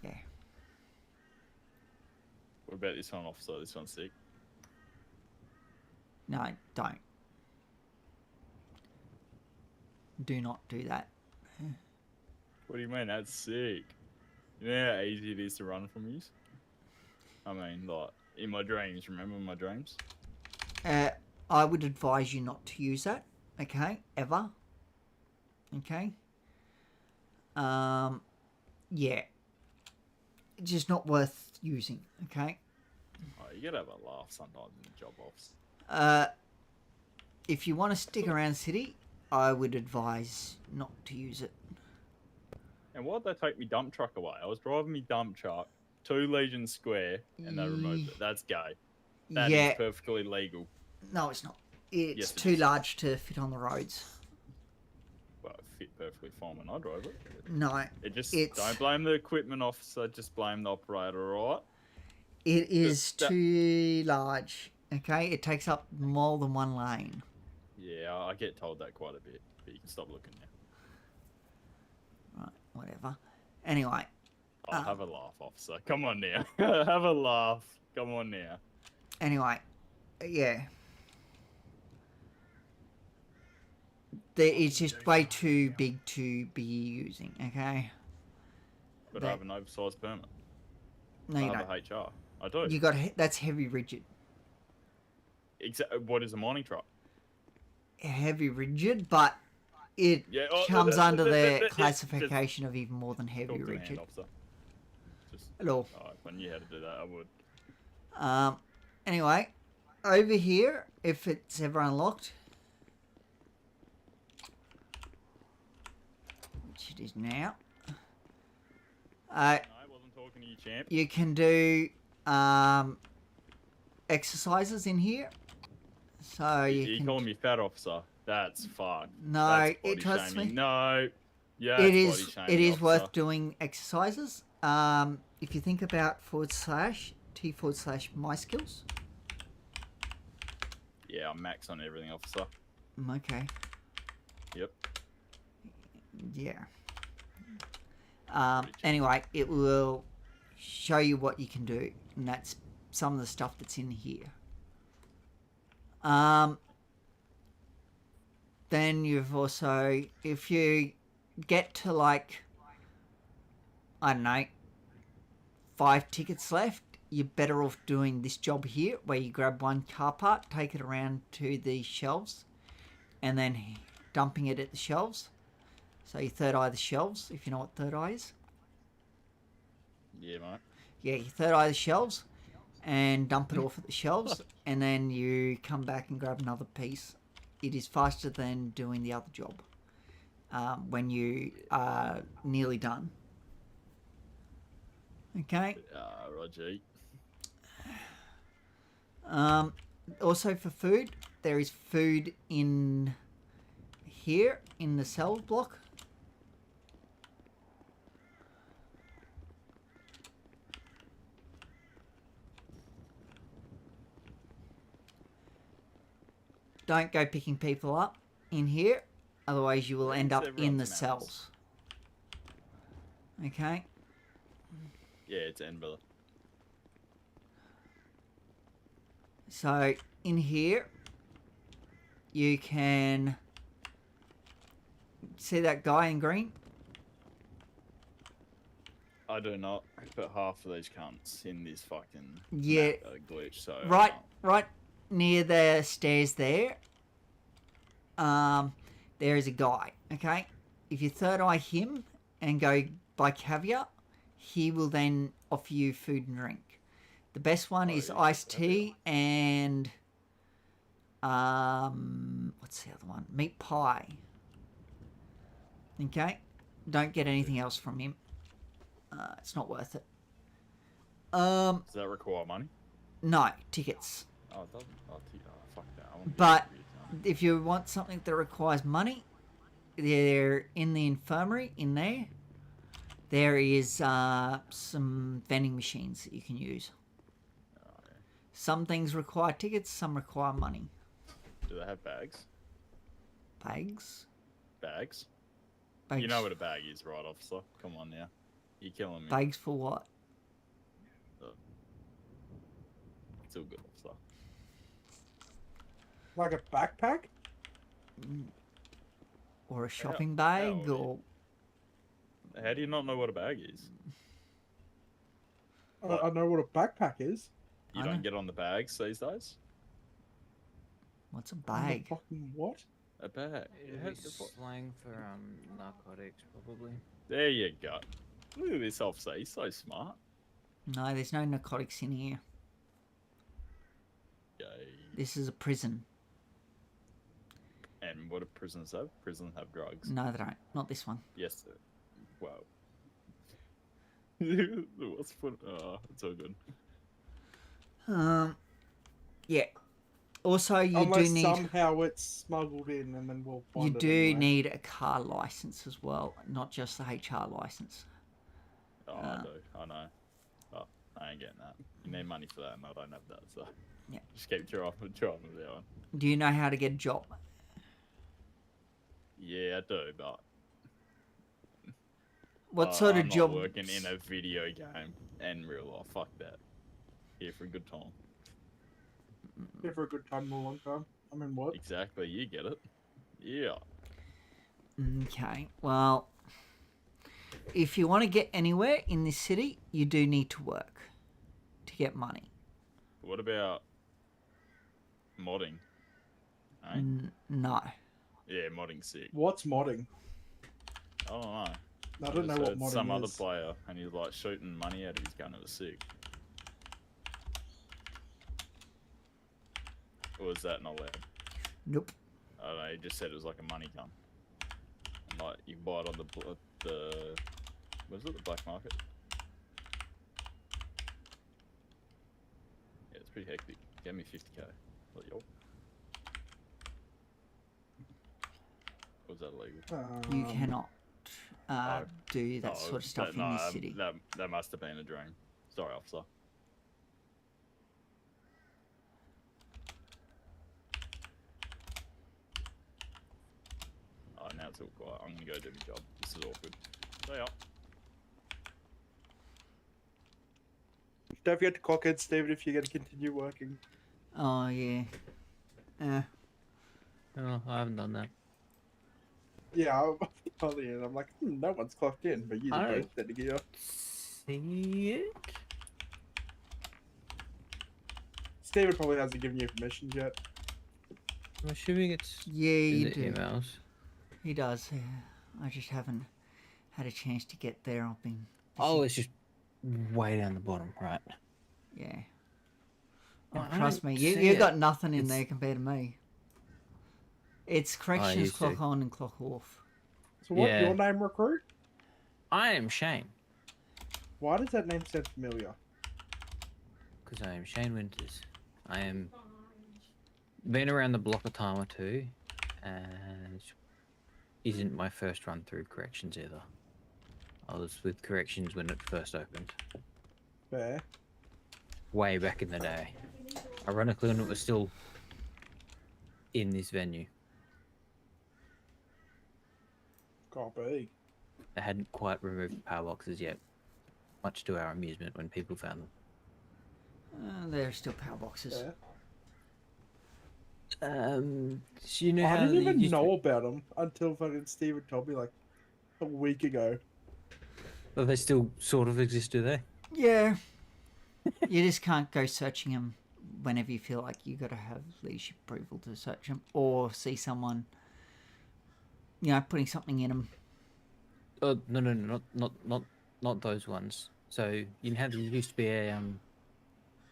Yeah. What about this one, officer? This one's sick. No, don't. Do not do that. What do you mean? That's sick. You know how easy it is to run from you? I mean, like, in my dreams, remember my dreams? I would advise you not to use that, okay? Ever. Okay? Yeah. It's just not worth using, okay? Oh, you gotta have a laugh sometimes in the job ops. If you want to stick around the city, I would advise not to use it. And why'd they take me dump truck away? I was driving me dump truck to Legion Square, and they removed it. That's gay. That is perfectly legal. No, it's not. It's Yes, it too is. large to fit on the roads. Well, it fit perfectly fine when I drove it. No, Don't blame the equipment officer, just blame the operator, alright? it is too large. Okay, it takes up more than one lane. Yeah, I get told that quite a bit, but you can stop looking now. Right, whatever. Anyway. Oh, have a laugh, officer. Come on now. Have a laugh. Come on now. Anyway, yeah. It's just way too big to be using, okay? But I have an oversized permit. No, you I have don't. a HR. I do. You got that's heavy rigid. What is a mining truck? Heavy rigid, but it comes under the classification of even more than heavy rigid. Hello. Oh, if I knew how to do that, I would. Anyway, over here, if it's ever unlocked, which it is now, I wasn't talking to you, champ. you can do exercises in here. So you calling me fat, officer? That's fucked. No, it trusts me. No. Yeah, it is worth doing exercises. If you think about /T/my skills. Yeah, I'm max on everything, officer. Okay. Yep. Yeah. Anyway, it will show you what you can do, and that's some of the stuff that's in here. Then you've also, if you get to like, I don't know, 5 tickets left, you're better off doing this job here, where you grab one car part, take it around to the shelves, and then dumping it at the shelves. So you third eye the shelves, if you know what third eye is. Yeah, mate. Yeah, you third eye the shelves, and dump it off at the shelves, and then you come back and grab another piece. It is faster than doing the other job when you are nearly done. Okay. Roger. Also for food, there is food in here in the cell block. Don't go picking people up in here, otherwise you will end up in the cells. Okay? Yeah, it's in, brother. So, in here, you can see that guy in green? I do not, but half of these cunts in this fucking glitch, so... Right near the stairs there, there is a guy, okay? If you third eye him and go by caviar, he will then offer you food and drink. The best one is iced tea and what's the other one? Meat pie. Okay? Don't get anything else from him. It's not worth it. Does that require money? No, tickets. Oh, it doesn't. Oh, fuck that. But if you want something that requires money, they're in the infirmary in there. There is some vending machines that you can use. Oh, yeah. Some things require tickets, some require money. Do they have bags? Bags? Bags? Bags. You know what a bag is, right, officer? Come on now. You're killing me. Bags for what? It's all good stuff. Like a backpack? Or a shopping bag, how- or How do you not know what a bag is? I know what a backpack is. You I don't know. get on the bags these days? what's a On the bag? fucking what? A bag. It'd How be the fuck- slang for narcotics, probably. There you go. Look at this officer. He's so smart. No, there's no narcotics in here. Yay. This is a prison. And what do prisons have? Prisons have drugs. No, they don't. Not this one. Yes, sir. Wow. What's fun? Oh, it's all good. Yeah. Also, you Unless do need somehow it's smuggled in and then we'll find you it do anyway. need a car license as well, not just the HR license. Oh, I do. I know. Oh, I ain't getting that. You need money for that, and I don't have that, so. Yeah. Just keep trying with that one. Do you know how to get a job? Yeah, I do, but. What sort of I'm job? Not working in a video game and real life. Fuck that. Here for a good time. Here for a good time, a long time. I mean, what? Exactly. You get it. Yeah. Okay. Well, if you want to get anywhere in this city, you do need to work to get money. What about modding? Eh? No. Yeah, modding's sick. What's modding? I don't know. I don't know just what heard modding some other is. player, and he's like shooting money out of his gun. It was sick. Or was that not allowed? Nope. I don't know. He just said it was like a money gun. And like you buy it on the was it the black market? Yeah, it's pretty hectic. Gave me 50k. Like, yo. Or was that illegal? You cannot do that Oh, sort of stuff in no, this city. That must have been a dream. Sorry, officer. Oh, now it's all quiet. I'm gonna go do my job. This is awkward. Stay up. Don't forget to clock in, Steven, if you're going to continue working. Oh, yeah. Oh, I haven't done that. Yeah, I'm calling in. I'm like, no one's clocked in, but you I both did it. See it? Steven probably hasn't given you permission yet. I'm assuming it's Yeah, in you the do. emails. He does. Yeah. I just haven't had a chance to get there. I've been busy. Oh, it's just way down the bottom, right? Yeah. Well, Oh, I trust don't me, see you it. got nothing in It's- there compared to me. It's corrections used to. clock on and clock off. So what's Yeah. your name, recruit? I am Shane, Why does that name sound familiar? because I am Shane Winters. I am been around the block a time or two, and isn't my first run through corrections either. I was with corrections when it first opened, Fair. way back in the day. Ironically, when it was still in this venue. Copy. They hadn't quite removed the power boxes yet, much to our amusement when people found them. There are still power boxes. Fair. So you know I how didn't they even used to- know about them until fucking Steven told me like a week ago. Well, they still sort of exist, do they? Yeah. You just can't go searching them whenever you feel like you got to have leadership approval to search them, or see someone, putting something in them. Oh no, not those ones. So you know how there used to be a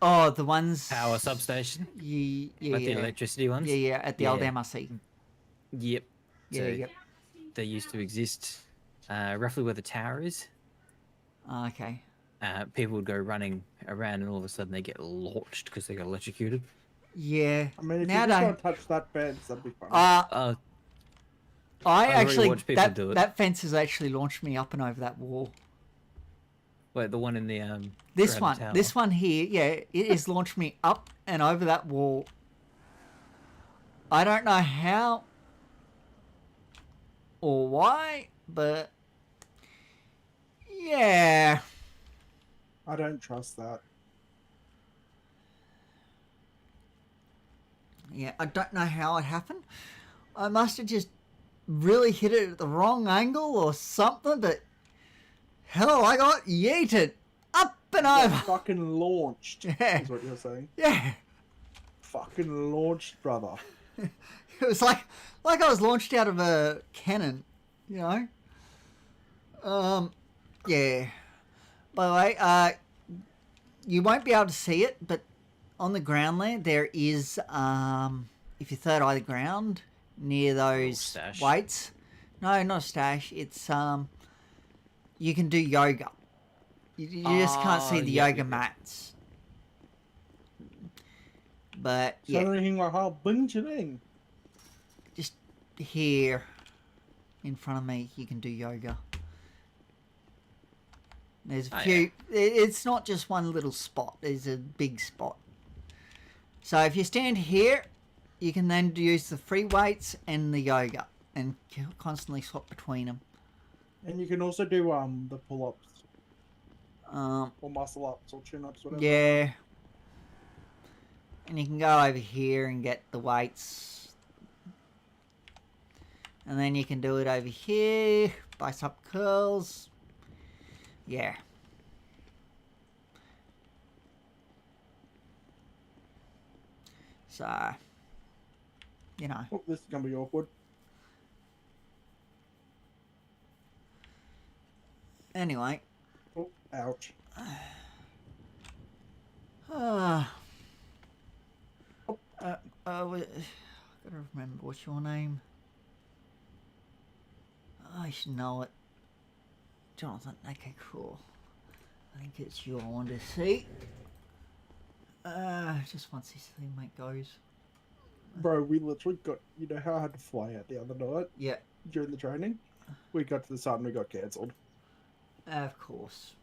Oh, the ones. power substation, Yeah, like the yeah. electricity ones. Yeah, at the old Yeah. MRC. Yep. Yeah, So yep. they used to exist roughly where the tower is. Oh, okay. People would go running around, and all of a sudden they get launched because they got electrocuted. Yeah. I mean, if Now you just they- don't touch that fence, that'd be fun. I already actually watched people do it. that fence has actually launched me up and over that wall. Wait, the one in the This around the one, tower. this one here, yeah, it has launched me up and over that wall. I don't know how or why, but Yeah. I don't trust that. Yeah, I don't know how it happened. I must have just really hit it at the wrong angle or something, but hell, I got yeeted up and Got over. fucking launched. Yeah. Is what you're saying. Yeah. Fucking launched, brother. It was like I was launched out of a cannon, you know? Yeah. By the way, you won't be able to see it, but on the ground there is, if you third eye the ground near those stash. weights. No, not a stash. It's, you can do yoga. You just can't see the yoga mats. But, So yeah, anything like how bing. just here in front of me, you can do yoga. There's a few. Yeah. It's not just one little spot. There's a big spot. So if you stand here, you can then use the free weights and the yoga and constantly swap between them. And you can also do the pull-ups Um, or muscle-ups or chin-ups, whatever. yeah. And you can go over here and get the weights. And then you can do it over here. Bicep curls. Yeah. So, you know. Oh, this is gonna be awkward. Anyway. Oh, ouch. Gotta remember what's your name. I should know it. Jonathan. Okay, cool. I think it's you I want to see. Just once this thing mate goes. Bro, we literally got, you know how I had to fly out the other night Yeah, during the training? We got to the site and we got cancelled. of course.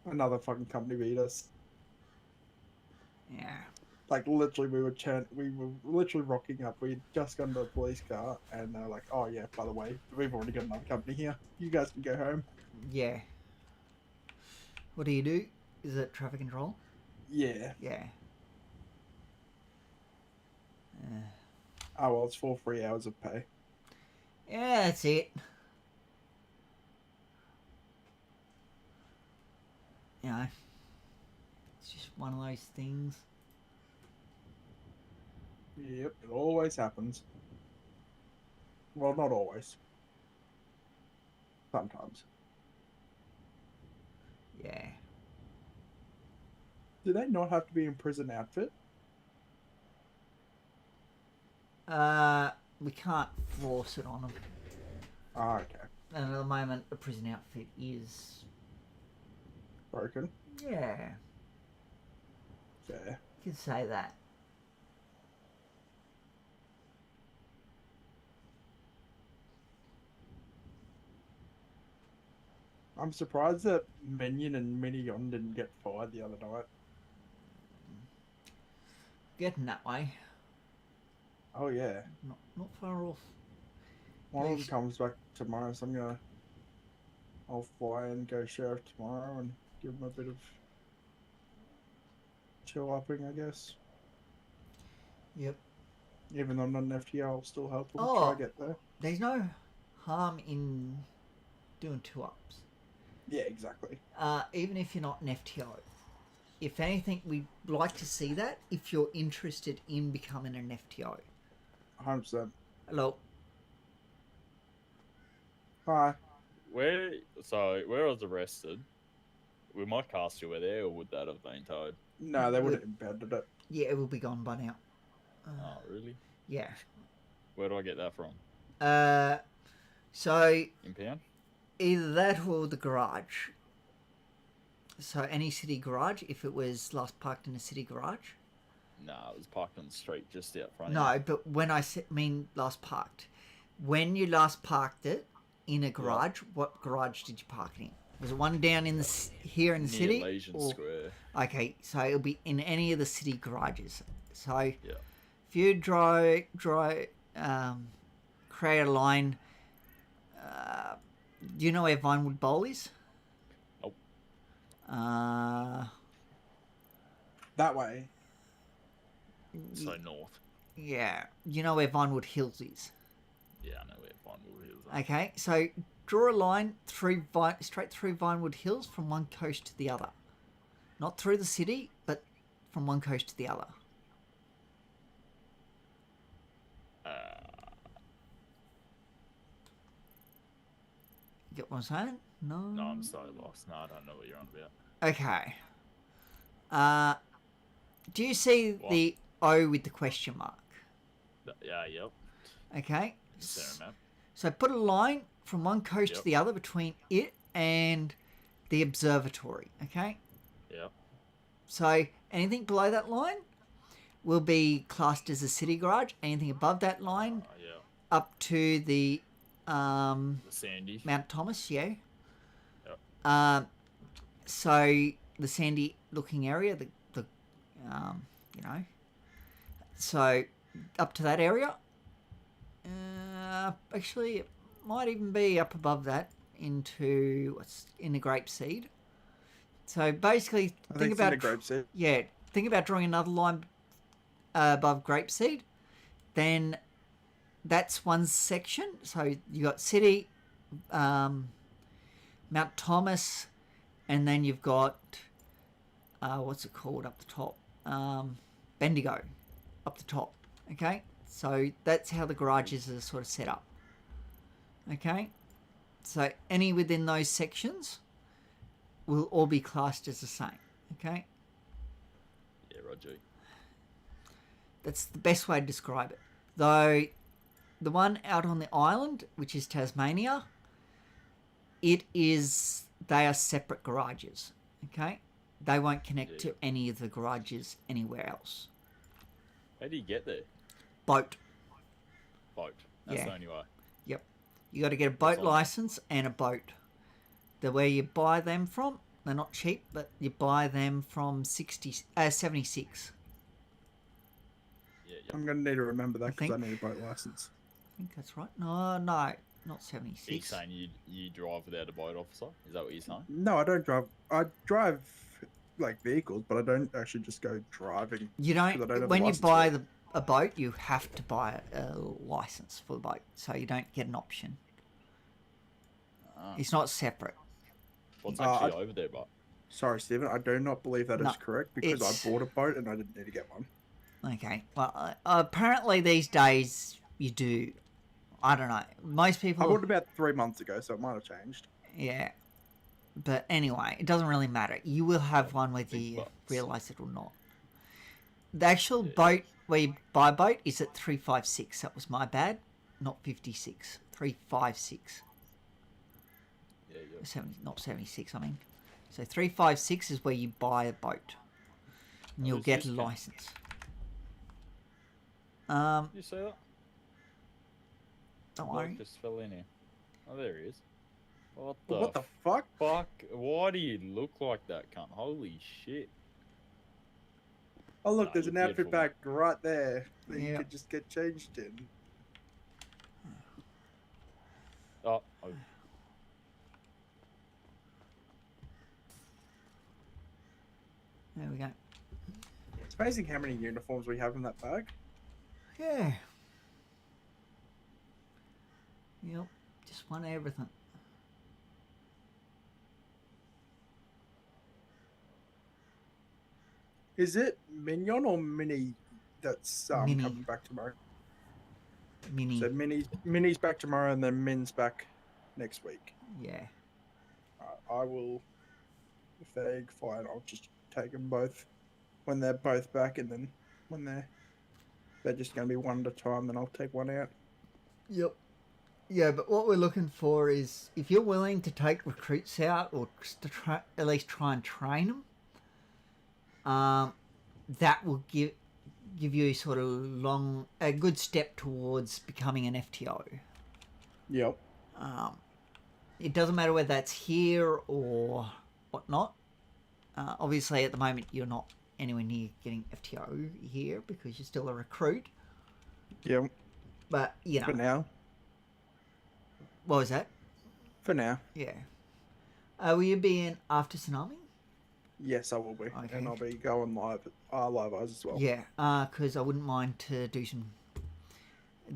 Another fucking company beat us. Yeah. Like, literally, we were literally rocking up. We'd just gotten to the police car, and they're like, oh, yeah, by the way, we've already got another company here. You guys can go home. Yeah. What do you do? Is it traffic control? Yeah. Yeah. Oh, well, it's for 3 hours of pay. Yeah, that's it. You know, it's just one of those things. Yep, it always happens. Well, not always. Sometimes. Yeah. Do they not have to be in prison outfit? We can't force it on them. Ah, okay. And at the moment, the prison outfit is... Broken. Yeah, Fair. you could say that. I'm surprised that Minion and Minion didn't get fired the other night. Getting that way. Oh, yeah. Not far off. One of them comes back tomorrow, so I'll fly and go sheriff tomorrow and give him a bit of chill-upping, I guess. Yep. Even though I'm not an FTO, I'll still help him Oh. try to get there. There's no harm in doing 2-ups. Yeah, exactly. Even if you're not an FTO. If anything, we'd like to see that if you're interested in becoming an FTO. 100%. Hello. Hi. Where I was arrested, would my car still be there, or would that have been towed? No, they would have impounded it. Yeah, it will be gone by now. Oh, really? Yeah. Where do I get that from? So Impound? either that or the garage. So any city garage, if it was last parked in a city garage. Nah, it was parked on the street just out front. No, but when I mean last parked, when you last parked it in a garage, what garage did you park it in? Was it one down in the here in the Near city? Legion or- Square. Okay, so it'll be in any of the city garages. So Yeah. if you create a line, do you know where Vinewood Bowl is? Nope. That way. So north. Yeah. You know where Vinewood Hills is? Yeah, I know where Vinewood Hills are. Okay, so draw a line straight through Vinewood Hills from one coast to the other. Not through the city, but from one coast to the other. You get what I'm saying? No. No, I'm so lost. No, I don't know what you're on about. Okay. Do you see the O with the question mark? Yeah, yep. Okay. Is there a map? So put a line from one coast to the other between it and the observatory. Okay. Yep. So anything below that line will be classed as a city garage. Anything above that line, up to the Sandy. Mount Thomas, yeah. Yep. So the sandy looking area, the you know, so up to that area. Actually, it might even be up above that into what's in the grapeseed. So basically, think about grapeseed. Yeah, think about drawing another line above grapeseed. Then that's one section. So you got city, Mount Thomas, and then you've got what's it called up the top? Bendigo up the top. Okay, so that's how the garages are sort of set up. Okay, so any within those sections will all be classed as the same. Okay. Yeah, Roger. That's the best way to describe it. Though the one out on the island, which is Tasmania, they are separate garages. Okay, they won't connect to any of the garages anywhere else. How do you get there? Boat. That's the only way. Yep. You got to get a boat license and a boat. The where you buy them from, they're not cheap, but you buy them from 76. Yeah. I'm going to need to remember that because I need a boat license. I think that's right. No, not 76. Are you saying you drive without a boat officer? Is that what you're saying? No, I don't drive. I drive like vehicles, but I don't actually just go driving. You don't. When you buy a boat, you have to buy a license for the boat, so you don't get an option. It's not separate. What's actually over there, but? Sorry, Stephen. I do not believe that is correct because I bought a boat and I didn't need to get one. Okay. Well, apparently these days you do. I don't know. Most people. I bought it about 3 months ago, so it might have changed. Yeah. But anyway, it doesn't really matter. You will have one whether you realise it or not. The actual boat where you buy a boat is at 356. That was my bad. Not 56. 356. Yeah. Not 76, I mean. So 356 is where you buy a boat. And you'll get a license. You see that? Don't worry. Just fell in here. Oh, there he is. What the fuck? Why do you look like that, cunt? Holy shit. Oh, look, there's an outfit bag right there that you could just get changed in. Oh. There we go. It's amazing how many uniforms we have in that bag. Yeah. Yep. Just want everything. Is it Mignon or Mini that's Mini. coming back tomorrow? Mini. So Mini's back tomorrow and then Min's back next week. Yeah. I will, if they're fine, I'll just take them both when they're both back, and then when they're just going to be one at a time, then I'll take one out. Yep. Yeah, but what we're looking for is if you're willing to take recruits out or to at least try and train them, that will give you sort of a good step towards becoming an FTO. Yep. It doesn't matter whether that's here or whatnot. Obviously, at the moment, you're not anywhere near getting FTO here because you're still a recruit. Yep. But, you know. For now. What was that? For now. Yeah. Will you be in after Tsunami? Yes, I will be, Okay. and I'll be going live eyes as well. Yeah, because I wouldn't mind to do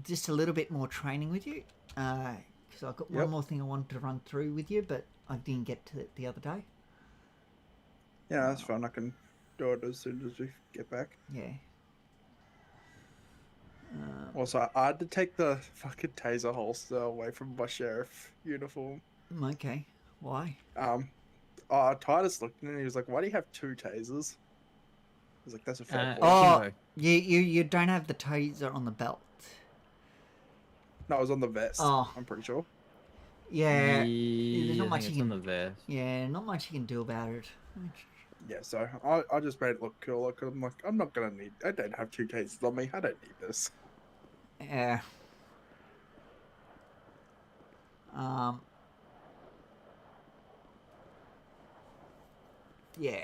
just a little bit more training with you. Because I've got one more thing I wanted to run through with you, but I didn't get to it the other day. Yeah, that's fine. I can do it as soon as we get back. Yeah. Also, I had to take the fucking taser holster away from my sheriff uniform. Okay. Why? Titus looked at it and he was like, "Why do you have 2 tasers?" I was like, "That's a fair point." Oh, Kimbo. you don't have the taser on the belt. No, it was on the vest. Oh. I'm pretty sure. Yeah. Yeah, There's not I much think you it's can. on the vest. Yeah, not much you can do about it. Yeah, so I just made it look cooler because I'm like, I don't have 2 tasers on me. I don't need this. Yeah. Yeah.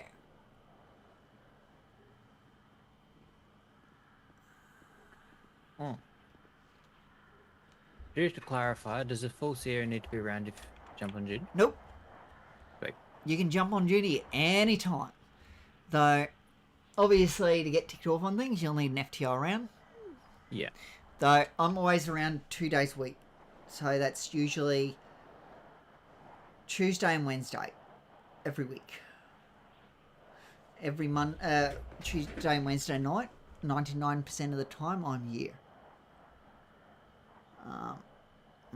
Oh. Just to clarify, does the full area need to be around if you jump on duty? Nope. Right. You can jump on duty at any time. Though, obviously, to get ticked off on things, you'll need an FTR round. Yeah. Though, I'm always around 2 days a week. So that's usually Tuesday and Wednesday every week. Every Tuesday and Wednesday night, 99% of the time, I'm here.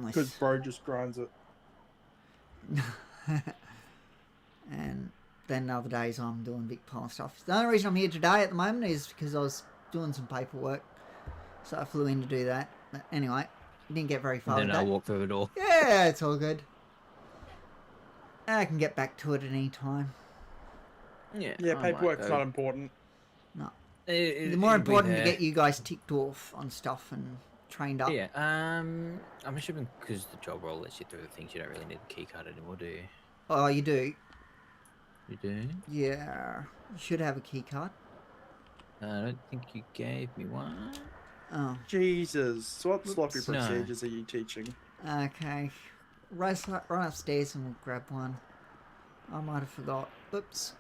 Because bro just grinds it. And then other days I'm doing big pile of stuff. The only reason I'm here today at the moment is because I was doing some paperwork. So I flew in to do that. But anyway, didn't get very far And then with I'll that. walk through the door. Yeah, it's all good. I can get back to it at any time. Yeah. Yeah, I might paperwork's go. not important. No. It, The more it'll be important to there. get you guys ticked off on stuff and trained up. Yeah. I'm assuming because the job role lets you through the things, you don't really need the key card anymore, do you? Oh, you do? You do? Yeah. You should have a key card. I don't think you gave me one. Oh, Jesus, what sloppy Whoops. No. procedures are you teaching? okay. Run upstairs and we'll grab one. I might have forgot. Oops.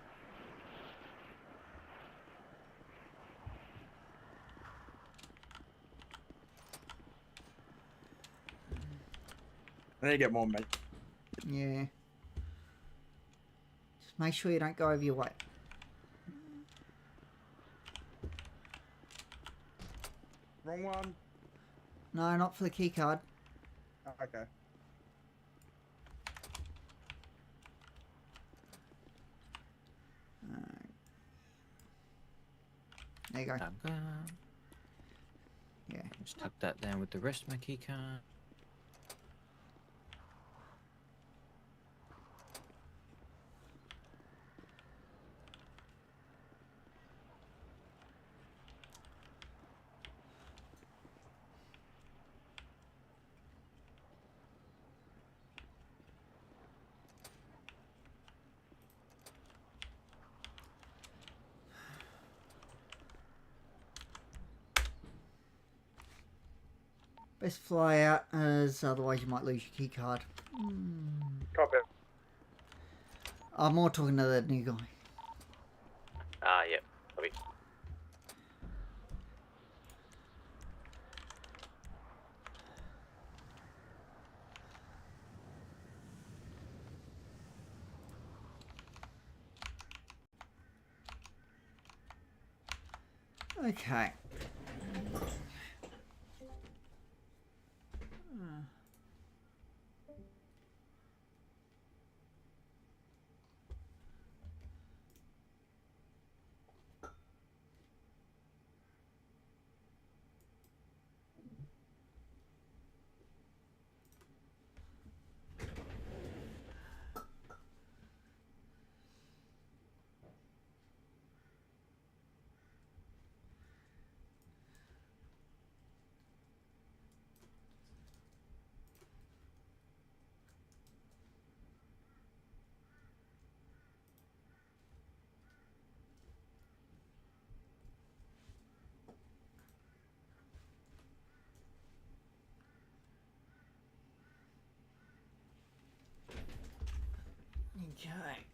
I need to get more, mate. Yeah. Just make sure you don't go over your weight. Wrong one. No, not for the key card. Okay. There you go. Yeah. Just tuck that down with the rest of my key card. Best fly out, as otherwise you might lose your key card. Copy. I'm more talking to the new guy. Yep. Copy. Okay. Okay.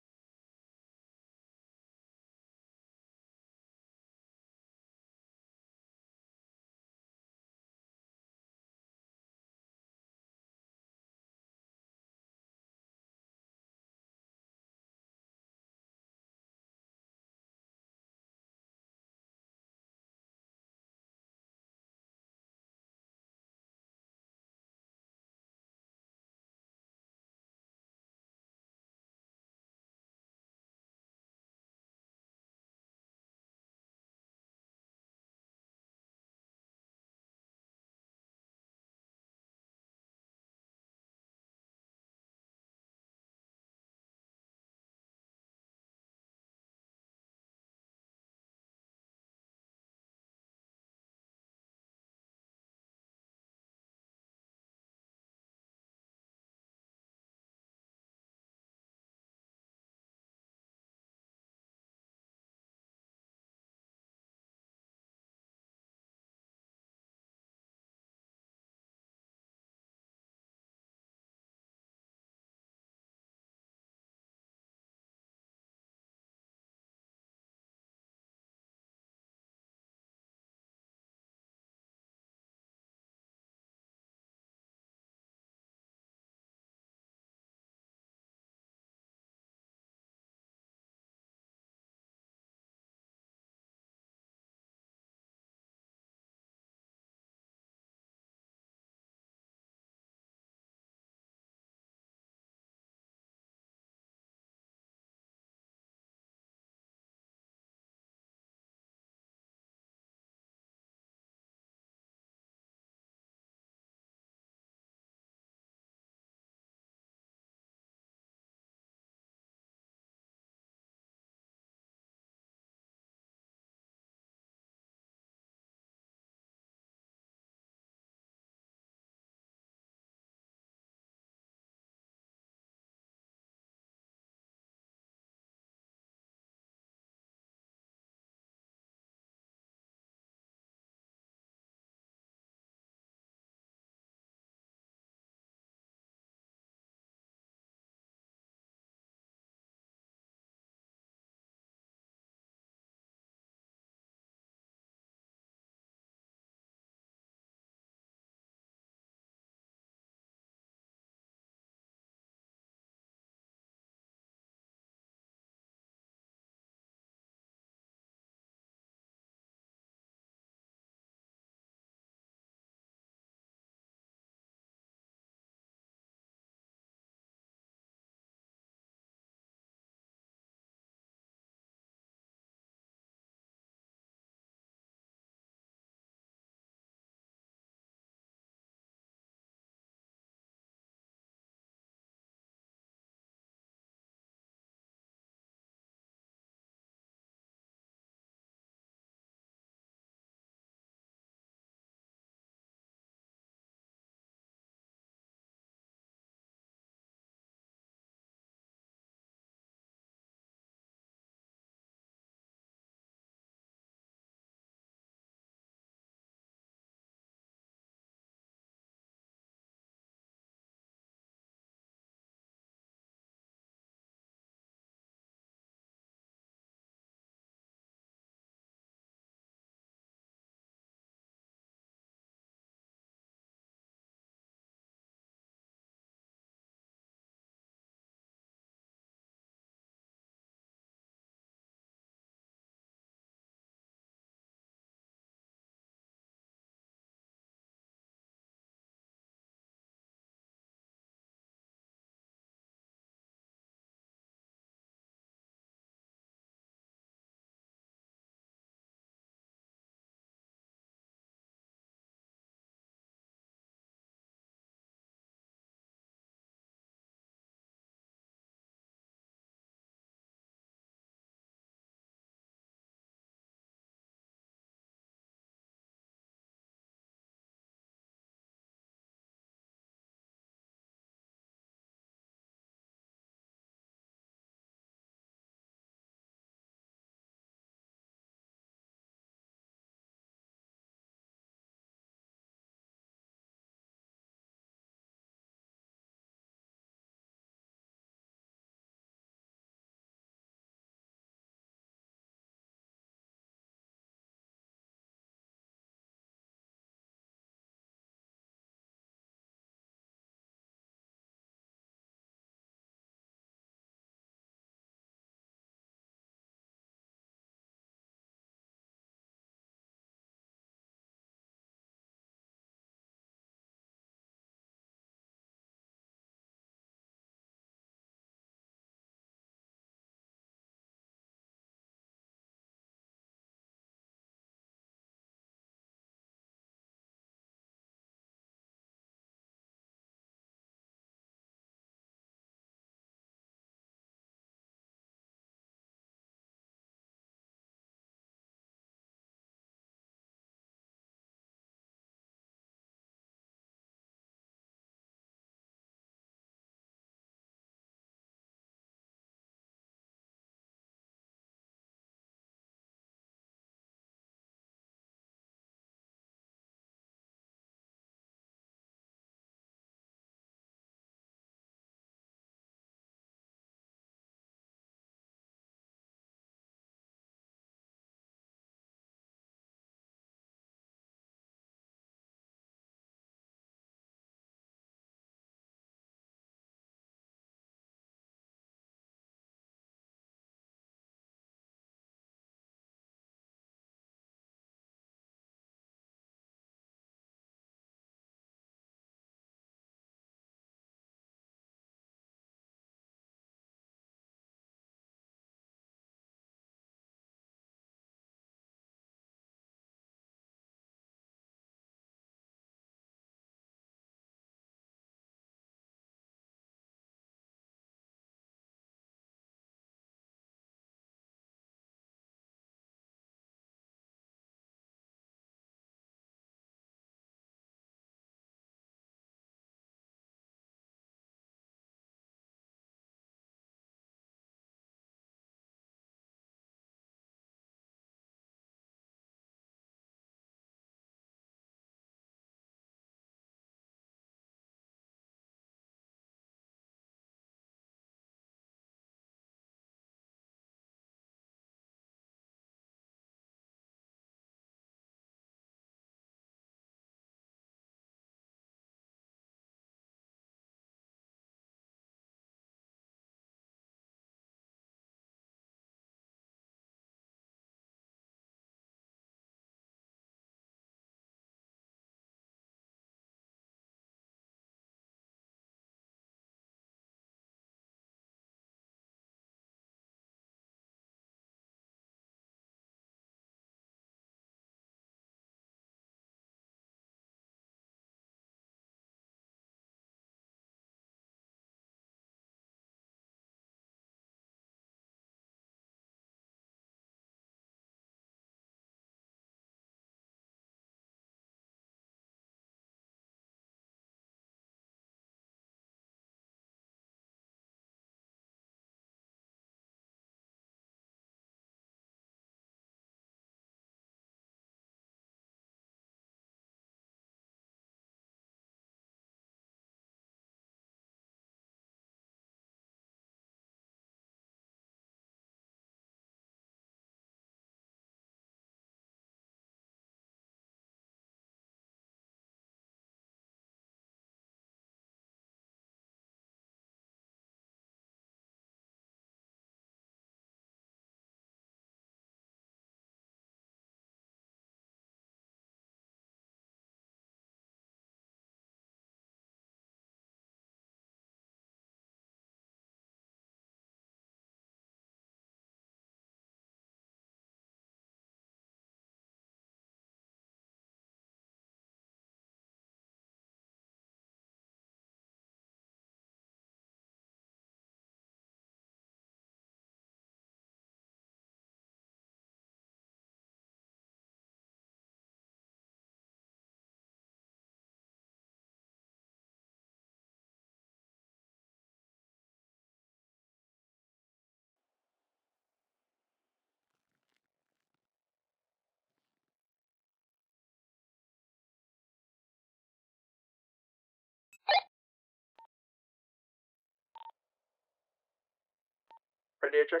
Radio check.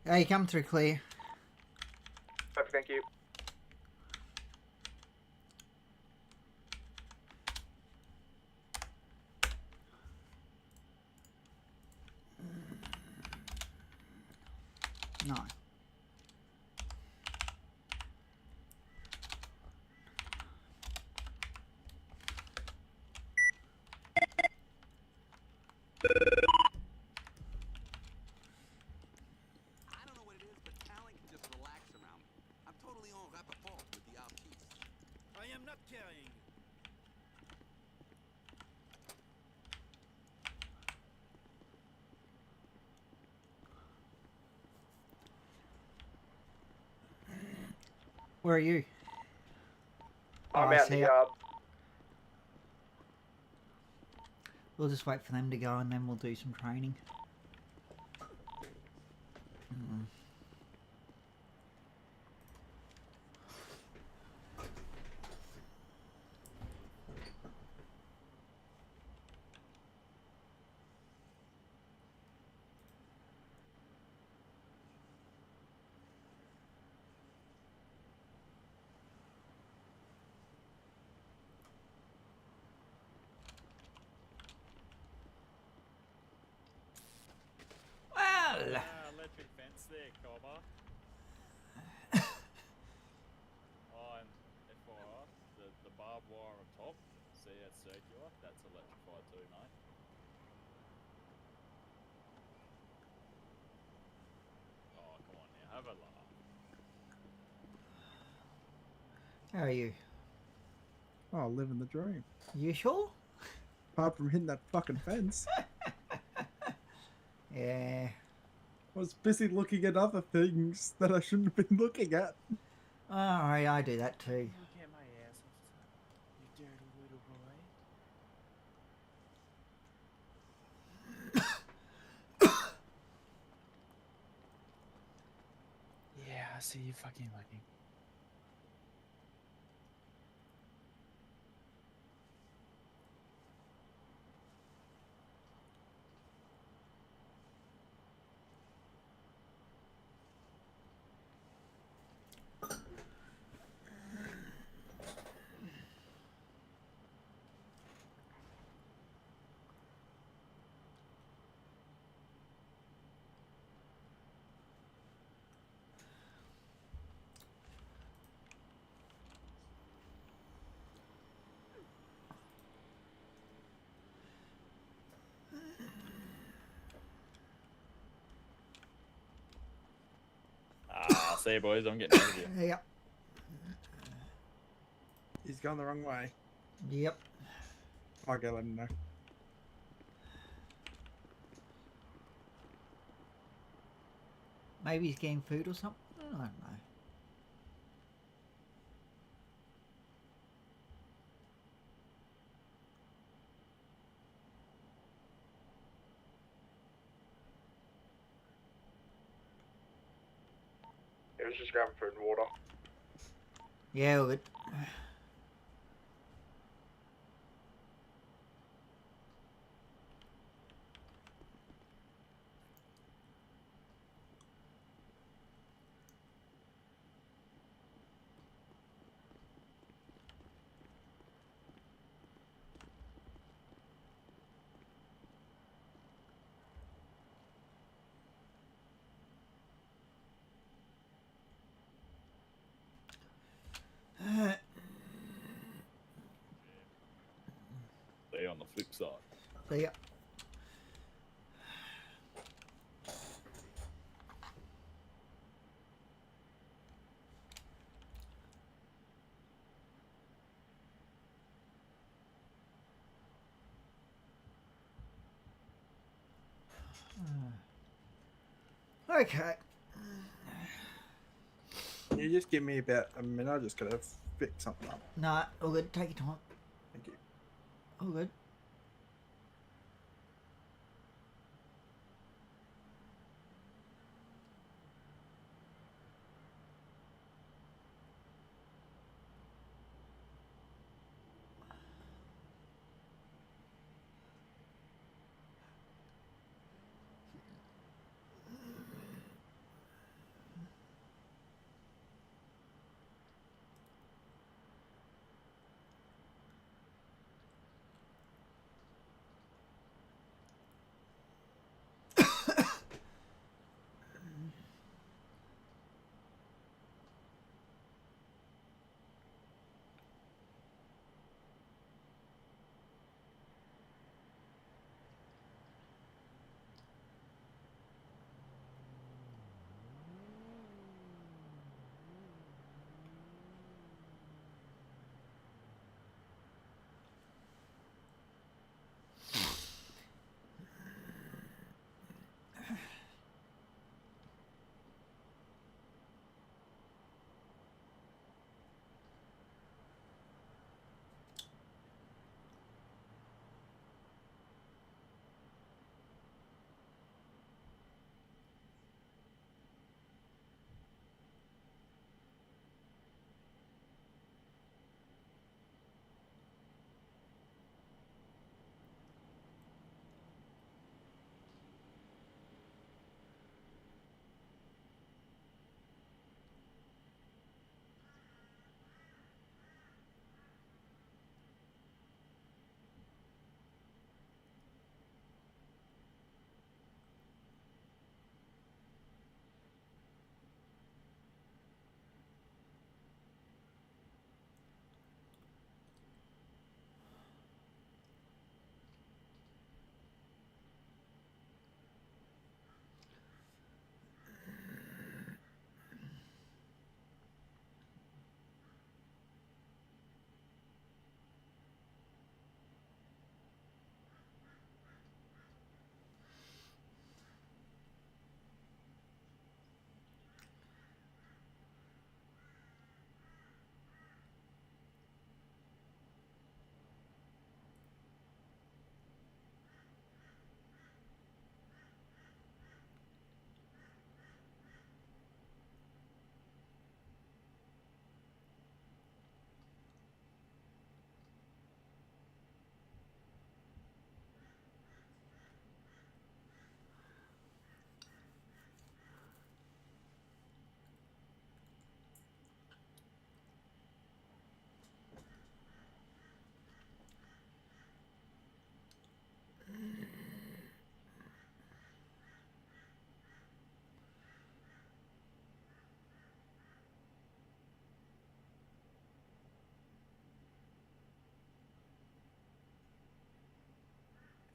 Hey, come through clear. Perfect, thank you. No. I don't know what it is, but Alan can just relax around me. I'm totally en rapport with the artiste. I am not carrying you. Where are you? I'm I out in see the it. yard. We'll just wait for them to go and then we'll do some training. Mm. Well, Electric fence there, Cobber. Oh, and FYI, the barbed wire on top, see it's circular, that's electrified too, mate. Oh, come on now, have a laugh. how are you? Oh, living the dream. You sure? Apart from hitting that fucking fence, Yeah. I was busy looking at other things that I shouldn't have been looking at. Alright, I do that too. Look at my ass, you dirty little boy. Yeah, I see you fucking looking. Ah, see you boys, I'm getting out of here. Yep. He's gone the wrong way. Yep. I'll go let him know. Maybe he's getting food or something? I don't know. He was just grabbing food and water. Yeah, all good. See you on the flip side. See ya. Okay. You just give me about a minute. I just gotta fix something up. Nah, all good. Take your time. Thank you. All good.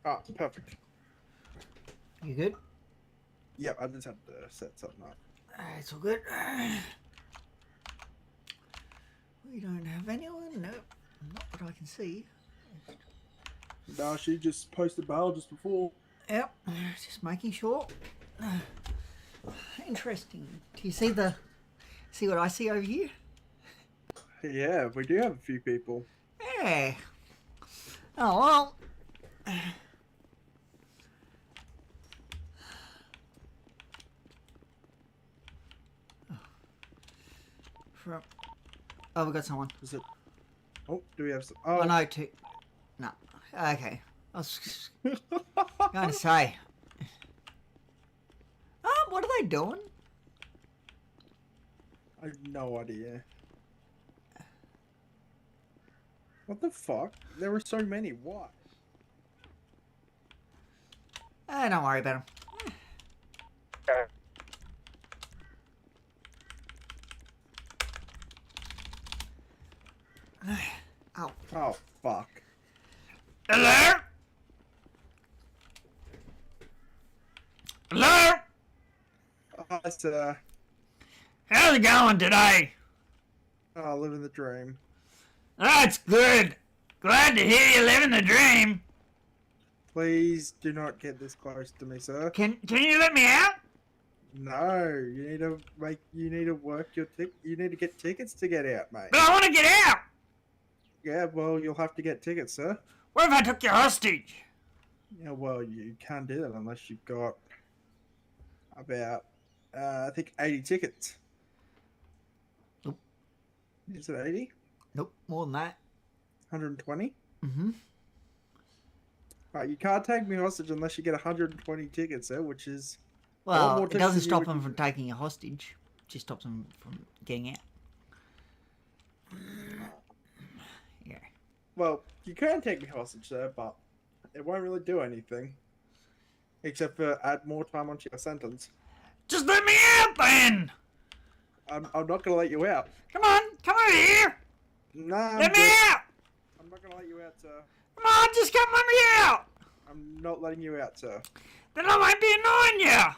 Ah, perfect. You good? Yep, I just had to set something up. It's all good. We don't have anyone. No, not that I can see. No, she just posted bail just before. Yep, just making sure. Interesting. Do you see what I see over here? Yeah, we do have a few people. Yeah. Oh well. Oh, we got someone. Is it? Oh, do we have some? Oh, Oh, no, two. No. Okay. I was going to say. What are they doing? I have no idea. What the fuck? There were so many. What? Don't worry about them. Oh. Oh, fuck. Hello? Hello? Hi, sir. How's it going today? Oh, living the dream. That's good. Glad to hear you living the dream. Please do not get this close to me, sir. Can you let me out? No, you need to work your you need to get tickets to get out, mate. But I want to get out. Yeah, well, you'll have to get tickets, sir. What if I took you hostage? Yeah, well, you can't do that unless you've got about, I think, 80 tickets. Nope. Is it 80? Nope, more than that. 120? Mm-hmm. Right, you can't take me hostage unless you get 120 tickets, sir, which is... Well, more it tickets doesn't than you stop would- them from taking a hostage. It just stops them from getting out. Yeah. Well, you can take me hostage, sir, but it won't really do anything. Except for add more time onto your sentence. Just let me out then! I'm not going to let you out. Come on, come over here! Nah, Let me out! I'm not going to let you out, sir. Come on, just come let me out! I'm not letting you out, sir. Then I might be annoying you!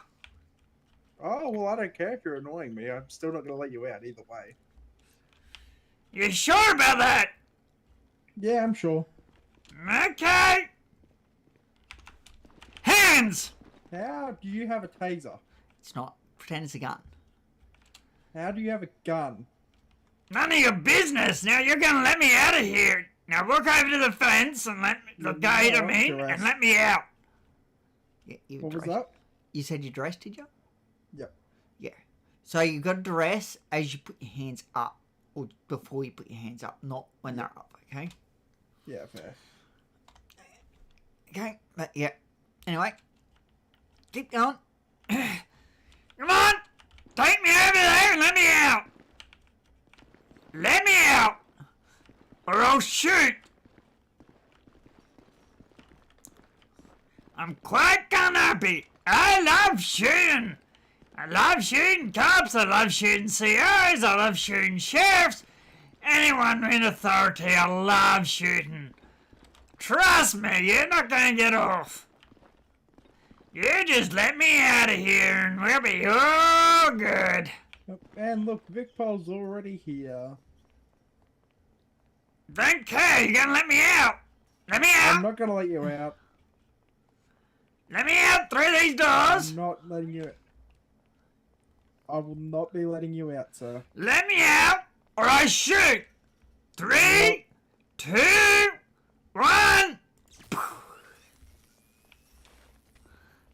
Oh, well, I don't care if you're annoying me. I'm still not going to let you out either way. You sure about that? Yeah, I'm sure. Okay! Hands! How do you have a taser? It's not. Pretend it's a gun. How do you have a gun? None of your business! Now you're gonna let me out of here! Now walk over to the fence and let me, the gate I mean, and let me out! Yeah, you What was dressed. that? You said you dressed, did you? Yep. Yeah. So you got to dress as you put your hands up, or before you put your hands up, not when they're up, okay? Yeah, fair. Okay, but yeah. Anyway, keep going. Come on! Take me over there and let me out! Let me out! Or I'll shoot! I'm quite unhappy. I love shooting. I love shooting cops. I love shooting COs. I love shooting sheriffs. Anyone in authority, I love shooting. Trust me, you're not gonna get off. You just let me out of here and we'll be all good. And look, Vicpol's already here. Don't care, you're gonna let me out. Let me I'm out. not going to let you out. Let me out through these doors. I'm not letting you... I will not be letting you out, sir. Let me out or I shoot. 3, 2, 1.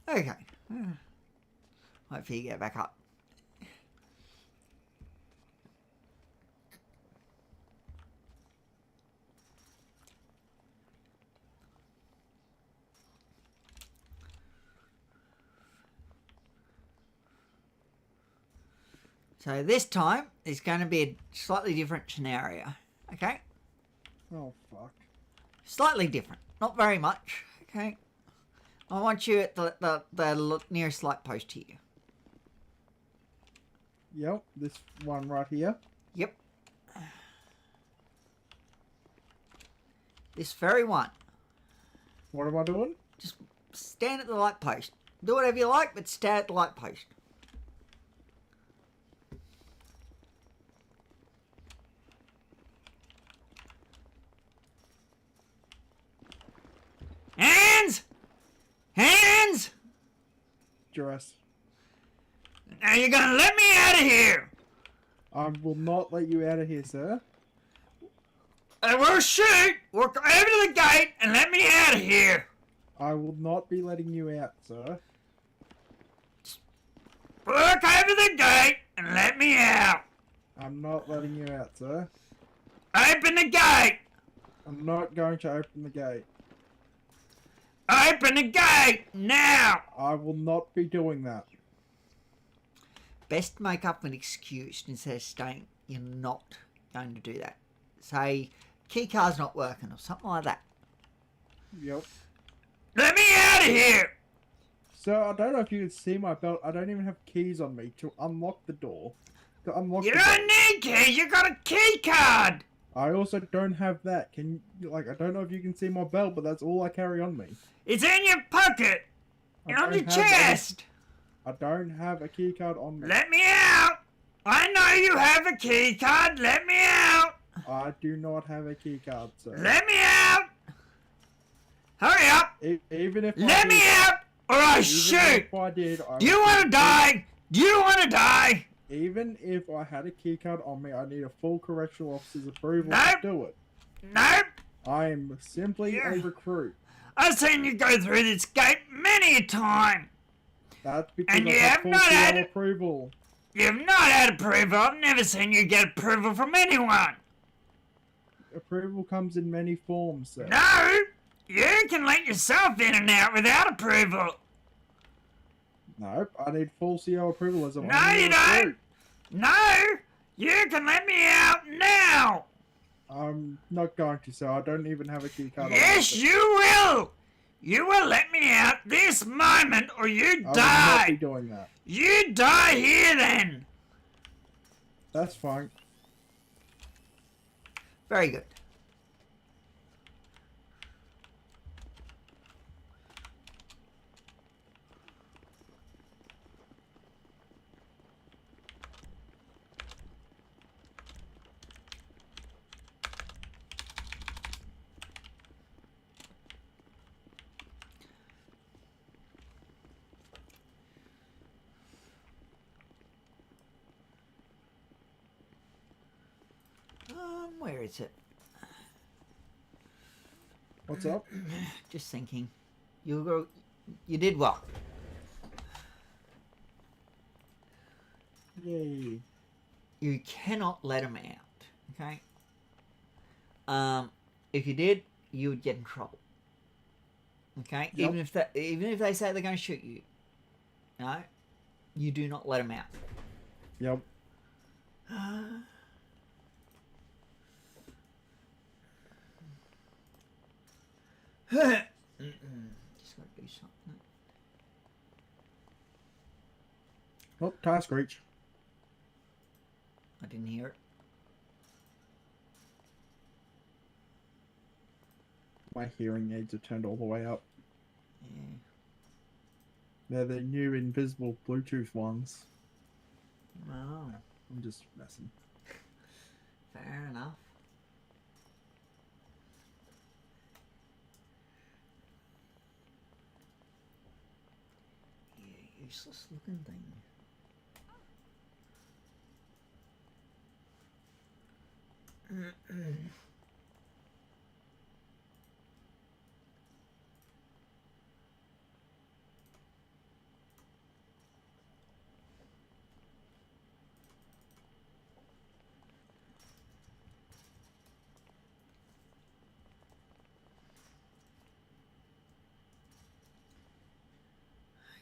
Okay. Hopefully you get back up. So this time it's going to be a slightly different scenario. Okay? Oh, fuck. Slightly different. Not very much. Okay? I want you at the nearest light post here. Yep, this one right here. Yep. This very one. What am I doing? Just stand at the light post. Do whatever you like, but stand at the light post. Hands! Hands! Dress. Now you're gonna let me out of here! I will not let you out of here, sir. I will shoot! Walk over to the gate and let me out of here! I will not be letting you out, sir. Walk over to the gate and let me out! I'm not letting you out, sir. Open the gate! I'm not going to open the gate. Open the gate! Now! I will not be doing that. Best make up an excuse instead of saying you're not going to do that. Say, keycard's not working or something like that. Yep. Let me out of here! Sir, I don't know if you can see my belt. I don't even have keys on me to unlock the door. To unlock You the don't door. need keys, you got a key card! I also don't have that. Can you, like, I don't know if you can see my belt, but that's all I carry on me. It's in your pocket! I On your don't have chest! I don't have a key card on me. Let me out! I know you have a key card, let me out! I do not have a key card, sir. Let me out! Hurry up! Even if I Let did, me out! Or I even shoot! if I did, I Do you would want to shoot. die? Do you want to die? Even if I had a key card on me, I need a full correctional officer's approval Nope. to do it. Nope! I am simply Yeah. a recruit. I've seen you go through this gate many a time. That's because And I you have have full not CO had- approval. You've not had approval. I've never seen you get approval from anyone. Approval comes in many forms, sir. No! You can let yourself in and out without approval. Nope, I need full CO approval as a No, you don't. No! You can let me out now. I'm not going to, sir. I don't even have a key card. Yes, on me, you will. You will let me out this moment or you sir. I will not die. be doing that. You die here then. That's fine. Very good. Where is it? What's up? Just thinking. You did well. Yay. You cannot let them out. Okay. If you did, you would get in trouble. Okay. Yep. Even if they say they're going to shoot you, no, you do not let them out. Yep. Just got to do something. Oh, task reach. I didn't hear it. My hearing aids are turned all the way up. Yeah. They're the new invisible Bluetooth ones. Oh, I'm just messing. fair enough. Yeah, useless looking thing.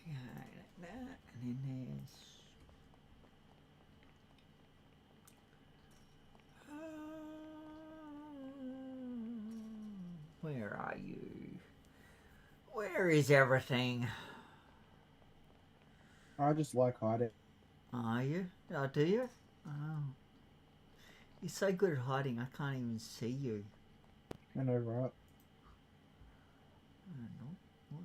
Yeah, like that, and then there's. Where are you? Where is everything? I just like hiding. Are you? Oh, do you? Oh. You're so good at hiding, I can't even see you. I know, right? I don't know.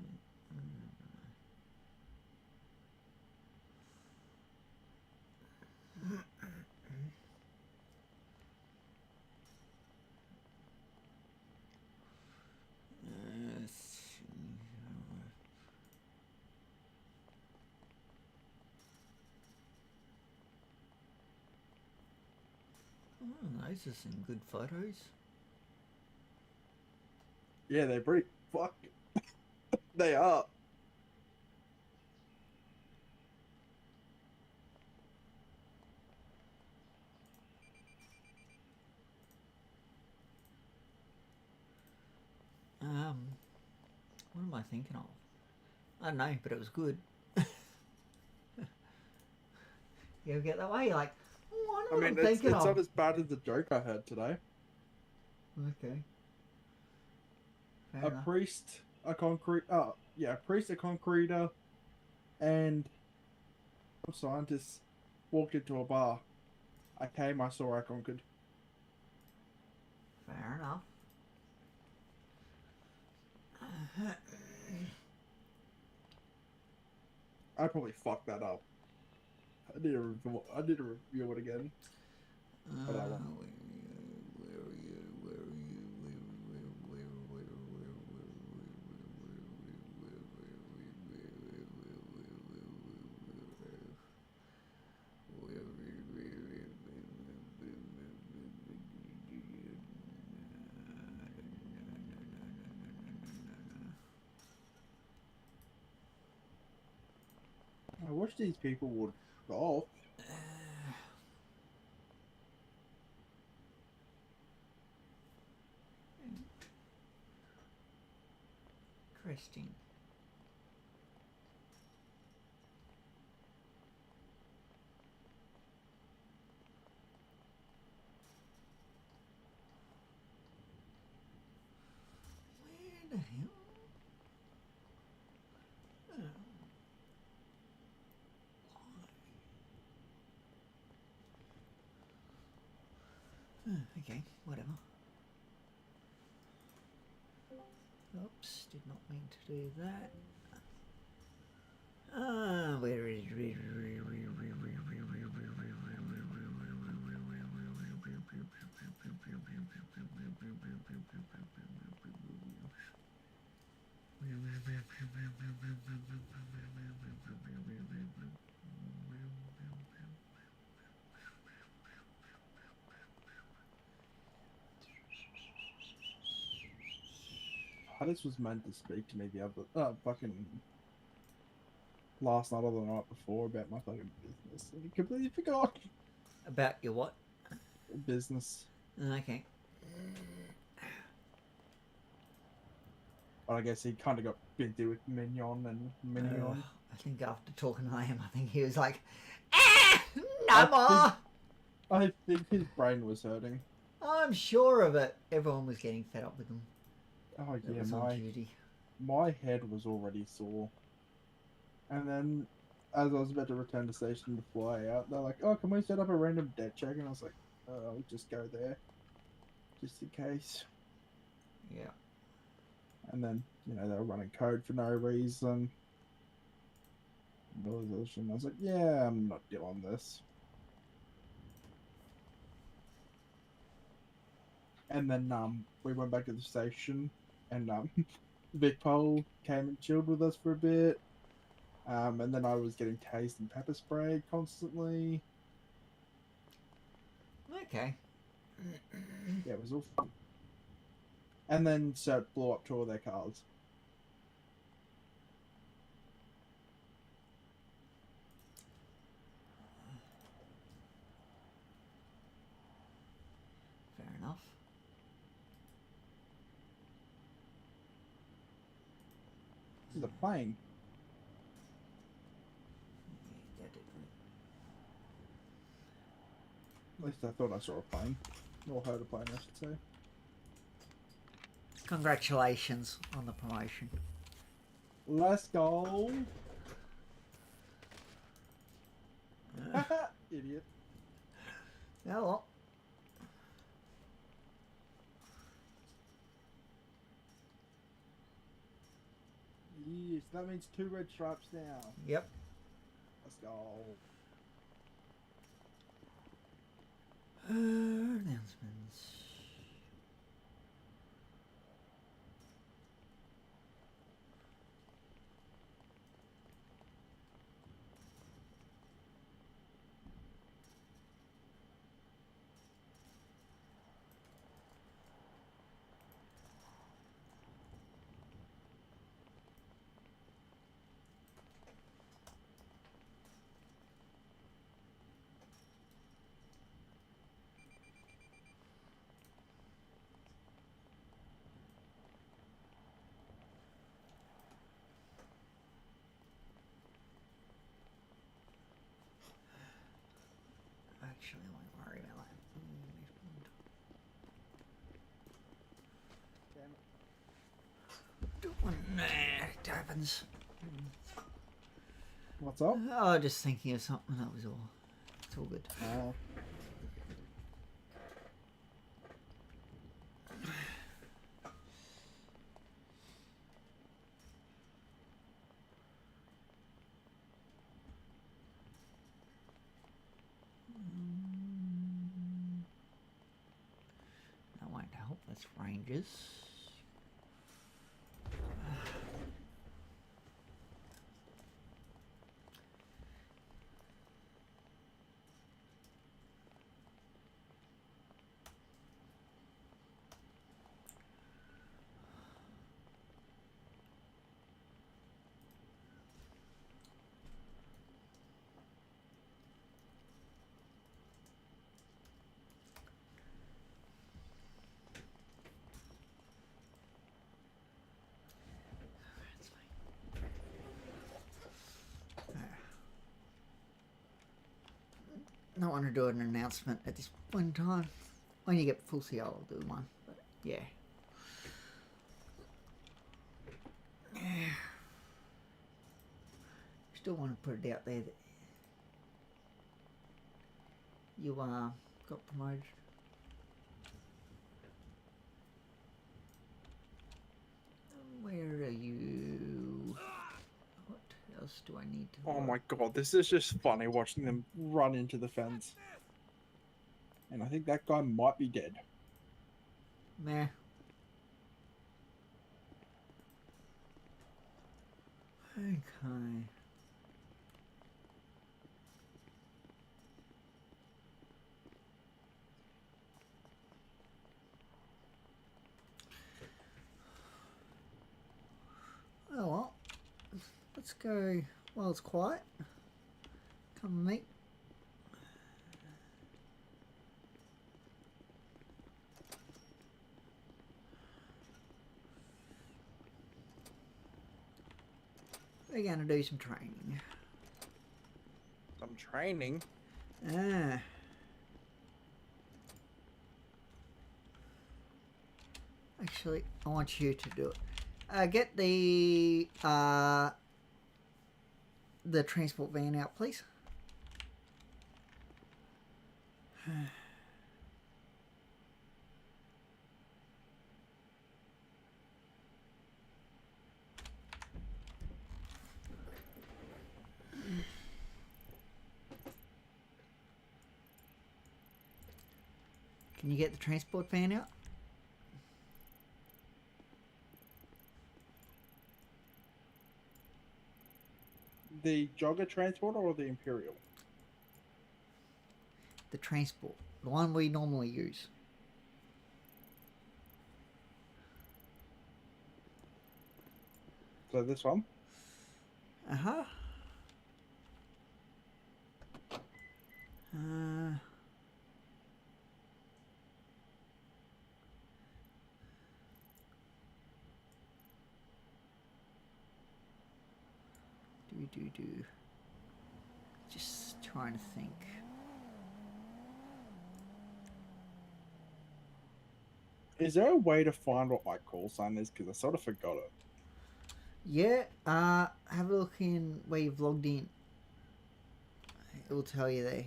Oh, those are some good photos. Yeah, they're pretty fucked. They are. What am I thinking of? I don't know, but it was good. You ever get that way? You're like, oh, I know I what mean, I'm it's thinking not of. as bad as the joke I heard today. Okay. Fair A enough. priest, a concrete, a priest, a concreter, and a scientist walked into a bar. I came, I saw, I conquered. Fair enough. I probably fucked that up. I need to review it again. But I won't. I wish these people would golf. Interesting. Where the hell? Okay, whatever. Oops, did not mean to do that. Where is Hardis was meant to speak to me the other, fucking last night or the night before about my fucking business. And he completely forgot. about your what? Business. Okay. But I guess he kind of got busy with Mignon and Mignon. I think after talking to him, I think he was like, no more! I think his brain was hurting. I'm sure of it. Everyone was getting fed up with him. Oh That yeah, was on duty. my head was already sore. And then, as I was about to return to station to fly out, they're like, "Oh, can we set up a random debt check?" And I was like, "I'll just go there, just in case." Yeah. And then, they were running code for no reason. I was like, "Yeah, I'm not doing this." And then, we went back to the station, and Vic Pole came and chilled with us for a bit. And then I was getting tased and pepper sprayed constantly. Okay. Yeah, it was all fun. And then CERT blew up 2 of their cars. Fair enough. This is a plane. Yeah, that At least I thought I saw a plane. Or heard a plane, I should say. Congratulations on the promotion. Let's go! Idiot. Yeah, well. Yes, that means 2 red stripes now. Yep. Let's go. Announcements. actually, I won't worry about that. Nah, it happens. What's up? Oh, just thinking of something, that was all. It's all good. That won't help, that's ranges. Not want to do an announcement at this point in time. When you get full CO, I'll do one. But yeah. Still want to put it out there that you got promoted. Where are you? What else do I need to? Oh my god, this is just funny watching them run into the fence. And I think that guy might be dead. Meh. Okay. Oh well, let's go while it's quiet. Come meet. We're gonna do some training. Some training? Ah. Actually, I want you to do it. Get the transport van out, please. Can you get the transport van out? The jogger transporter or the Imperial? The transport. The one we normally use. So this one? Uh-huh. Do. Just trying to think. Is there a way to find what my call sign is? Because I sort of forgot it. Yeah, have a look in where you've logged in. It will tell you there.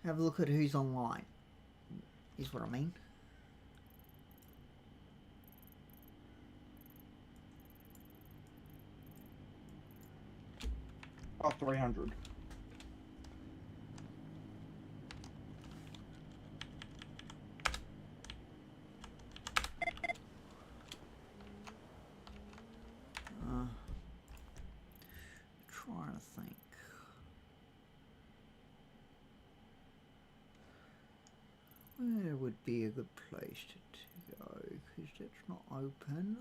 Have a look at who's online, is what I mean. Oh, 300. Trying to think. Where would be a good place to go? Because that's not open.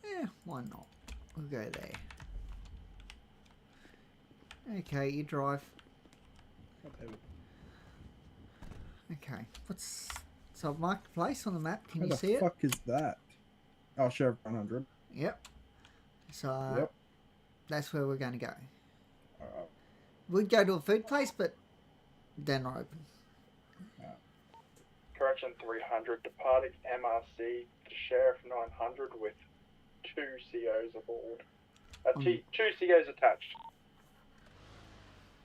Yeah, why not? We'll go there. Okay, you drive. Okay, so I've marked a place on the map. Can you see it? What the fuck is that? Oh, Sheriff 100. Yep. So Yep. that's where we're going to go. Uh, We'd go to a food place, but they're not open. Correction 300, departing MRC to Sheriff 900 with 2 COs aboard. Two COs attached.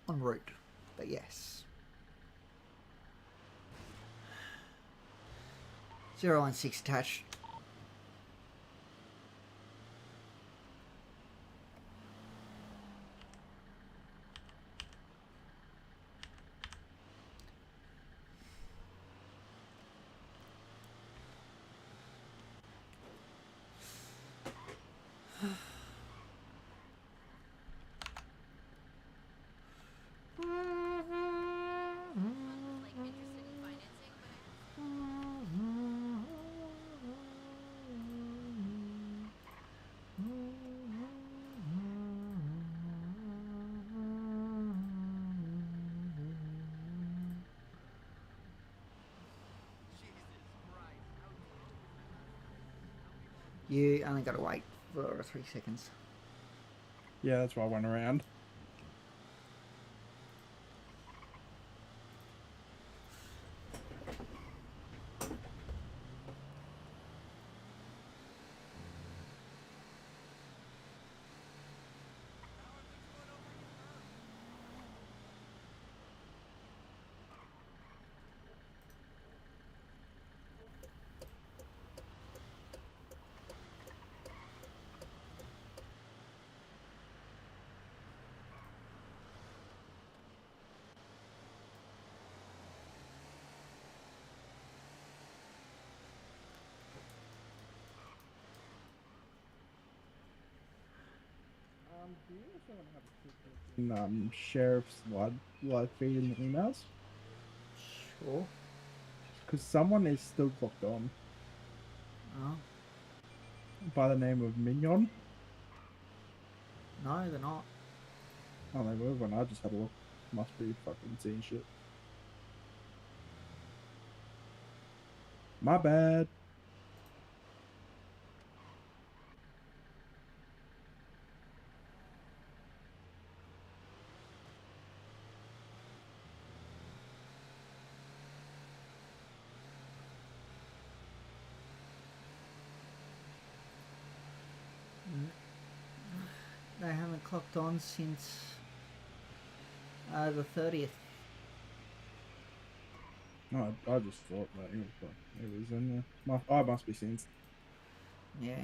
En route, but yes. 016 attached. You only got to wait for 3 seconds. yeah, that's why I went around. Do you also want to have a quick look in Sheriff's live feed in the emails? Sure. Because someone is still clocked on Oh, by the name of Mignon. no, they're not. Oh, they were when I just had a look. Must be fucking seeing shit. My bad. They haven't clocked on since the 30th. No, I just thought that it was in there. I must be seeing. Yeah.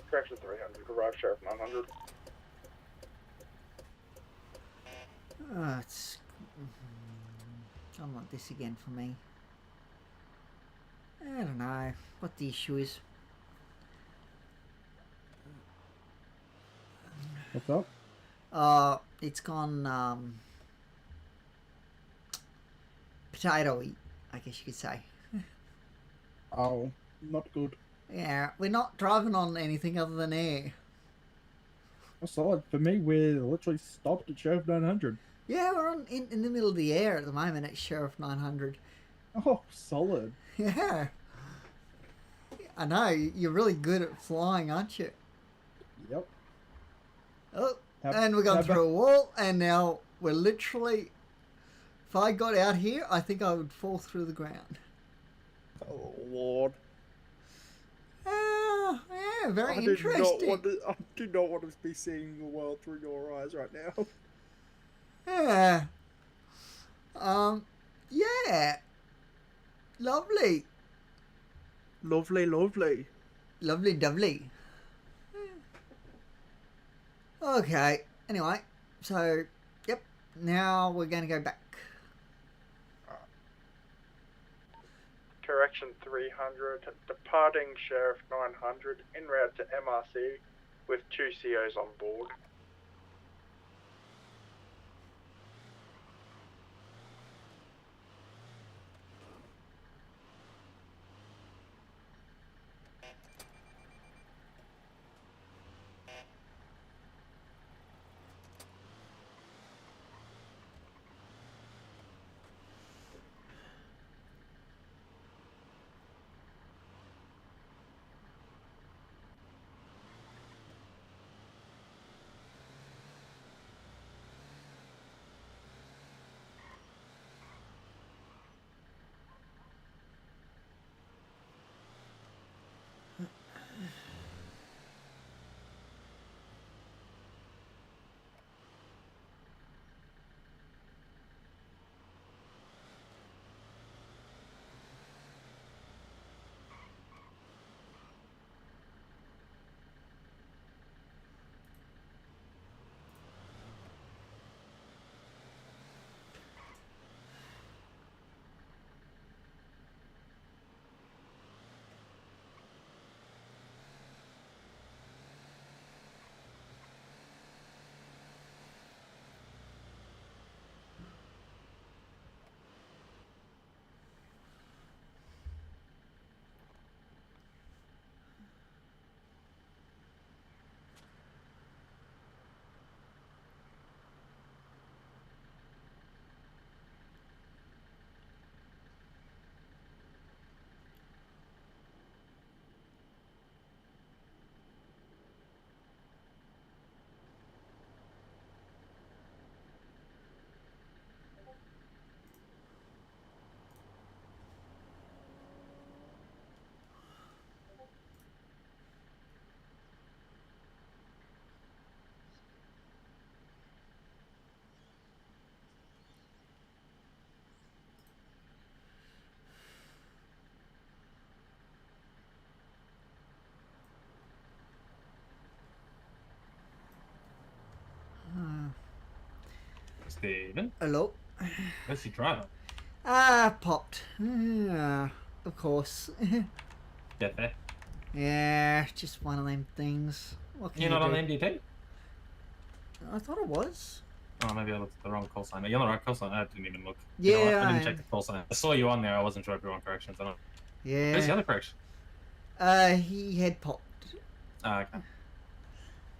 Correction 300, arrive Sheriff 900. Oh, it's... I want this again for me. I don't know what the issue is. What's up? It's gone potato-y, I guess you could say. Oh, not good. Yeah, we're not driving on anything other than air. That's solid. For me, we're literally stopped at Sheriff 900. Yeah, we're on in the middle of the air at the moment at Sheriff 900. Oh, solid. Yeah. I know, you're really good at flying, aren't you? Yep. Oh, and we're going through a wall, and now we're literally... If I got out here, I think I would fall through the ground. Oh, Lord. Yeah, very interesting. I do not want to be seeing the world through your eyes right now. Yeah. Yeah. Lovely. Lovely, lovely. Lovely, lovely. Okay. Anyway, so, yep. Now we're going to go back. Correction 300, departing Sheriff 900, en route to MRC with 2 COs on board. Steven, Hello. where's your driver? Popped. Of course. Get there. Yeah, just one of them things. What can You're you not do? on the MDT? I thought it was. Oh, maybe I looked at the wrong call sign. You're on the right call sign. I didn't even look. Yeah, You know what? I I didn't am. check the call sign. I saw you on there. I wasn't sure if you were on corrections or not. Yeah. Where's the other correction? He had popped. Ah, okay.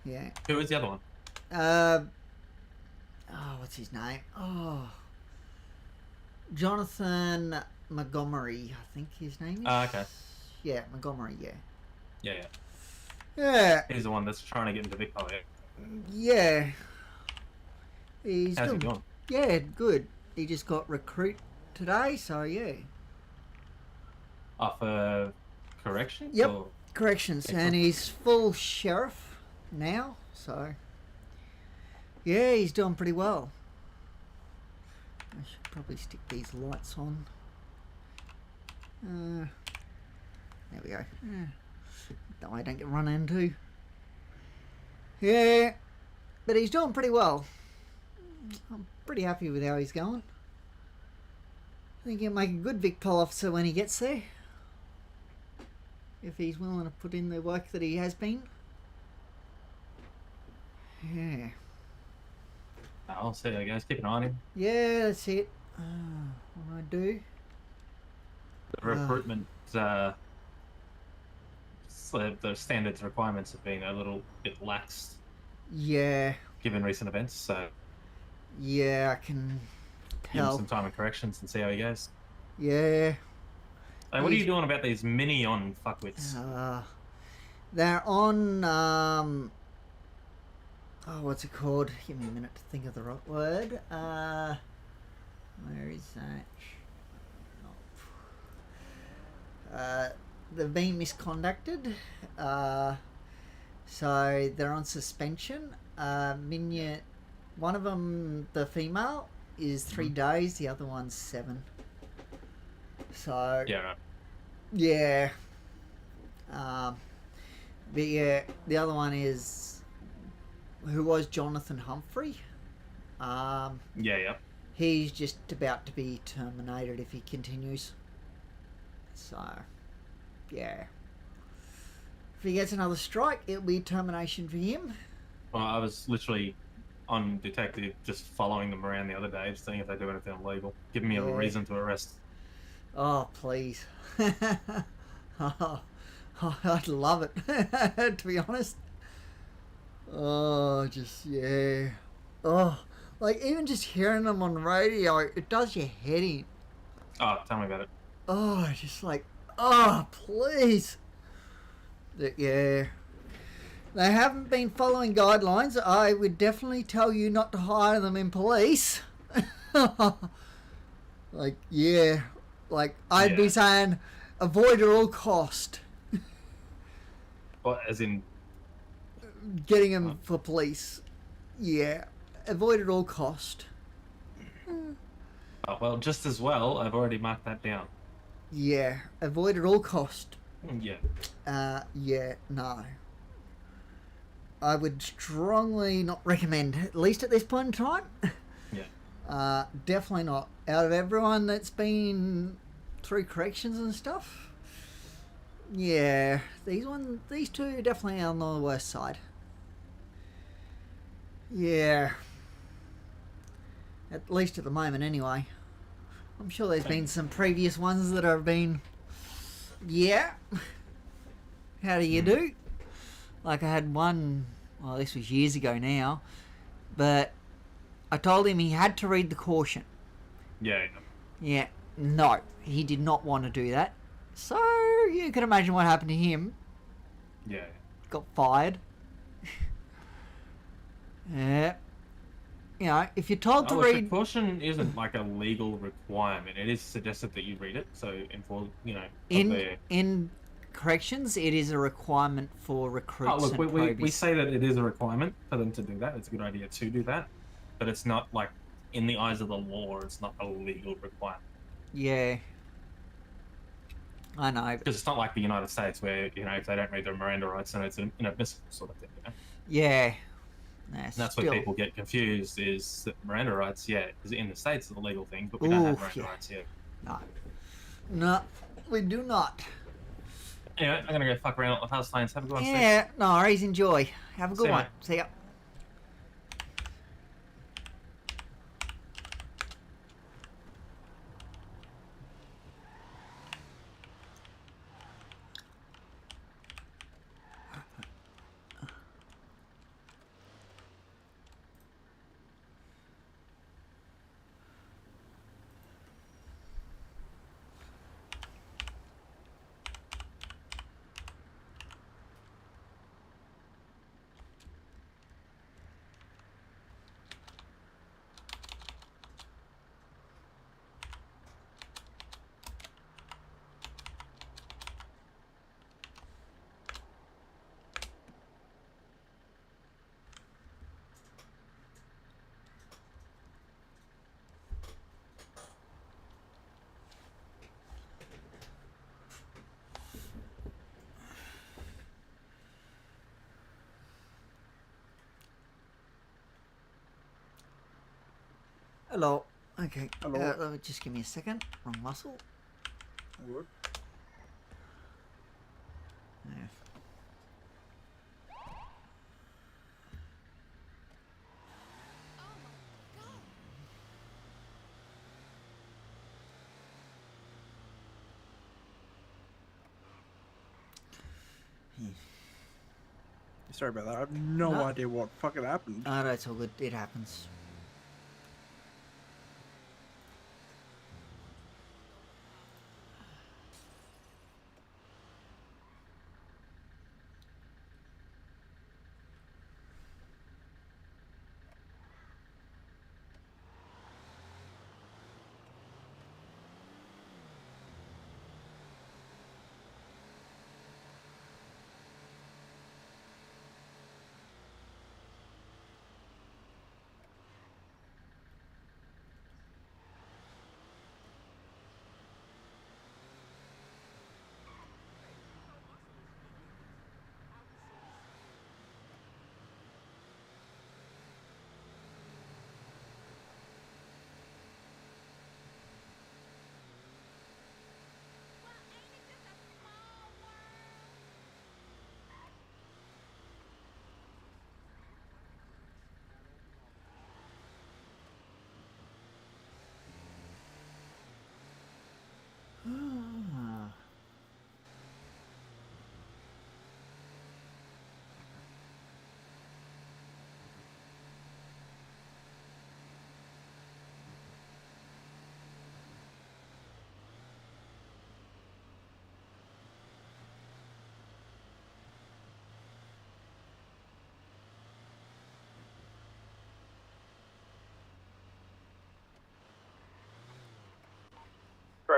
Yeah. Who was the other one? What's his name? Oh, Jonathan Montgomery, I think his name is. Ah, okay. Yeah, Montgomery. Yeah. Yeah, yeah. Yeah. He's the one that's trying to get into Vic Poly. Yeah. He's How's he going? Yeah, good. He just got recruit today, so yeah. For corrections? Yep. Or... Corrections, Excellent. and he's full sheriff now, so yeah, he's doing pretty well. I should probably stick these lights on. There we go. That way I don't get run into. Yeah, but he's doing pretty well. I'm pretty happy with how he's going. I think he'll make a good Vic Pol officer when he gets there. If he's willing to put in the work that he has been. Yeah. I'll see you guys. Keep an eye on him. Yeah, that's it. What I do. The recruitment, the standards requirements have been a little bit lax. Yeah. Given recent events, so Yeah, I can give him tell. some time in corrections and see how he goes. Yeah. Hey, what are you doing about these mini-on fuckwits? They're on, what's it called? Give me a minute to think of the right word. Where is that? They've been misconducted. So they're on suspension. One of them, the female, is 3 days. The other one's 7. So Yeah, right. yeah. But yeah, the other one is who was Jonathan Humphrey. Yeah. He's just about to be terminated if he continues. So, yeah. If he gets another strike, it'll be termination for him. Well, I was literally on detective, just following them around the other day, seeing if they do anything illegal, giving me a reason to arrest. Oh, please. Oh, I'd love it, to be honest. Oh, just, yeah. Oh, like, even just hearing them on radio, it does your head in. Oh, tell me about it. Oh, just like, oh, please. Yeah. They haven't been following guidelines. I would definitely tell you not to hire them in police. Like, yeah. Like, I'd be saying, avoid at all cost. What, as in? Getting them for police. Yeah. Avoid at all cost. Oh, well, just as well, I've already marked that down. Yeah. Avoid at all cost. Yeah. Yeah, no. I would strongly not recommend, at least at this point in time. Yeah. Definitely not. Out of everyone that's been through corrections and stuff, yeah, these two are definitely on the worst side. Yeah. At least at the moment, anyway. I'm sure there's been some previous ones that have been, yeah. How do you do? Like, I had one, well, this was years ago now, but I told him he had to read the caution. Yeah. Yeah, no, he did not want to do that. So, you can imagine what happened to him. Yeah. Got fired. Yeah. You know, if you're told to read... The caution isn't like a legal requirement. It is suggested that you read it, so in corrections, it is a requirement for recruits. Oh, look, we say that it is a requirement for them to do that. It's a good idea to do that, but it's not like, in the eyes of the law, it's not a legal requirement. Yeah. I know. Because it's not like the United States where, you know, if they don't read their Miranda rights, then it's inadmissible sort of thing, you know? Yeah. That's where people get confused, is that Miranda rights, because in the States it's a legal thing, but we don't have Miranda rights here. No, we do not. Anyway, I'm going to go fuck around with the Palestinians. Have a good one, Yeah, no worries. Enjoy. Have a good one. See ya. Hello. Okay. Hello. Just give me a second. Wrong muscle. What? Yeah. Sorry about that. I have no idea what fucking happened. Oh, no, it's all good. It happens.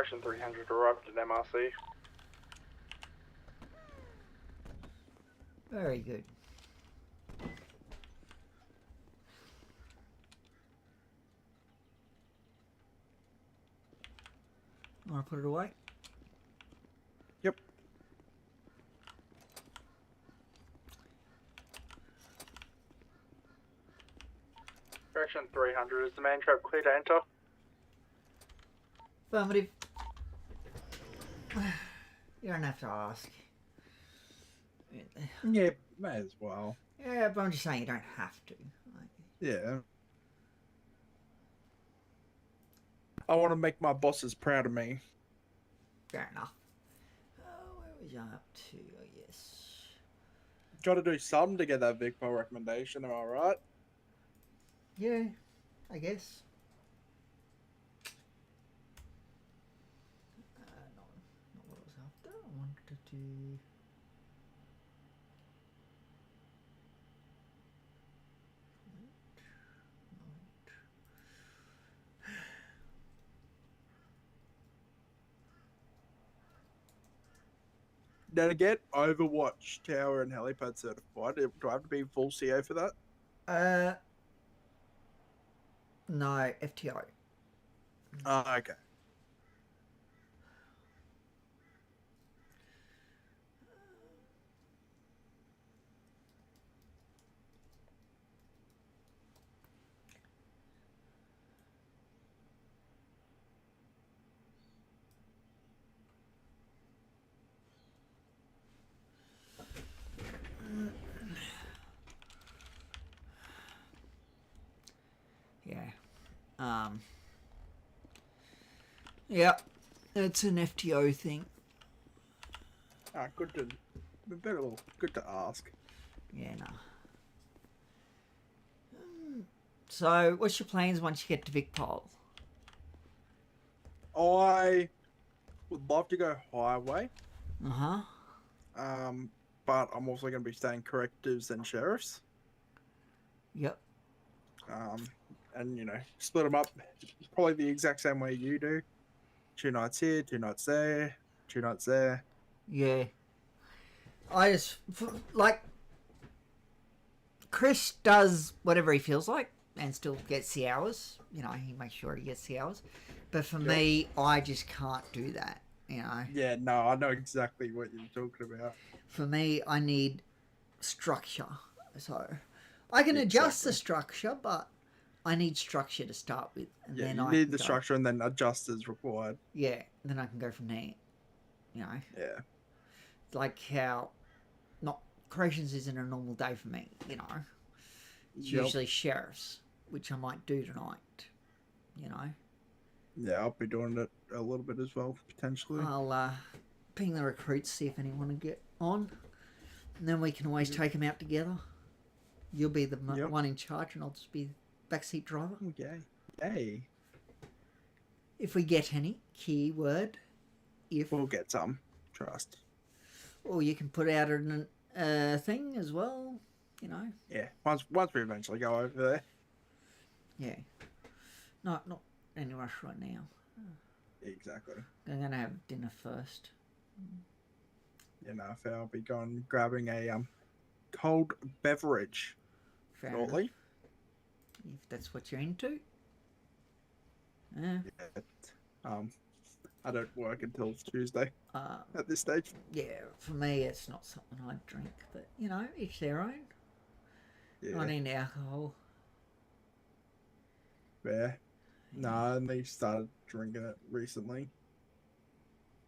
Fraction 300 arrived at MRC. Very good. Want to put it away? Yep. Fraction 300, is the man trap clear to enter? Affirmative. You don't have to ask. Yeah, may as well. Yeah, but I'm just saying you don't have to. Like, Yeah. I want to make my bosses proud of me. fair enough. Oh, where was I up to? Oh, yes. Got to do something to get that Vicpo recommendation, am I right? Yeah, I guess. Not what I was after. I wanted to do... Now to get Overwatch Tower and Helipad certified, do I have to be full CO for that? No, FTO. Oh, okay. Yeah. Yeah, it's an FTO thing. Ah, good to, good to ask. Yeah, no. So, what's your plans once you get to Vicpol? I would love to go highway, Uh-huh. but I'm also going to be staying correctives and sheriffs. Yep. And you know, split them up probably the exact same way you do. 2 nights here, 2 nights there, 2 nights there. Yeah. I just, like, Chris does whatever he feels like and still gets the hours. You know, he makes sure he gets the hours. But for me, I just can't do that, you know. Yeah, no, I know exactly what you're talking about. For me, I need structure. So, I can adjust the structure, but I need structure to start with. And Yeah, then you I need can the go. structure and then adjust as required. Yeah, then I can go from there, you know. Yeah. Like how, not, corrections isn't a normal day for me, you know. It's Yep. usually sheriffs, which I might do tonight, you know. Yeah, I'll be doing it a little bit as well, potentially. I'll ping the recruits, see if anyone will get on. And then we can always take them out together. You'll be the one in charge and I'll just be backseat driver. Okay. Hey. If we get any, keyword, if... We'll get some, trust. Or you can put out a thing as well, you know. Yeah, once we eventually go over there. Yeah. Not any rush right now. Exactly. I'm going to have dinner first. You know, I'll be going grabbing a cold beverage shortly. If that's what you're into. Yeah. I don't work until Tuesday at this stage. Yeah, for me it's not something I drink, but you know, each their own. Yeah. I need alcohol. Yeah. No, I only started drinking it recently.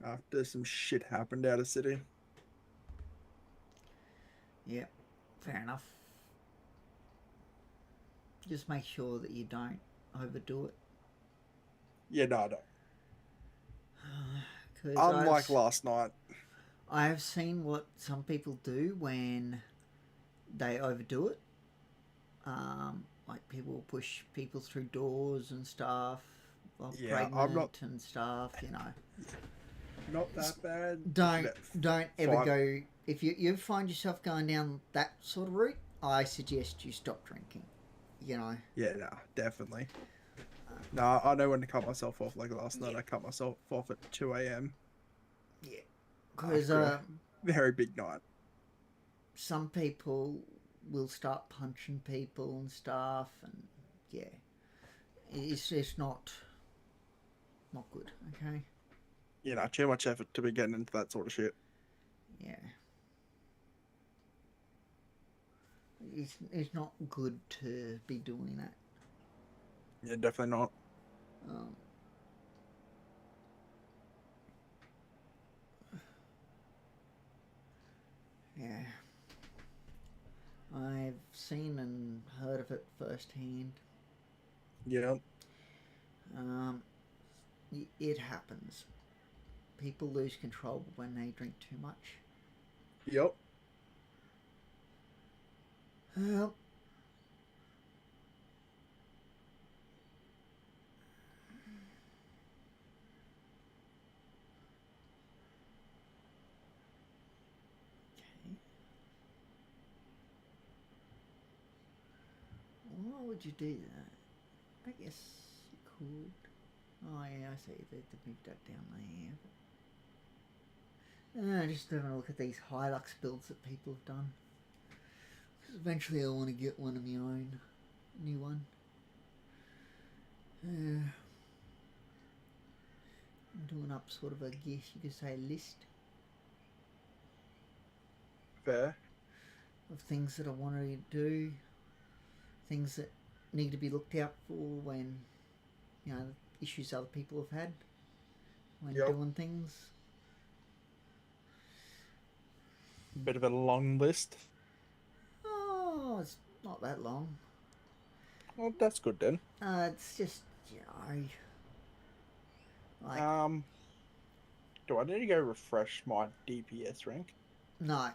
After some shit happened out of city. Yeah, fair enough. Just make sure that you don't overdo it. Yeah, no, I don't. 'Cause Unlike last night. I have seen what some people do when they overdo it. Like people push people through doors and stuff, while pregnant and stuff, you know. Not that bad. Don't ever go, if you find yourself going down that sort of route, I suggest you stop drinking, you know. Yeah, no, definitely. No, I know when to cut myself off. Like last night, I cut myself off at 2 a.m. Yeah. Because Very big night. some people will start punching people and stuff, and yeah, it's just not good. Okay. You know, too much effort to be getting into that sort of shit. Yeah. It's not good to be doing that. Yeah, definitely not. Yeah. I've seen and heard of it firsthand. Yeah. It happens. People lose control when they drink too much. Yep. Well, why would you do that? I guess you could. Oh yeah, I see. They've moved that down there. Just having a look at these Hilux builds that people have done. Because eventually I want to get one of my own. New one. I'm doing up sort of, I guess you could say, a list Fair. of things that I want to do. Things that need to be looked out for when, you know, issues other people have had when doing things. Bit of a long list. Oh, it's not that long. Well, that's good then. It's just, you know, like, do I need to go refresh my DPS rank? no,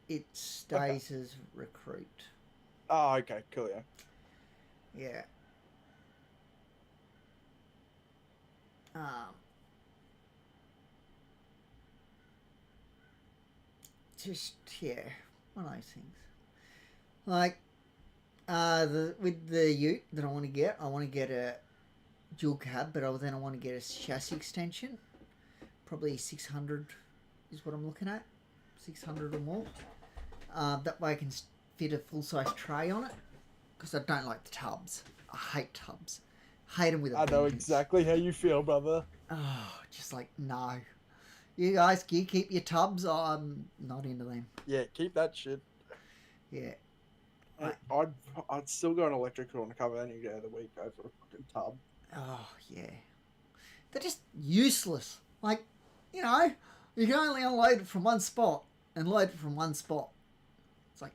it stays as recruit. Oh, okay, cool, yeah. Yeah. Just, yeah, one of those things. Like, with the ute that I want to get a dual cab, but then I want to get a chassis extension. Probably 600 is what I'm looking at. 600 or more. That way I can fit a full-size tray on it. Because I don't like the tubs. I hate tubs. Hate them with a I know vengeance. exactly how you feel, brother. Oh, just like, no. You guys, can you keep your tubs? Oh, I'm not into them. Yeah, keep that shit. Yeah. I'd still go an electrical on cover any day of the week over a fucking tub. Oh, yeah. They're just useless. Like, you know, you can only unload it from one spot and load it from one spot. It's like,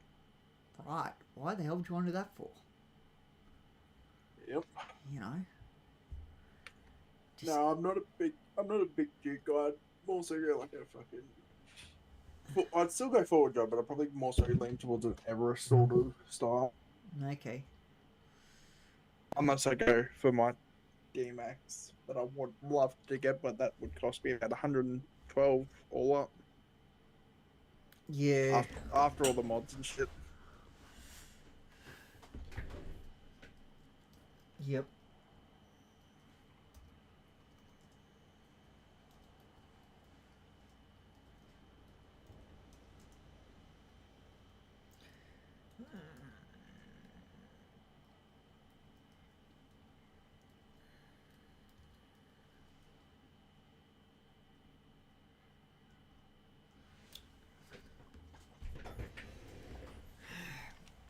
right, why the hell would you want to do that for? Yep. You know? No, I'm not a big dude guy. I'd more so go like a fucking... I'd still go forward job, but I'd probably more so lean towards an Everest sort of style. Okay. Unless I go for my D-Max that I would love to get, but that would cost me about 112 all up. Yeah. After all the mods and shit. Yep.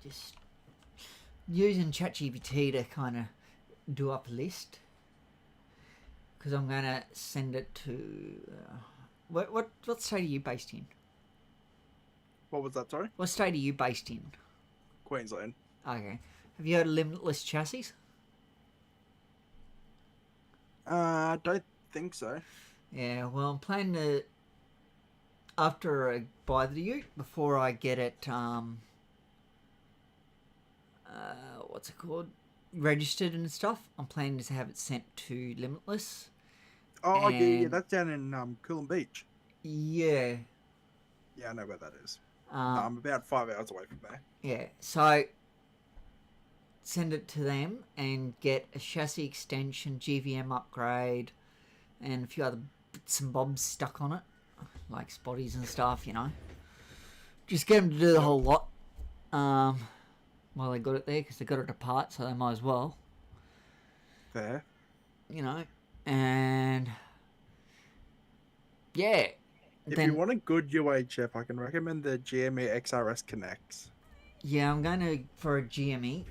Just using ChatGPT to kind of do up a list, because I'm gonna send it to what state are you based in? What was that, sorry? What state are you based in? Queensland. Okay. Have you heard of limitless chassis? I don't think so. Yeah, well, I'm planning to, after I buy the ute, before I get it, what's it called? Registered and stuff, I'm planning to have it sent to Limitless. Oh, yeah, that's down in Coolum Beach. Yeah. Yeah, I know where that is. I'm about 5 hours away from there. Yeah, so send it to them and get a chassis extension, GVM upgrade, and a few other bits and bobs stuck on it, like spotties and stuff, you know. Just get them to do the whole lot while they got it there, because they got it apart, so they might as well. Fair. You know, and yeah. If you want a good UHF, I can recommend the GME XRS Connects. Yeah, I'm going to for a GME.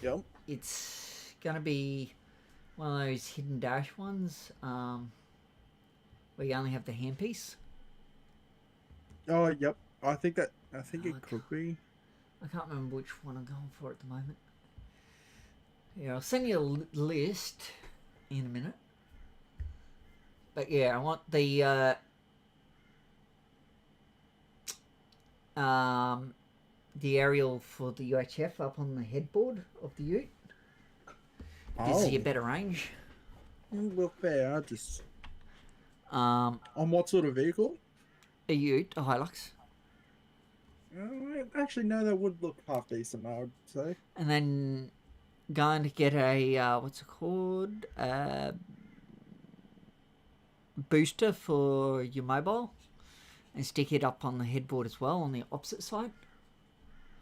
Yep. It's going to be one of those hidden dash ones where you only have the handpiece. Oh, yep. I think it could be. I can't remember which one I'm going for at the moment. Yeah, I'll send you a list in a minute. But yeah, I want the aerial for the UHF up on the headboard of the ute. Gives you a better range. Well, fair. I just... on what sort of vehicle? A ute, a Hilux. Actually, no, that would look half decent, I would say. And then going to get a, what's it called? Booster for your mobile. And stick it up on the headboard as well, on the opposite side.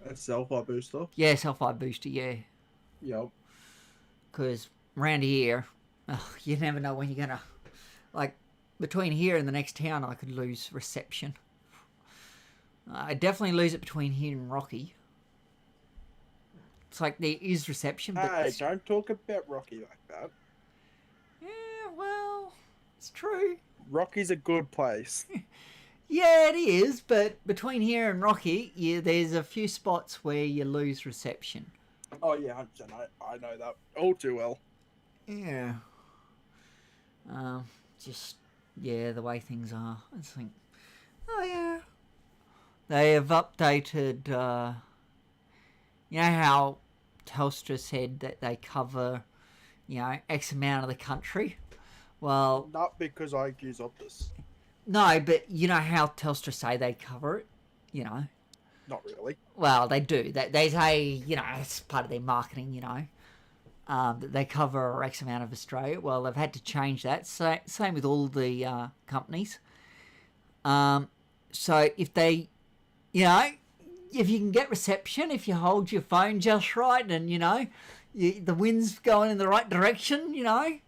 A self-fire booster? Yeah, self-fire booster, yeah. Yep. Because around here, you never know when you're going to... Like, between here and the next town, I could lose reception. I definitely lose it between here and Rocky. It's like there is reception, but... Hey, don't talk about Rocky like that. Yeah, well, it's true. Rocky's a good place. Yeah, it is, but between here and Rocky, there's a few spots where you lose reception. Oh, yeah, 100%. I know that all too well. Yeah. Just, yeah, the way things are. I just think, oh, yeah. They have updated, you know how Telstra said that they cover, you know, X amount of the country? Well... Not because I use Optus. No, but you know how Telstra say they cover it, you know? Not really. Well, they do. They say, you know, it's part of their marketing, you know, that they cover X amount of Australia. Well, they've had to change that. So, same with all the companies. So if they, you know, if you can get reception, if you hold your phone just right and, you know, the wind's going in the right direction, you know,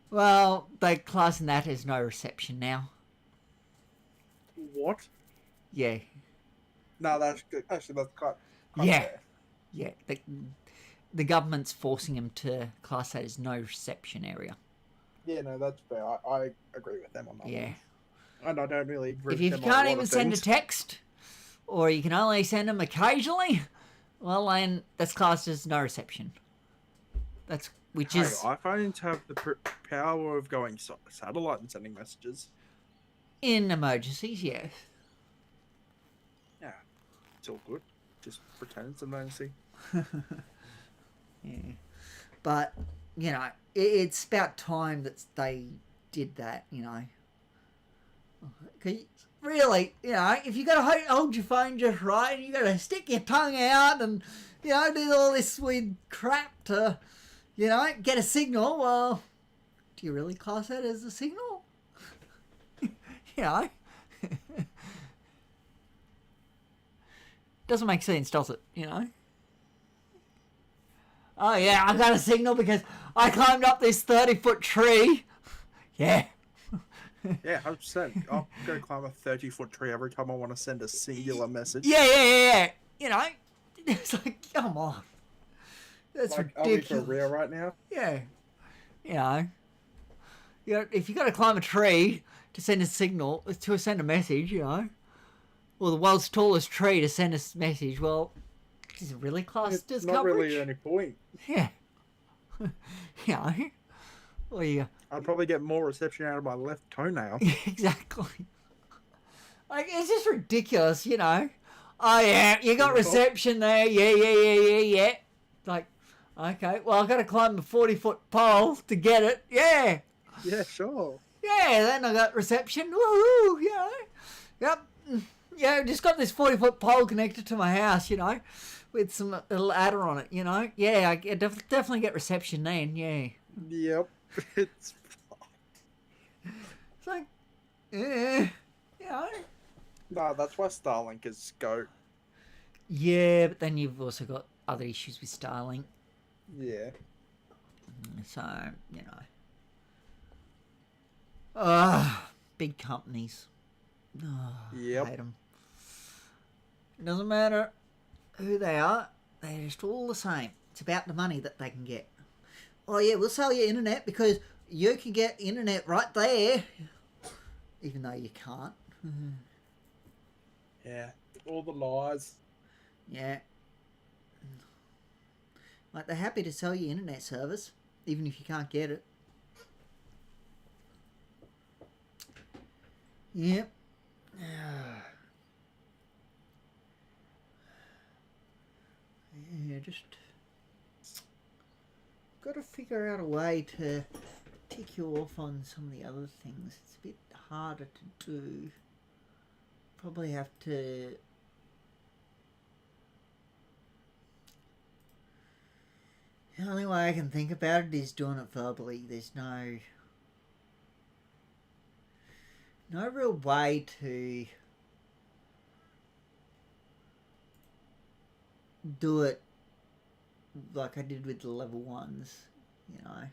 well, they're classing that as no reception now. What? Yeah. No, that's good. Actually, that's quite yeah. fair. Yeah. The government's forcing them to class that as no reception area. Yeah, no, that's fair. I agree with them on that. Yeah. And I don't really agree if with you them can't on a lot even of send a things. text, or you can only send them occasionally, well, then that's classed as no reception. That's which is iPhones have the power of going satellite and sending messages. in emergencies, yes. Yeah, it's all good. Just pretend it's an emergency. Yeah, but you know, it's about time that they did that. You know, 'cause really, you know, if you got to hold your phone just right, you got to stick your tongue out and, you know, do all this weird crap to, you know, get a signal. Well, do you really class that as a signal? You know, doesn't make sense, does it? You know. Oh yeah, I got a signal because I climbed up this 30-foot tree. Yeah. Yeah, 100%. I'm going to climb a 30-foot tree every time I want to send a singular message. Yeah. You know, it's like, come on. That's like, ridiculous. Are we for real right now? Yeah. You know, if you got to climb a tree to send a signal, to send a message, you know, or the world's tallest tree to send a message, well, is it really classed as not coverage? really any point. Yeah. You know, well, yeah. I'd probably get more reception out of my left toenail. Exactly. Like, it's just ridiculous, you know. Oh, yeah, you got reception there. Yeah. Like, okay, well, I've got to climb a 40-foot pole to get it. Yeah. Yeah, sure. Yeah, then I got reception. Woohoo, you know. Yep. Yeah, just got this 40-foot pole connected to my house, you know. with some little adder on it, you know? Yeah, I definitely get reception then, yeah. Yep. It's It's like, you know? no, that's why Starlink is GOAT. Yeah, but then you've also got other issues with Starlink. Yeah. So, you know. Big companies. Yep. I hate them. It doesn't matter who they are, they're just all the same. It's about the money that they can get. Oh yeah, we'll sell you internet because you can get internet right there. Even though you can't. Yeah. All the lies. Yeah. Like, they're happy to sell you internet service, even if you can't get it. Yep. Yeah, just got to figure out a way to tick you off on some of the other things. It's a bit harder to do. Probably have to... The only way I can think about it is doing it verbally. There's no real way to do it like I did with the level 1s, you know.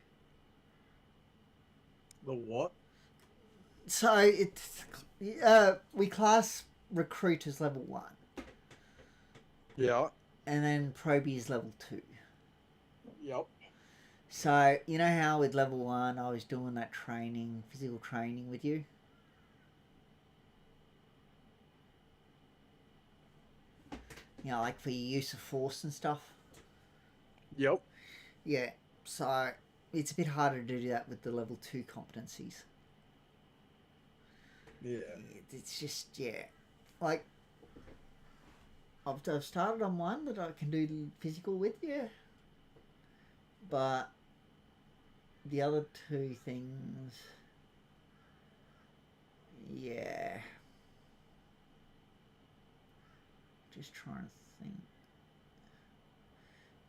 The what? So it's we class recruit as level 1. Yeah. And then probie is level 2. Yep. So you know how with level 1 I was doing that training, physical training with you? You know, like for your use of force and stuff? Yep. Yeah, so it's a bit harder to do that with the level 2 competencies. Yeah. It's just, yeah. Like, I've started on one that I can do physical with, yeah. But the other 2 things, yeah. Just trying to think.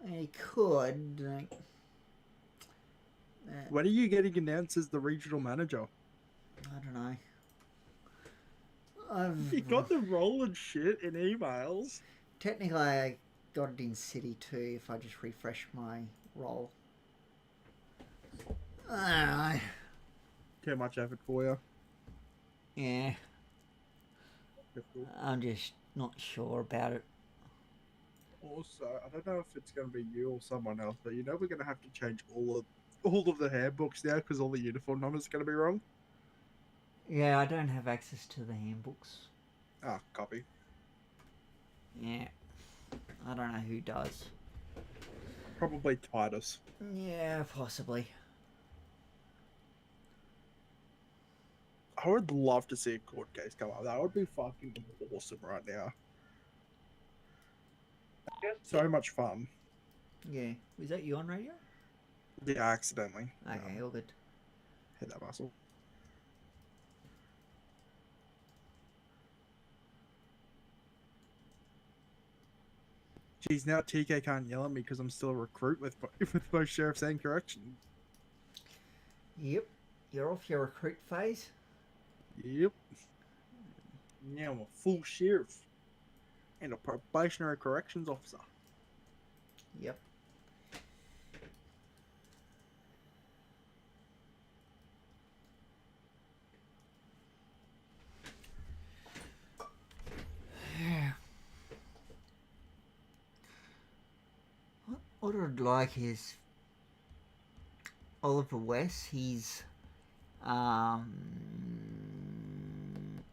I could, like... When are you getting announced as the regional manager? I don't know. You got the role and shit in emails. Technically, I got it in City too if I just refresh my role. I don't know. Too much effort for you. Yeah. Difficult. I'm just not sure about it. Also, I don't know if it's going to be you or someone else, but you know we're going to have to change all of the handbooks now because all the uniform numbers are going to be wrong. Yeah, I don't have access to the handbooks. Ah, copy. Yeah. I don't know who does. Probably Titus. Yeah, possibly. I would love to see a court case come up. That would be fucking awesome right now. So much fun. Yeah. Was that you on radio? Yeah, accidentally. Okay, all good. Hit that muscle. Geez, now TK can't yell at me because I'm still a recruit with both sheriffs and corrections. Yep. You're off your recruit phase? Yep. Now I'm a full sheriff. And a probationary corrections officer. Yep. What I'd like is Oliver West, he's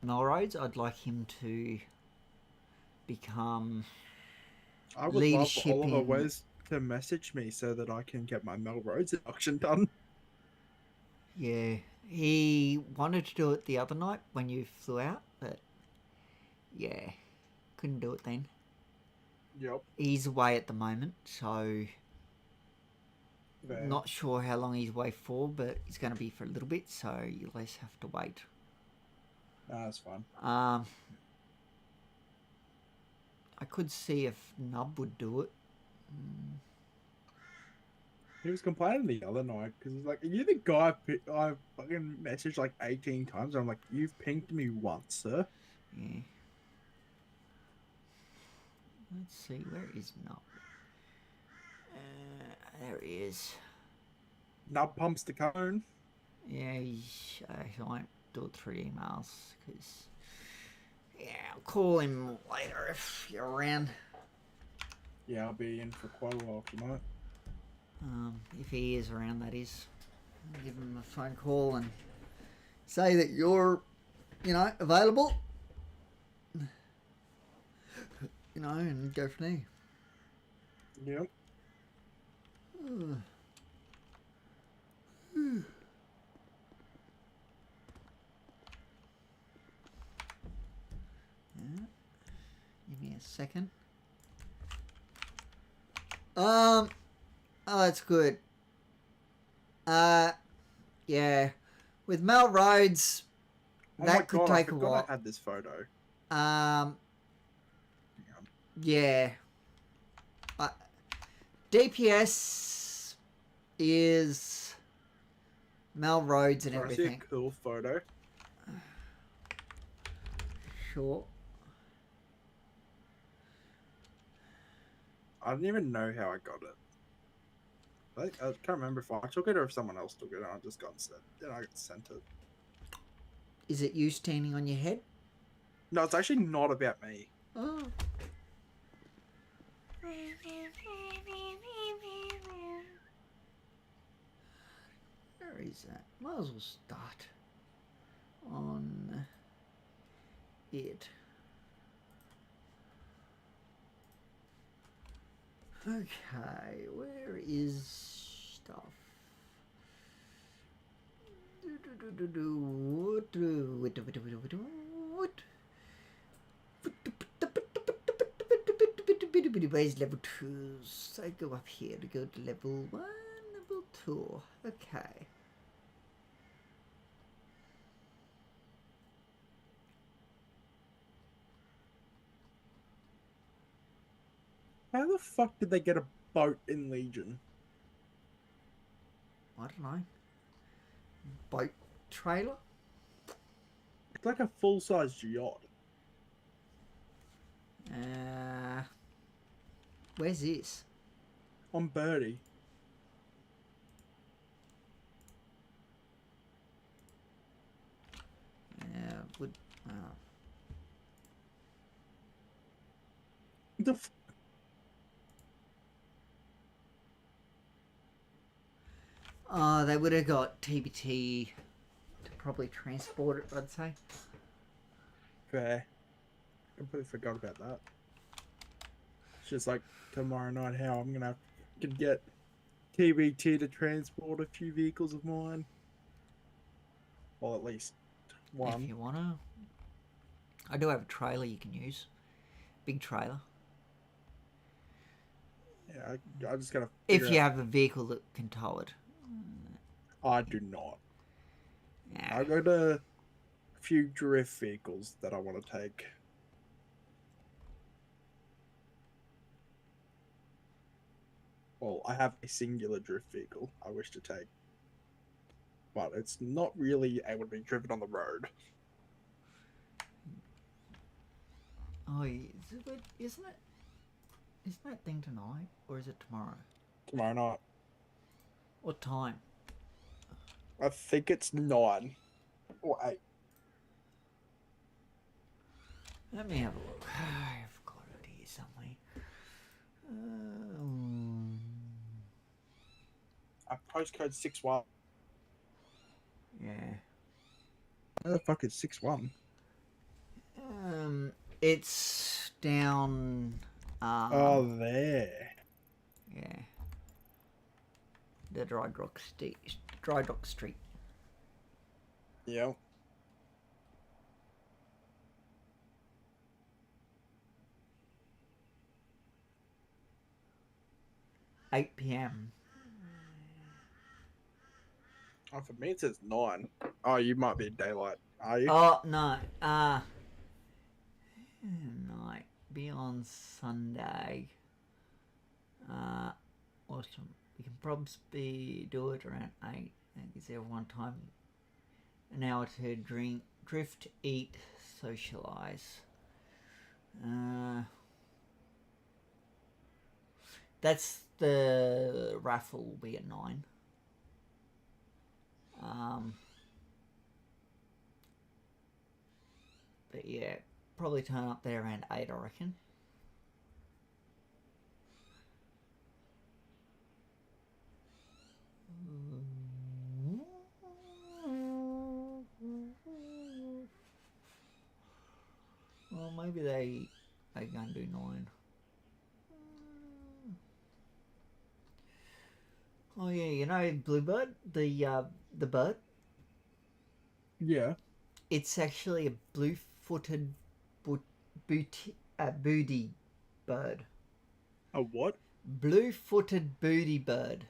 Melrose. I'd like him to become I would leadership love for Oliver in... West to message me so that I can get my Melrose induction done. Yeah, he wanted to do it the other night when you flew out, but yeah, couldn't do it then. Yep. He's away at the moment, so Fair. not sure how long he's away for, but it's going to be for a little bit, so you'll at least have to wait. Nah, that's fine. I could see if Nub would do it. He was complaining the other night because he's like, "Are you the guy I fucking messaged like 18 times?" I'm like, "You've pinged me once, sir." Yeah. Let's see, where is Nub? There he is. Nub pumps the cone. Yeah, I won't do it through emails because, yeah, I'll call him later if you're around. Yeah, I'll be in for quite a while tonight. If he is around, that is. I'll give him a phone call and say that you're, available. And go from there. Yep. Give me a second. Oh, that's good. Yeah. With Mel Rhodes, that could take a while. I had this photo. Yeah. DPS is Mel Rhodes and everything. I see a cool photo. Sure. I don't even know how I got it. I can't remember if I took it or if someone else took it and I just got sent. Then I got sent it. Is it you standing on your head? No, it's actually not about me. Oh. Where is that? Might as well start on it. Okay, where is stuff? Where's level 2? So I go up here to go to level 1, level 2. Okay. How the fuck did they get a boat in Legion? I don't know. Boat trailer? It's like a full-size yacht. Where's this? On Birdie. Would The f they would have got TBT to probably transport it, I'd say. Fair. Completely forgot about that. It's just like tomorrow night how I'm gonna get TBT to transport a few vehicles of mine. Well, at least one. If you wanna. I do have a trailer you can use. Big trailer. Yeah, I just gotta. If you have a vehicle that can tow it. I do not. Yeah. I got a few drift vehicles that I want to take. Well, I have a singular drift vehicle I wish to take. But it's not really able to be driven on the road. Oh, isn't that thing tonight? Or is it tomorrow? Tomorrow night. What time? I think it's 9 or 8. Let me have a look. I've got it here somewhere. Postcode 61. Yeah. Where the fuck is 61? It's down. Oh, there. Yeah. The Dry Dock Street. Yeah. $8 p.m. Oh, for me it says 9. Oh, you might be in daylight. Are you? Oh no. Night. be on Sunday. Awesome. We can probably do it around 8. That gives everyone time, an hour to drink, drift, eat, socialise. That's the raffle will be at 9. But yeah, probably turn up there around 8, I reckon. Well, maybe they gonna do 9. Oh yeah, you know Bluebird, the bird. Yeah. It's actually a blue-footed booty bird. A what? Blue-footed booty bird.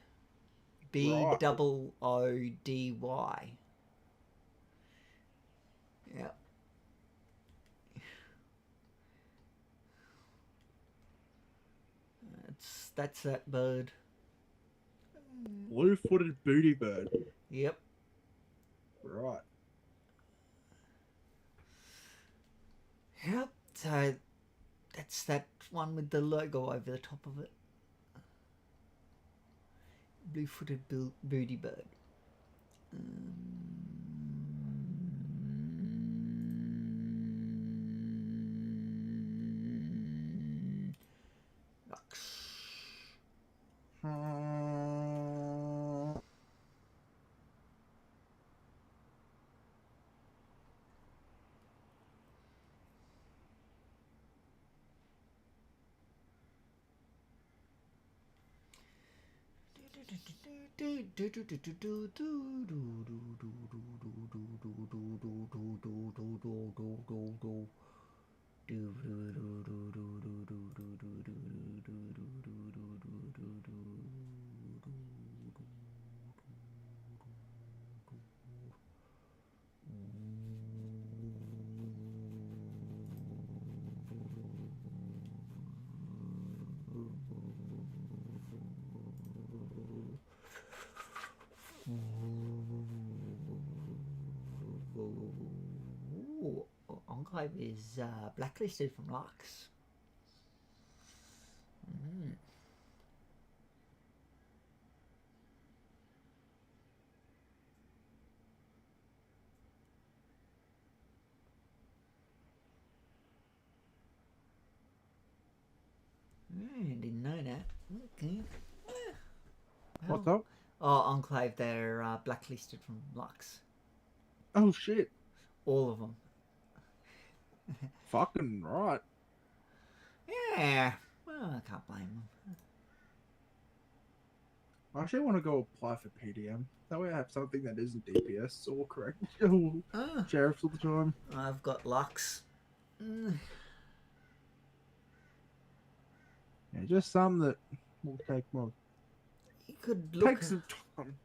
Right. BOODY. Yeah. That's that bird. Blue-footed booty bird. Yep. Right. Yep. So that's that one with the logo over the top of it. Blue-footed booty bird. Lux. Enclave is blacklisted from Lux. Didn't know that. Okay. What's up? Oh, Enclave, they're blacklisted from Lux. Oh shit. All of them. Fucking right. Yeah. Well, I can't blame them. I actually want to go apply for PDM. That way I have something that isn't DPS or correct. Sheriffs all the time. I've got Lux. Yeah, just some that will take more. You could look. Take some time.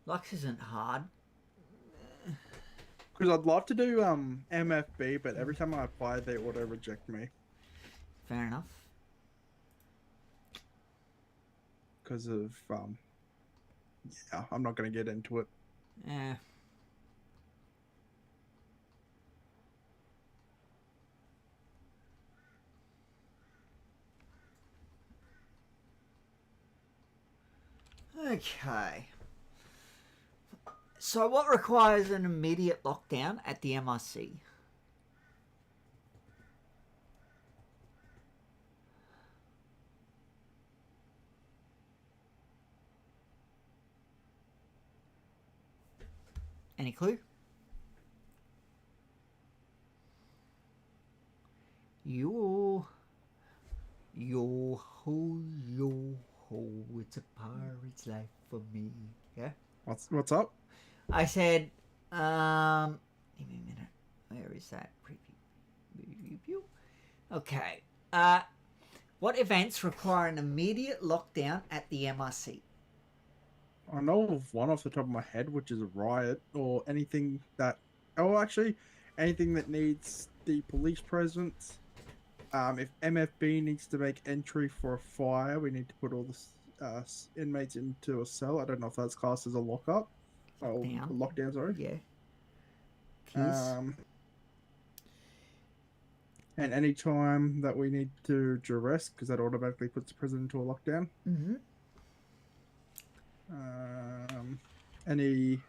Lux isn't hard. Because I'd love to do MFB, but every time I apply, they auto reject me. Fair enough. Because of yeah, I'm not gonna get into it. Yeah. Okay. So what requires an immediate lockdown at the MRC? Any clue? Yo ho, it's a pirate's life for me. Yeah. What's up? I said, give me a minute. Where is that preview? Okay. What events require an immediate lockdown at the MRC? I know of one off the top of my head, which is a riot or anything that. Oh, actually, anything that needs the police presence. If MFB needs to make entry for a fire, we need to put all the inmates into a cell. I don't know if that's classed as a lockup. Lockdown. Lockdown, sorry. Yeah. Keys. And any time that we need to duress, because that automatically puts the prison into a lockdown. Mm-hmm. Any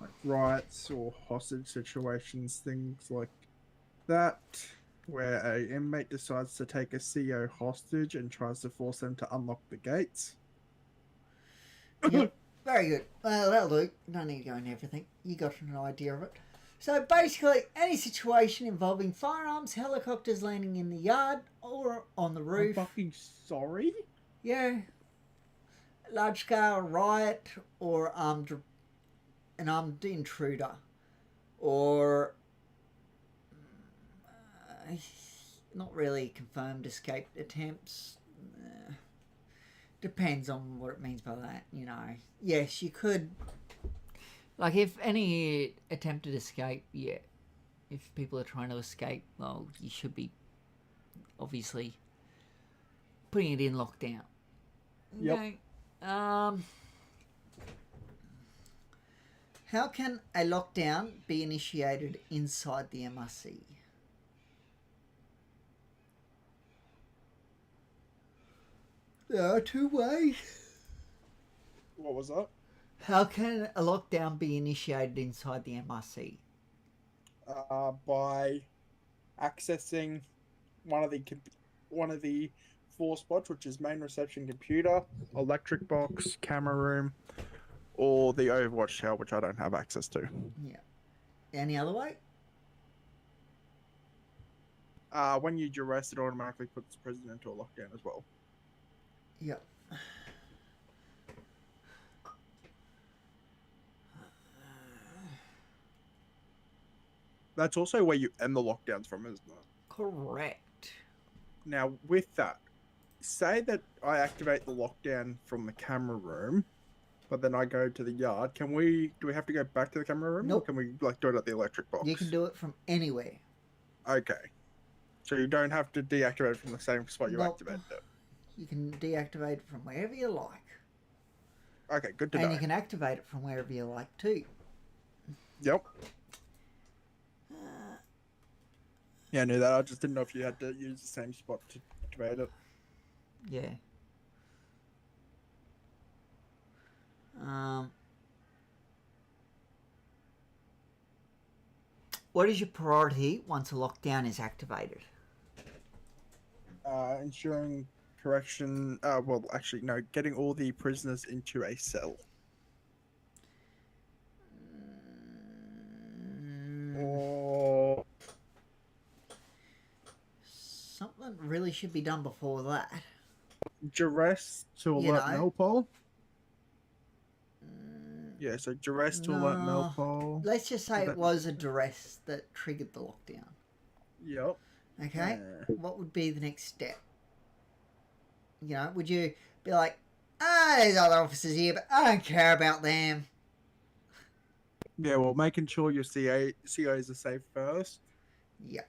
like riots or hostage situations, things like that, where a inmate decides to take a CO hostage and tries to force them to unlock the gates. Yep. Very good. Well, that'll do. No need to go into everything. You got an idea of it. So basically, any situation involving firearms, helicopters landing in the yard or on the roof. I'm fucking sorry? Yeah. Large scale riot or an armed intruder. Or not really confirmed escape attempts. Depends on what it means by that, you know. Yes, you could... Like, if any attempted escape, yeah. If people are trying to escape, well, you should be, obviously, putting it in lockdown. Yep. Okay. How can a lockdown be initiated inside the MRC? There are two ways. What was that? How can a lockdown be initiated inside the MRC? By accessing one of the 4 spots, which is main reception computer, electric box, camera room, or the Overwatch tower, which I don't have access to. Yeah. Any other way? When you duress, it automatically puts the prison into a lockdown as well. Yep. That's also where you end the lockdowns from, isn't it? Correct. Now, with that, say that I activate the lockdown from the camera room, but then I go to the yard. Do we have to go back to the camera room? Nope. Or can we do it at the electric box? You can do it from anywhere. Okay. So you don't have to deactivate it from the same spot you Nope. activated it. You can deactivate it from wherever you like. Okay, good to And know. you can activate it from wherever you like too. Yep. Yeah, I knew that. I just didn't know if you had to use the same spot to activate it. Yeah. What is your priority once a lockdown is activated? Ensuring correction. Well, actually, no. Getting all the prisoners into a cell. Or Something really should be done before that. duress to You alert know. Melpol. Yeah, so duress to alert No. Melpol. Let's just say it was a duress that triggered the lockdown. Yep. Okay? What would be the next step? You know, would you be like, there's other officers here, but I don't care about them. Yeah, well, making sure your COs are safe first. Yeah.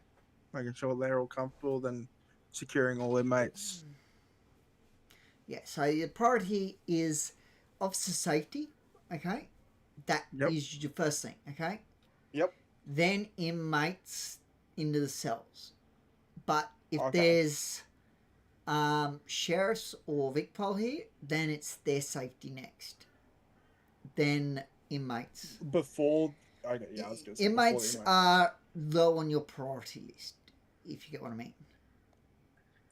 Making sure they're all comfortable, then securing all inmates. Yeah, so your priority is officer safety, okay? That is your first thing, okay? Yep. Then inmates into the cells. But if Okay. there's sheriffs or VicPol here, then it's their safety next. Then inmates. Before, okay, yeah, I was gonna say Inmates before are low on your priority list, if you get what I mean.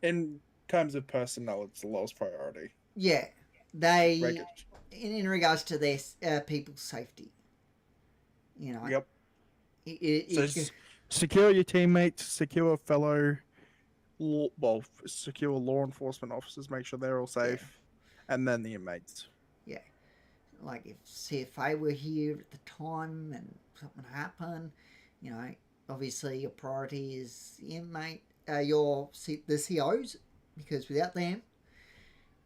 in terms of personnel, it's the lowest priority. Yeah, they Regu- in regards to their people's safety. You know. Yep. It, Secure your teammates, secure fellow, secure law enforcement officers, make sure they're all safe, and then the inmates. Yeah. Like if CFA were here at the time and something happened, you know, obviously your priority is the inmate, the COs, because without them,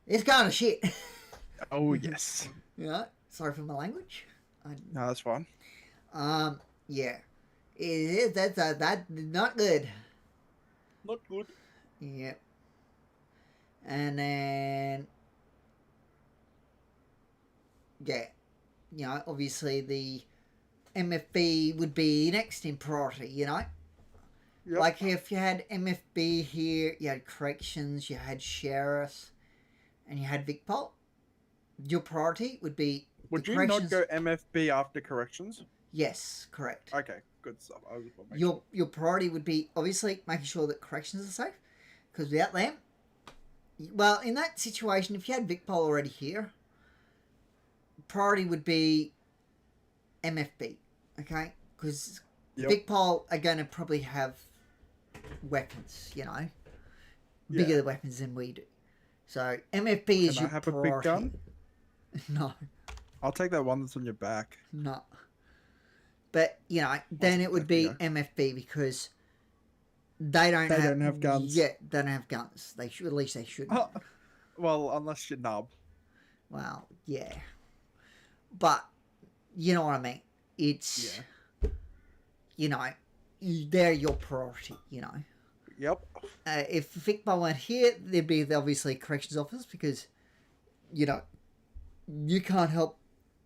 it's going to shit. Oh, yes. You know, sorry for my language. No, that's fine. Yeah. It is. That's not good. Not good. Yep. And then, yeah, you know, obviously the MFB would be next in priority, you know? Yep. Like if you had MFB here, you had corrections, you had sheriffs, and you had Vicpol, your priority would be Would the you corrections. not go MFB after corrections? Yes, correct. Okay, good stuff. I was just want to make Your priority would be obviously making sure that corrections are safe, because without them, well, in that situation, if you had Vicpol already here, priority would be MFB, okay? Because Yep. Vicpol are going to probably have weapons, you know, bigger Yeah. weapons than we do. So MFB is Can I your have a priority. big gun? No, I'll take that one that's on your back. no. But you know, then it would be okay. MFB because they don't have guns. Yeah, they don't have guns. They should, at least they shouldn't. Oh, well, unless you're nub. Well, yeah. But you know what I mean. It's you know, they're your priority. You know. Yep. If Vicpol weren't here, there'd be obviously corrections officers because, you know, you can't help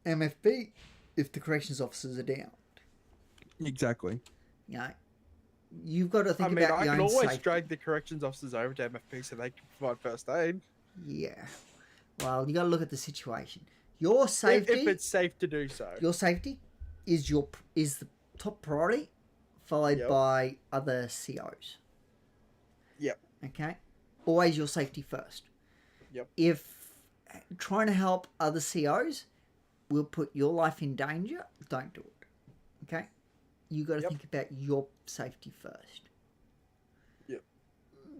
MFB if the corrections officers are down. Exactly. You know, you've got to think I mean, about I your can own always safety. drag the corrections officers over to MFP so they can provide first aid. Yeah. Well, you got to look at the situation. Your safety, If it's safe to do so. your safety, is the top priority, followed Yep. by other COs. Yep. Okay. Always your safety first. Yep. If trying to help other COs will put your life in danger, don't do it. Okay? You got to Yep. think about your safety first. Yep.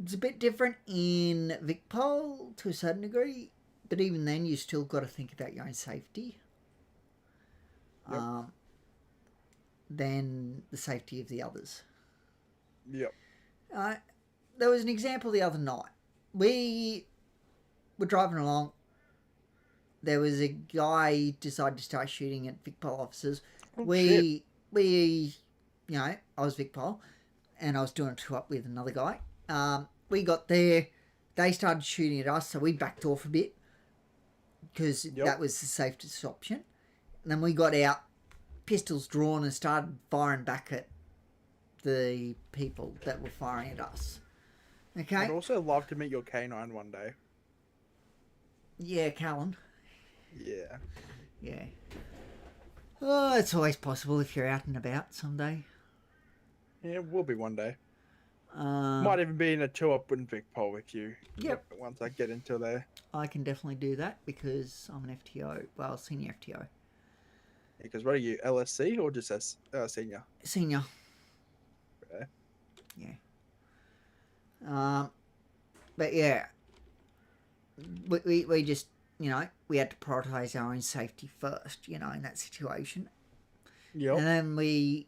It's a bit different in Vicpol to a certain degree, but even then you still got to think about your own safety. Yep. Than the safety of the others. Yep. There was an example the other night. We were driving along. There was a guy who decided to start shooting at Vicpol officers. Oh, we, you know, I was Vicpol, and I was doing a two up with another guy. We got there. They started shooting at us, so we backed off a bit because that was the safest option. And then we got out, pistols drawn, and started firing back at the people that were firing at us. Okay? I'd also love to meet your canine one day. Yeah, Callan. Yeah. Yeah. Oh, it's always possible if you're out and about someday. Yeah, it will be one day. Um, Might even be in a two-up in Vicpol with you. Yep. Once I get into there. I can definitely do that because I'm an FTO. Well, senior FTO. Because what are you, LSC or just senior? Senior. Okay. Yeah. But yeah. We just, you know, we had to prioritise our own safety first, you know, in that situation. Yep. And then we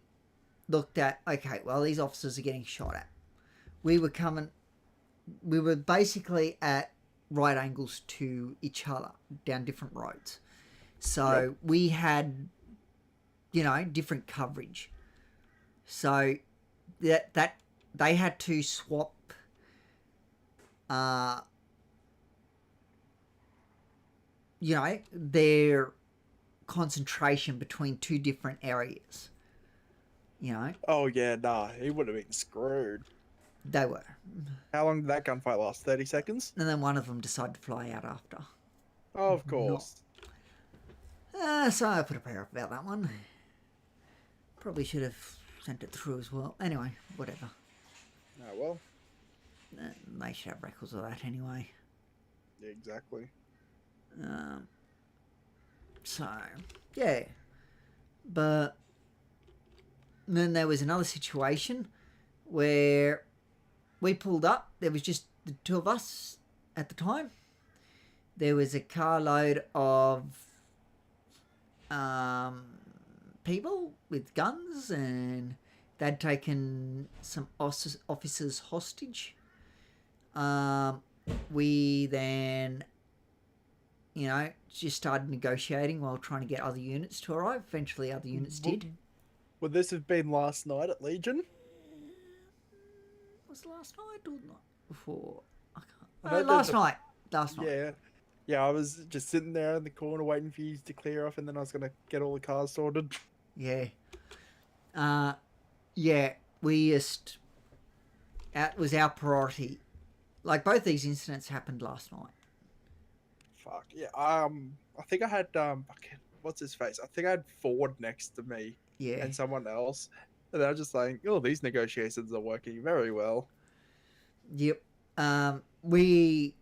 looked at, okay, well, these officers are getting shot at. We were basically at right angles to each other down different roads. So we had, you know, different coverage. So that they had to swap you know, their concentration between two different areas. You know? Oh yeah, nah, he would have been screwed. They were. How long did that gunfight last? 30 seconds? And then one of them decided to fly out after. Of course. So I put a prayer up about that one. Probably should have sent it through as well. Anyway, whatever. Oh well. They should have records of that anyway. Yeah, exactly. So, yeah. But then there was another situation where we pulled up. There was just the two of us at the time. There was a carload of people with guns, and they'd taken some officers hostage. We then, you know, just started negotiating while trying to get other units to arrive. Eventually other units did. Would this have been last night at Legion? Was it last night or not before? I I can't. know Last there's night. Last night. Yeah. Yeah, I was just sitting there in the corner waiting for you to clear off, and then I was going to get all the cars sorted. Yeah. Yeah, we just... That was our priority. Like, both these incidents happened last night. Fuck, yeah. I think I had, what's his face? I think I had Ford next to me Yeah. and someone else. And I was just like, oh, these negotiations are working very well. Yep. We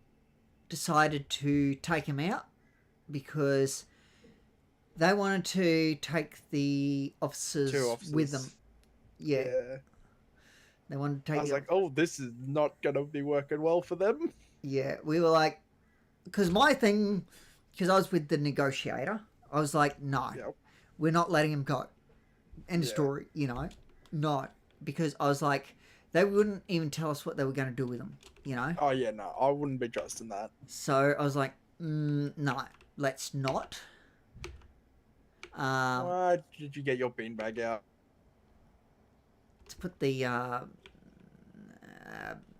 decided to take him out because they wanted to take the officers, Two officers. with them. Yeah. They wanted to take. I was like, oh, this is not going to be working well for them. Yeah, we were like, because my thing, because I was with the negotiator, I was like, no, we're not letting him go. End of story, you know, no, because I was like, they wouldn't even tell us what they were going to do with him, you know. Oh yeah, no, I wouldn't be trusting that. So I was like, no, let's not. Why did you get your beanbag out? To put the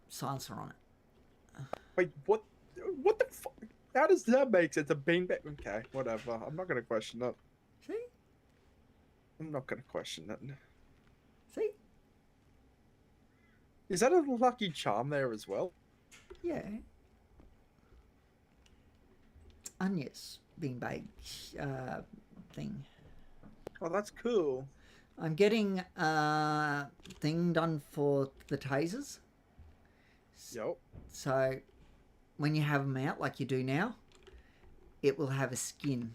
silencer on it. Wait, what? What the fuck? How does that make sense? A beanbag? Okay, whatever. I'm not gonna question it. See? I'm not gonna question it. See? Is that a lucky charm there as well? Yeah. It's Anya's beanbag thing. Oh, that's cool. I'm getting a thing done for the tasers. Yep. So when you have them out like you do now, it will have a skin.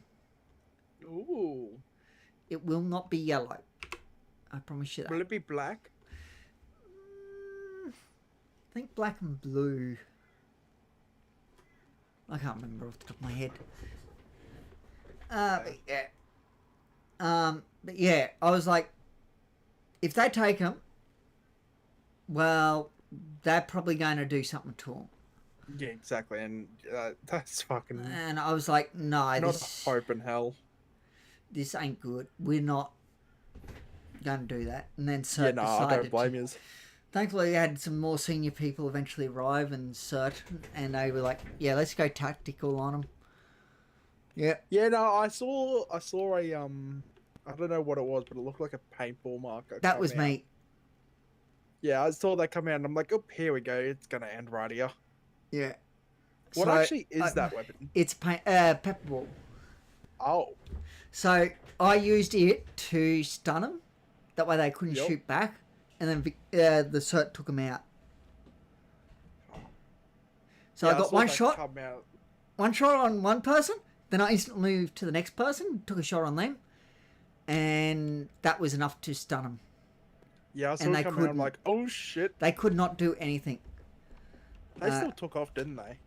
Ooh. It will not be yellow. I promise you that. Will it be black? I think black and blue. I can't remember off the top of my head. But yeah. But yeah, I was like, if they take them, well, they're probably going to do something to them. Yeah, exactly, and that's fucking. And I was like, no, not this hope in hell. This ain't good. We're not going to do that. And then Cert Yeah, no, I decided don't blame you. Thankfully, they had some more senior people eventually arrive, and Cert, and they were like, yeah, let's go tactical on them. Yeah. Yeah, no, I saw a I don't know what it was, but it looked like a paintball marker. That was me. Yeah, I saw that come out, and I'm like, oh, here we go. It's gonna end right here. Yeah. What So, actually is that weapon? It's pepper ball. Oh. So I used it to stun them. That way they couldn't Yep. shoot back. And then the Cert took them out. So Yeah, I got saw one that shot. come out. One shot on one person. Then I instantly moved to the next person. Took a shot on them. And that was enough to stun them. Yeah, I saw And it they come out. I'm couldn't. like, oh shit. They could not do anything. They still took off, didn't they?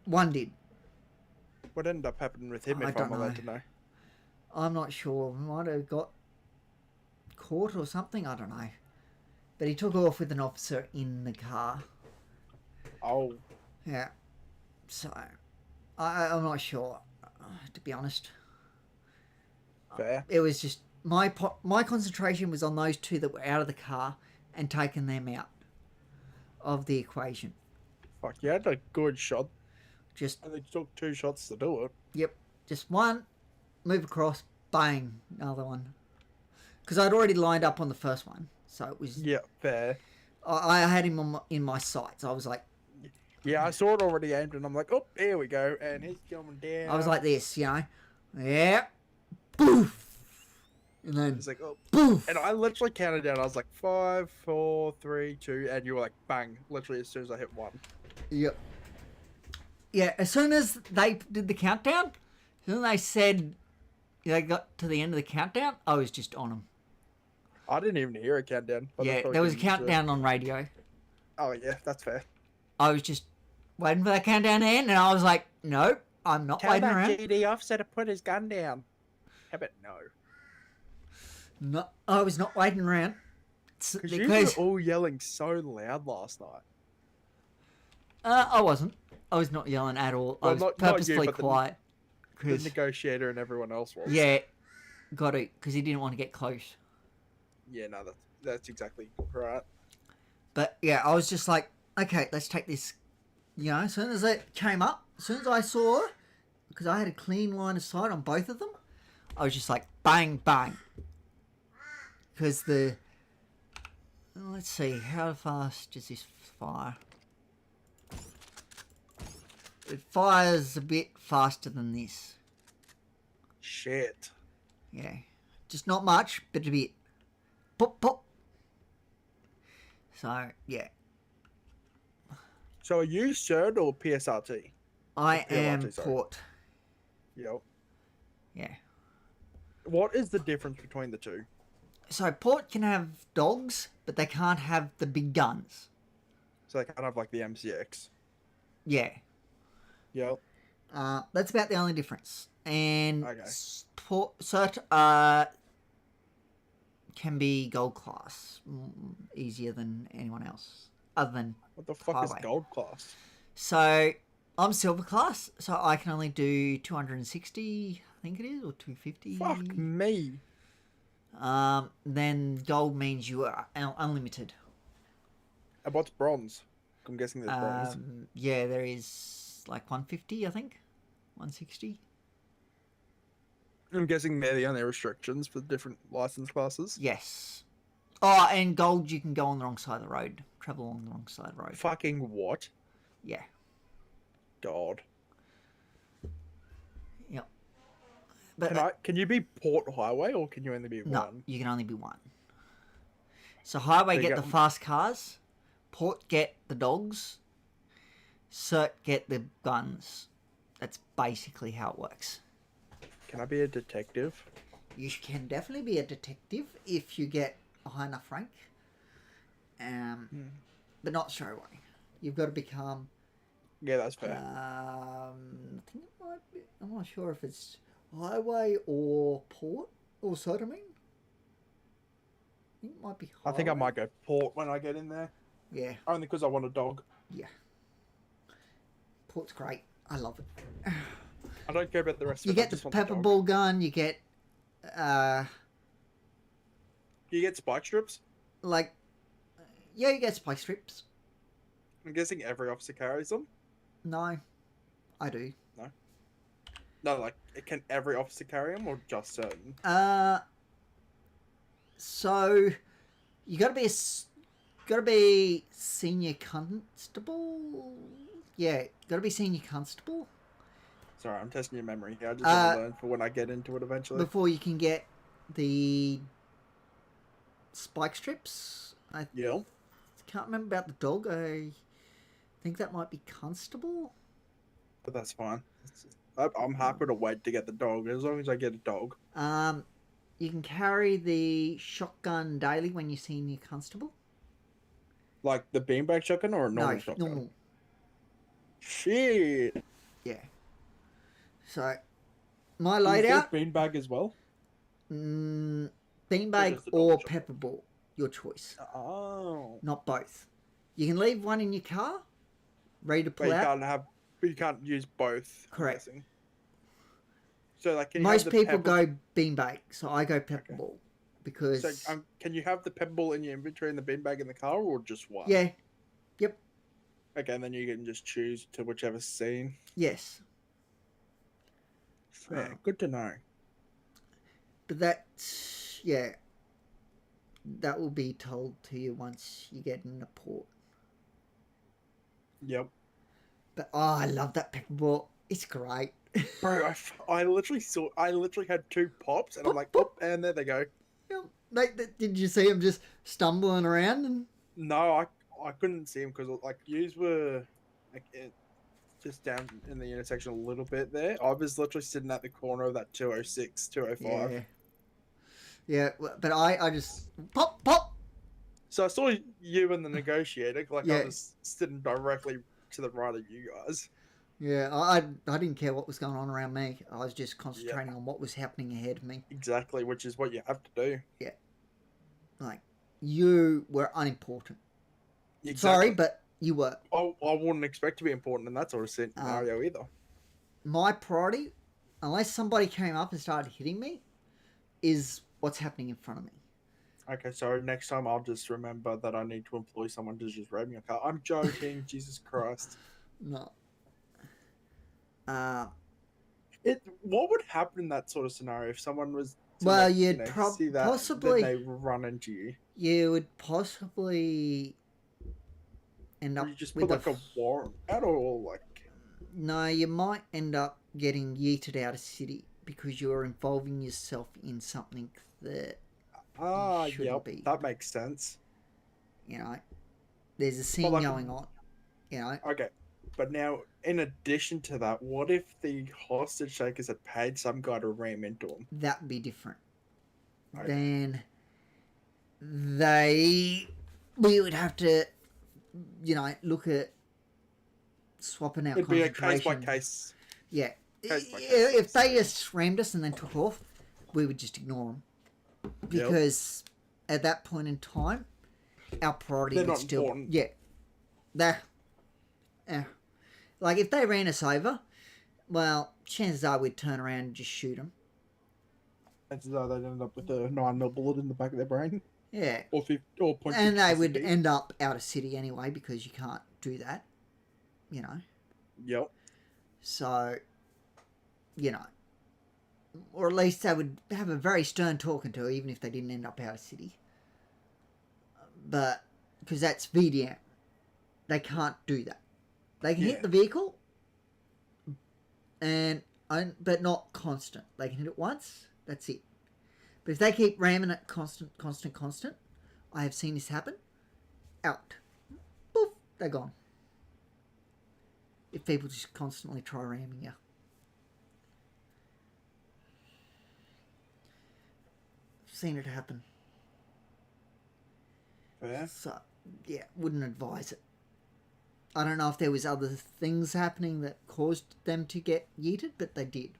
One did. What ended up happening with him, I if don't I'm allowed know. to know? I'm not sure. Might have got caught or something. I don't know. But he took off with an officer in the car. Oh. Yeah. So, I'm not sure, to be honest. Fair. It was just my concentration was on those two that were out of the car and taking them out of the equation. Fuck, you had a good shot. Just And they took 2 shots to do it. Yep, just one, move across, bang, another one. Because I'd already lined up on the first one, so it was. Yeah, fair. I had him in my sights. I was like. Yeah, I saw it already aimed, and I'm like, oh, here we go, and he's going down. I was like this, you know. Yeah. Boof. And then. It's like, oh, boof. And I literally counted down. I was like 5, 4, 3, 2, and you were like, bang! Literally as soon as I hit 1. Yep. Yeah, as soon as they did the countdown, as soon as they said they got to the end of the countdown, I was just on them. I didn't even hear a countdown. But Yeah, there was a countdown on radio. Oh yeah, that's fair. I was just waiting for that countdown to end, and I was like, nope, I'm not Tell waiting that around. GD officer to put his gun down. How about no? No, I was not waiting around. Because you were all yelling so loud last night. I wasn't. I was not yelling at all. I Well, was not you, purposefully but quiet. The negotiator and everyone else was. Yeah, got it because he didn't want to get close. Yeah, no, that's exactly right. But yeah, I was just like, okay, let's take this. You know, as soon as it came up, as soon as I saw, because I had a clean line of sight on both of them, I was just like, bang, bang. Because let's see, how fast does this fire? It fires a bit faster than this. Shit. Yeah, just not much, but a bit. Pop, pop. So, yeah. So are you CERT or PSRT? I am PLRT, sorry. port. Yep. Yeah. What is the difference between the two? So port can have dogs, but they can't have the big guns. So they kind of have like the MCX. Yeah. Yep. That's about the only difference. And Okay. cert can be gold class, easier than anyone else, other than What the fuck highway. is gold class? So I'm silver class, so I can only do 260, I think it is, or 250. Fuck me. Then gold means you are unlimited. And what's bronze? I'm guessing there's bronze. Yeah, there is like 150, I think. 160. I'm guessing they're the only restrictions for different license classes. Yes. Oh, and gold, you can go on the wrong side of the road. Travel along the wrong side of the road. Fucking what? Yeah. God. Yep. But Can you be port highway or can you only be no, one? you can only be one. So highway So you get got- the fast cars, port get the dogs, cert get the guns. That's basically how it works. Can I be a detective? You can definitely be a detective if you get a high enough rank. But not straight away. You've got to become. Yeah, that's fair. I think it might be. I'm not sure if it's highway or port or cert. I mean, I think it might be. I think I highway. might go port when I get in there. Yeah, Only because I want a dog. yeah. Port's great. I love it. I don't care about the rest You of it. I get the just want pepper dog. ball gun. You get You get spike strips? like, yeah, you get spike strips. I'm guessing every officer carries them. No, I do. No, like, can every officer carry them or just certain? So you gotta be senior constable. Yeah, gotta be senior constable Sorry, I'm testing your memory here. I just want to learn for when I get into it eventually. before you can get the spike strips. I Yeah. can't remember about the dog. I think that might be constable. But that's fine. I'm happy to wait to get the dog as long as I get a dog. You can carry the shotgun daily when you're senior constable. Like the beanbag shotgun or a normal No, shotgun? normal. Shit. Yeah. So my Is there loadout. beanbag as well? Beanbag just the or double shot? pepper ball, your choice. Oh. Not both. You can leave one in your car, ready to But pull you out. can't use both. I'm Correct. guessing. So like, can you Most have the people pepper... go beanbag, so I go pepper Okay. ball because So can you have the pepper ball in your inventory and the beanbag in the car, or just one? yeah, yep, Okay, and then you can just choose to whichever scene. yes. Fair. Oh. Good to know. But that will be told to you once you get in the port. Yep. But I love that pepper ball. It's great. Bro, I literally had two pops, and I'm like, oh, and there they go. Did you see him just stumbling around? And No, I couldn't see him because like yous were like just down in the intersection a little bit there. I was literally sitting at the corner of that 206, 205. yeah, but I just pop. So I saw you and the negotiator, like Yeah. I was sitting directly to the right of you guys. Yeah, I didn't care what was going on around me. I was just concentrating on what was happening ahead of me. Exactly, which is what you have to do. Like, you were unimportant. Exactly. Sorry, but you were. I wouldn't expect to be important in that sort of scenario either. My priority, unless somebody came up and started hitting me, is what's happening in front of me. Okay, so next time I'll just remember that I need to employ someone to just raid me a car. I'm joking. Jesus Christ. No. What would happen in that sort of scenario if someone was to, Well, like, you'd see that, possibly then they run into you? you would possibly end Or up you just with put like a warrant out, or like no, you might end up getting yeeted out of city because you're involving yourself in something that shouldn't yep, be. that makes sense. You know, there's a scene like- going on. You know, Okay, but now in addition to that, what if the hostage takers had paid some guy to ram into them? that'd be different. Okay. Then we would have to, you know, look at swapping out It'd be a concentration. case by case. Yeah. Case by case If they scenario. just rammed us and then took off, we would just ignore them. Because at that point in time, our priority They're would not still... important. Yeah. Like, if they ran us over, well, chances are we'd turn around and just shoot them. Chances are they'd end up with a 9mm bullet in the back of their brain. Yeah. Or point. And they would end up out of city anyway, because you can't do that. You know? Yep. So, you know, or at least they would have a very stern talking to, even if they didn't end up out of city. But, because that's VDM. They can't do that. They can hit the vehicle, but not constant. They can hit it once, that's it. But if they keep ramming it constant, I have seen this happen, out. Poof, they're gone. If people just constantly try ramming you. I've seen it happen. Fair. So, yeah, wouldn't advise it. I don't know if there was other things happening that caused them to get yeeted, but they did.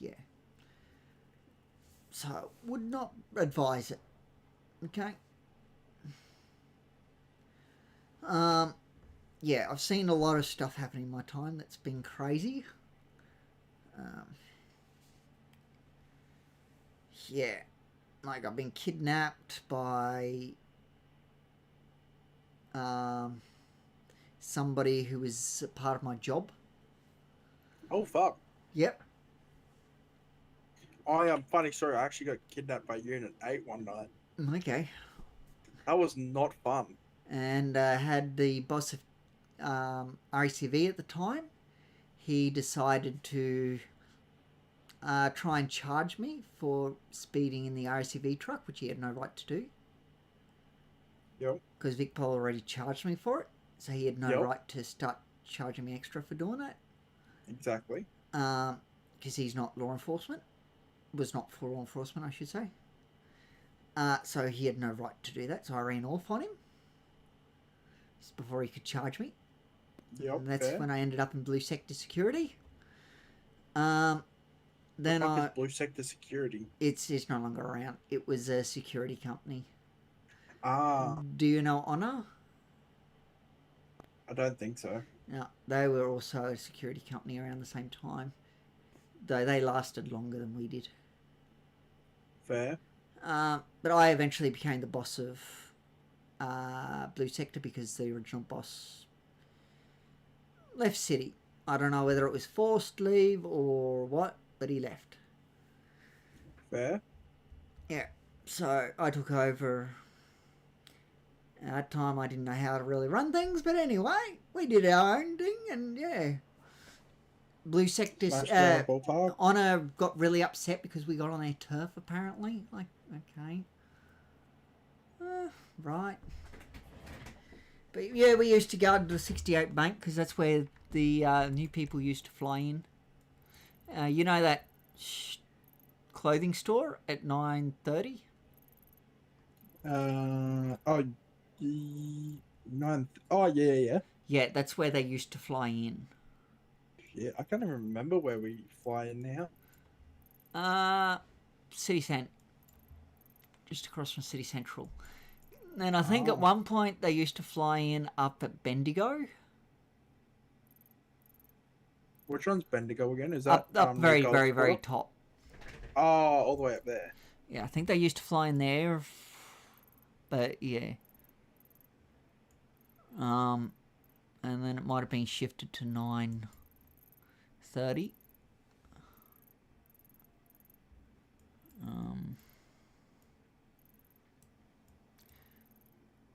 Yeah. So, would not advise it. Okay? Yeah, I've seen a lot of stuff happen in my time that's been crazy. Yeah. Like, I've been kidnapped by somebody who was a part of my job. Oh, fuck. Yep. Funny story, I actually got kidnapped by Unit 8 one night. Okay. That was not fun. And had the boss of RCV at the time. He decided to try and charge me for speeding in the RCV truck, which he had no right to do. Yep. Because Vic Paul already charged me for it, so he had no Yep. right to start charging me extra for doing that. Exactly. Because he's not law enforcement. Was not for law enforcement, I should say. So he had no right to do that, so I ran off on him. Just before he could charge me. Yep. And that's fair. when I ended up in Blue Sector Security. Then What the fuck is Blue Sector Security? It's no longer around. It was a security company. Ah, Do you know Honor? I don't think so. No, they were also a security company around the same time. Though they lasted longer than we did. Fair. But I eventually became the boss of Blue Sector because the original boss left city. I don't know whether it was forced leave or what, but he left. Fair. Yeah, so I took over. At that time, I didn't know how to really run things, but anyway, we did our own thing, and yeah. Blue Sector, Smashed around the ballpark. Honor got really upset because we got on their turf, apparently. Like, okay. Right. But yeah, we used to guard the 68 bank because that's where the new people used to fly in. You know that clothing store at 9:30? Yeah. Yeah, that's where they used to fly in. Yeah, I can't even remember where we fly in now. City Centre. Just across from City Central. And I think at one point they used to fly in up at Bendigo. Which one's Bendigo again? Is Up, that up very, the very, Gold very Quarter? top. Oh, all the way up there. Yeah, I think they used to fly in there, but yeah. And then it might have been shifted to 9:30.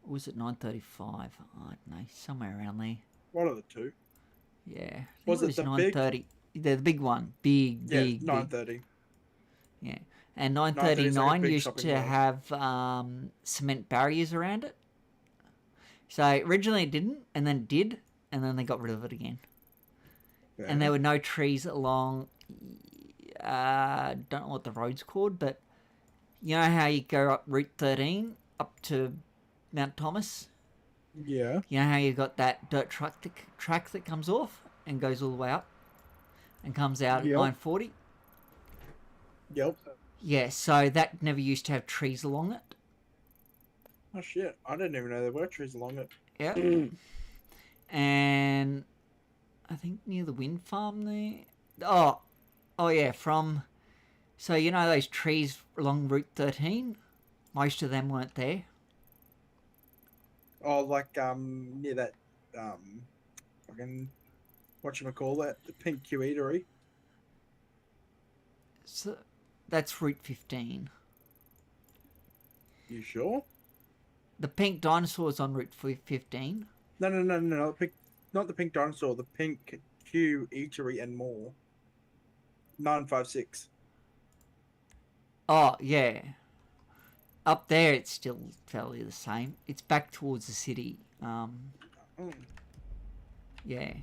Was it 9:35? I don't know, somewhere around there. One of the two. Yeah, I think Was it it was the 9:30. The big one, big, Yeah, big, 9:30. big. Yeah, and 9:30 is like a 9:39 big used shopping to mall. have cement barriers around it. So originally it didn't, and then it did, and then they got rid of it again. Yeah. And there were no trees along. Don't know what the road's called, but you know how you go up Route 13 up to Mount Thomas? Yeah. You know how you got that dirt track that comes off and goes all the way up and comes out at Yep. 9:40? Yep. Yeah, so that never used to have trees along it. Oh shit! I didn't even know there were trees along it. Yeah. And I think near the wind farm there. Oh yeah, so you know those trees along Route 13? Most of them weren't there. Oh, like near that fucking whatchamacallit, the pink Q eatery. So that's Route 15. You sure? The pink dinosaur's on Route 15. No, the pink, not the pink dinosaur, the pink Q eatery and more. 956. Oh, yeah. Up there, it's still fairly the same. It's back towards the city. Yeah.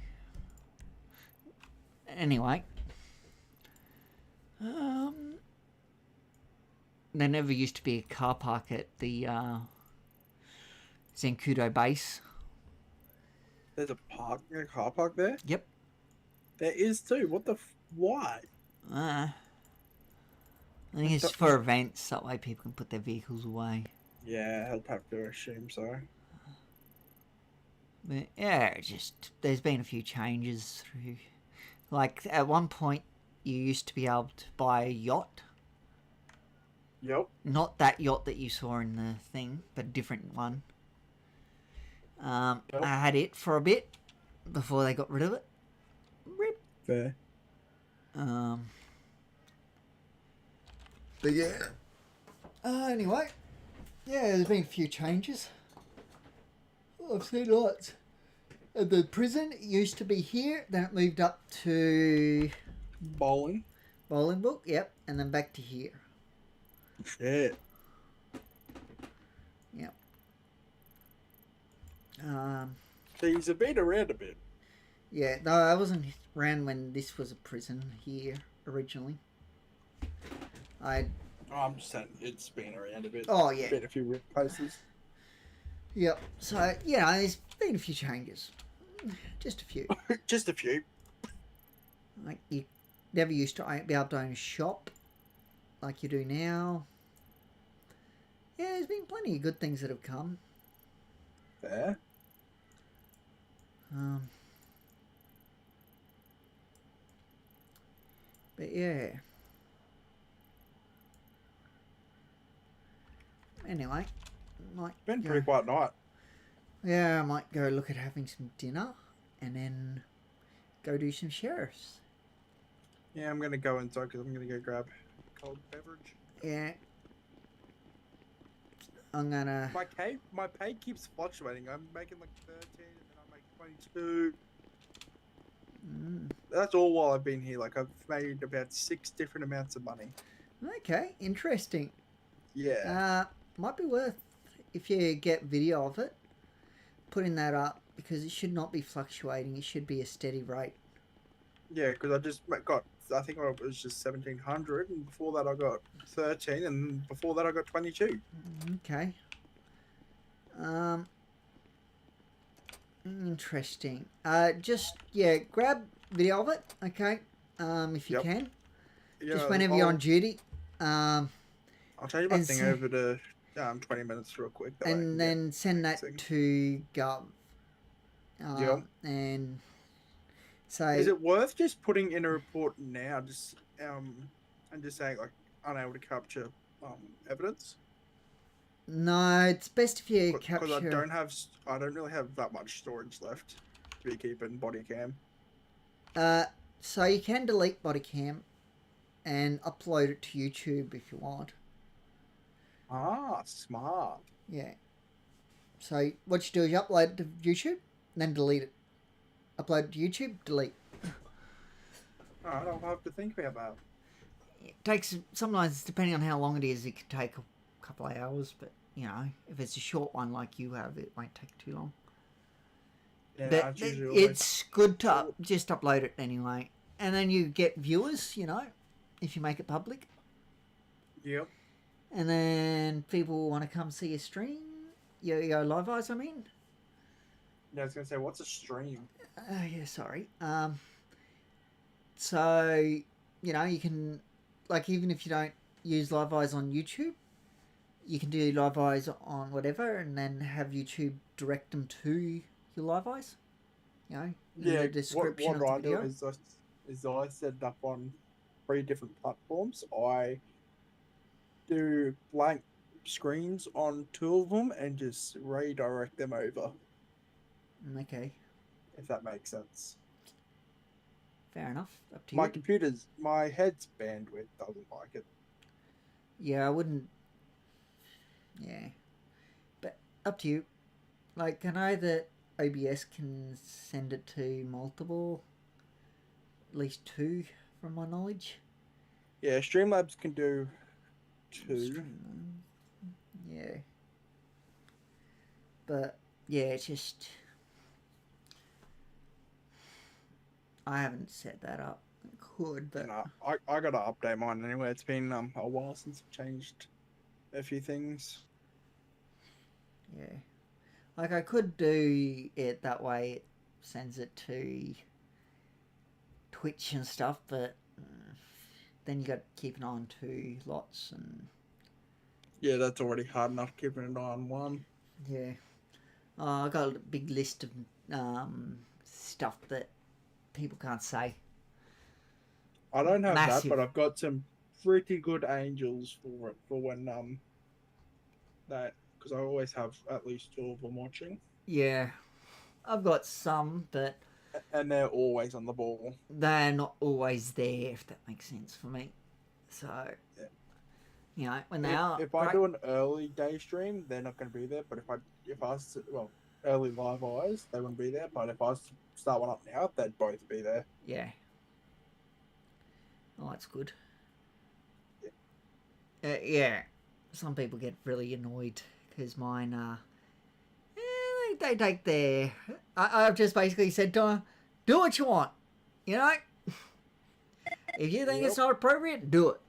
Anyway. There never used to be a car park at the Zancudo base. There's a car park there? Yep. There is too. What the why? I think it's for events, that way people can put their vehicles away. Yeah, I'll have to assume so. But yeah, there's been a few changes through. Like at one point, you used to be able to buy a yacht. Yep. Not that yacht that you saw in the thing, but a different one. I had it for a bit before they got rid of it. Rip. Fair. But yeah. Anyway, yeah, there's been a few changes. I've seen lots. The prison used to be here, then it moved up to Bolingbrook, yep, and then back to here. Shit. Yep. So he's been around a bit. Yeah, no, I wasn't around when this was a prison here originally. I'm just saying it's been around a bit. Oh, yeah. Been a few weird places. Yep. So, yeah, there's been a few changes. Just a few. Just a few. Like, you never used to be able to own a shop like you do now. Yeah, there's been plenty of good things that have come. Fair. But yeah. Anyway, Been a pretty quiet night. Yeah, I might go look at having some dinner and then go do some sheriffs. Yeah, I'm gonna go inside because I'm gonna go grab a cold beverage. Yeah. I'm gonna... My pay keeps fluctuating. I'm making like 13 and then I make 22. That's all while I've been here. Like I've made about 6 different amounts of money. Okay, interesting. Yeah. Might be worth, if you get video of it, putting that up, because it should not be fluctuating. It should be a steady rate. Yeah, because I just got, I think it was just 1,700, and before that I got 13, and before that I got 22. Okay. Interesting. Grab video of it, okay? If you can. Yeah, just whenever you're on duty. I'll change my thing over to 20 minutes real quick. And then send that to Gov. Yep. And So Is it worth just putting in a report now, and just saying like unable to capture evidence? no, it's best if you Because capture. I don't really have that much storage left to be keeping body cam. So you can delete body cam and upload it to YouTube if you want. Ah, smart. Yeah. So what you do is you upload it to YouTube, then delete it. Upload it to YouTube, delete. Alright, I'll have to think about that. It takes, sometimes depending on how long it is, it can take a couple of hours, but you know, if it's a short one like you have, it won't take too long. Yeah, But that's usually always it's good to short. just upload it anyway. And then you get viewers, you know, if you make it public. Yep. And then people want to come see your stream, your live eyes, I mean. Yeah, I was gonna say, what's a stream? Yeah, sorry. So, you know, you can, like, even if you don't use live eyes on YouTube, you can do live eyes on whatever and then have YouTube direct them to your live eyes. You know, in the description what of the I video. do is I set it up on 3 different platforms. I do blank screens on 2 of them and just redirect them over, Okay, if that makes sense. fair enough. Up to My you. my head's bandwidth doesn't like it. Yeah, I wouldn't. Yeah, but up to you. Like, I know that OBS can send it to multiple, at least 2, from my knowledge. Yeah, Streamlabs can do 2. Yeah. But, yeah, it's just... I haven't set that up. I could, but... I gotta update mine anyway. It's been a while since I've changed a few things. Yeah. Like, I could do it that way. It sends it to Twitch and stuff, but then you got to keep an eye on 2 lots and... Yeah, that's already hard enough keeping an eye on 1. Yeah. I got a big list of stuff that people can't say. I don't have Massive. that, but I've got some pretty good angels for it for when that, because I always have at least 2 of them watching. Yeah. I've got some, but... And they're always on the ball. They're not always there, if that makes sense for me. So... Yeah. You know, when they are... If I do an early day stream, they're not going to be there. But early live eyes, they wouldn't be there. But if I start one up now, they'd both be there. Yeah. Oh, that's good. Yeah. Yeah. Some people get really annoyed because mine they take their... I've just basically said to them, do what you want. You know? If you think it's not appropriate, do it.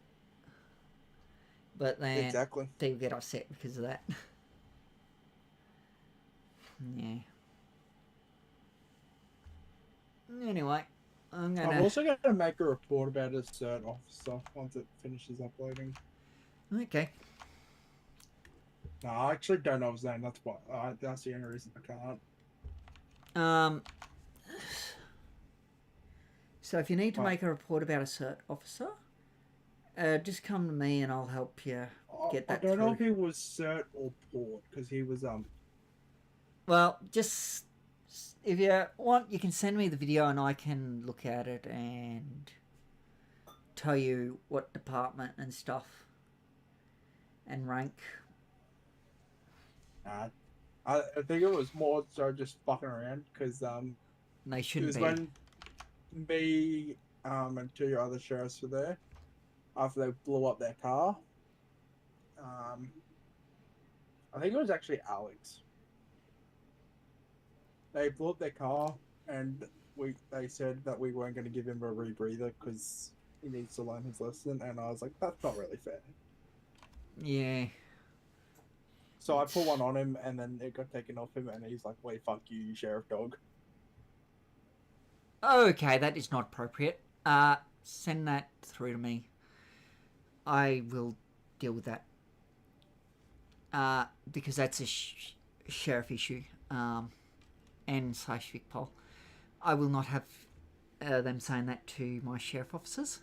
But then Exactly. people get upset because of that. Yeah. Anyway, I'm also going to make a report about a cert officer once it finishes uploading. Okay. No, I actually don't know his name. That's the only reason I can't. So if you need to make a report about a cert officer, just come to me and I'll help you get that I don't know if he was cert or port, because he was Well, just if you want, you can send me the video and I can look at it and tell you what department and stuff and rank. I think it was more so just fucking around, because they shouldn't be. It was when me and 2 other sheriffs were there after they blew up their car. I think it was actually Alex. They blew up their car, and they said that we weren't going to give him a rebreather because he needs to learn his lesson, and I was like, that's not really fair. Yeah. So I put one on him, and then it got taken off him, and he's like, wait, fuck you, you sheriff dog. Okay, that is not appropriate. Send that through to me. I will deal with that. Because that's a sheriff issue. And /Vicpol. I will not have them saying that to my sheriff officers.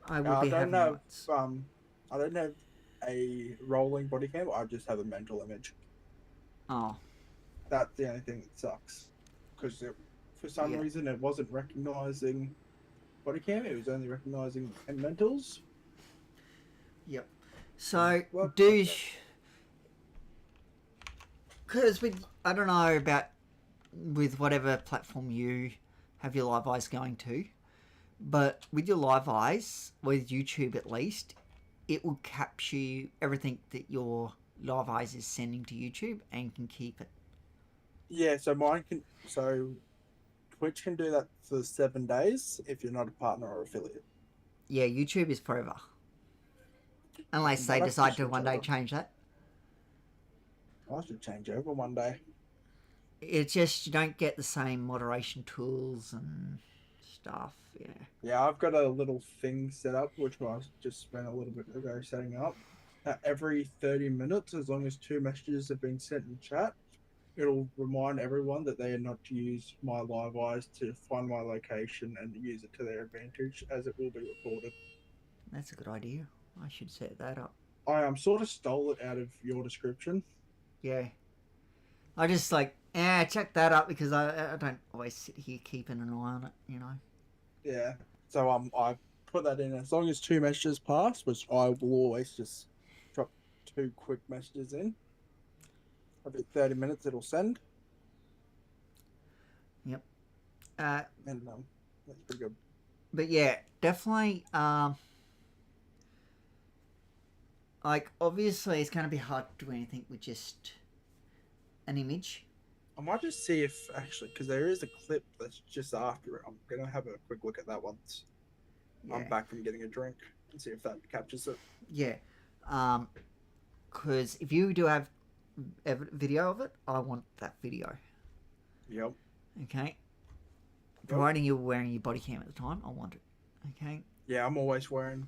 I will I be don't having have lights. I don't have a rolling body cam. I just have a mental image. Oh, That's the only thing that sucks. Because for some reason it wasn't recognizing body cam. It was only recognizing mentals. yep. So, What? do... Because I don't know about with whatever platform you have your live eyes going to, but with your live eyes, with YouTube at least, it will capture everything that your live eyes is sending to YouTube and can keep it. Yeah, so mine can. So Twitch can do that for 7 days if you're not a partner or affiliate. Yeah, YouTube is forever. Unless they Might have decide to switch one day over. change that. I should change over one day. It's just you don't get the same moderation tools and stuff. Yeah. Yeah, I've got a little thing set up, which I just spent a little bit ago setting up. Every 30 minutes, as long as 2 messages have been sent in chat, it'll remind everyone that they are not to use my live eyes to find my location and use it to their advantage, as it will be recorded. That's a good idea. I should set that up. I sort of stole it out of your description. Yeah. I just check that up because I don't always sit here keeping an eye on it, you know. Yeah. So I put that in as long as 2 messages pass, which I will always just drop 2 quick messages in. Every 30 minutes it'll send. Yep. And that's pretty good. But yeah, definitely. Obviously, it's going to be hard to do anything with just an image. I might just see if actually, because there is a clip that's just after it. I'm gonna have a quick look at that once I'm back from getting a drink and see if that captures it. Yeah. Because if you do have video of it, I want that video. Yep. Okay. Providing you're wearing your body cam at the time, I want it. Okay. Yeah, I'm always wearing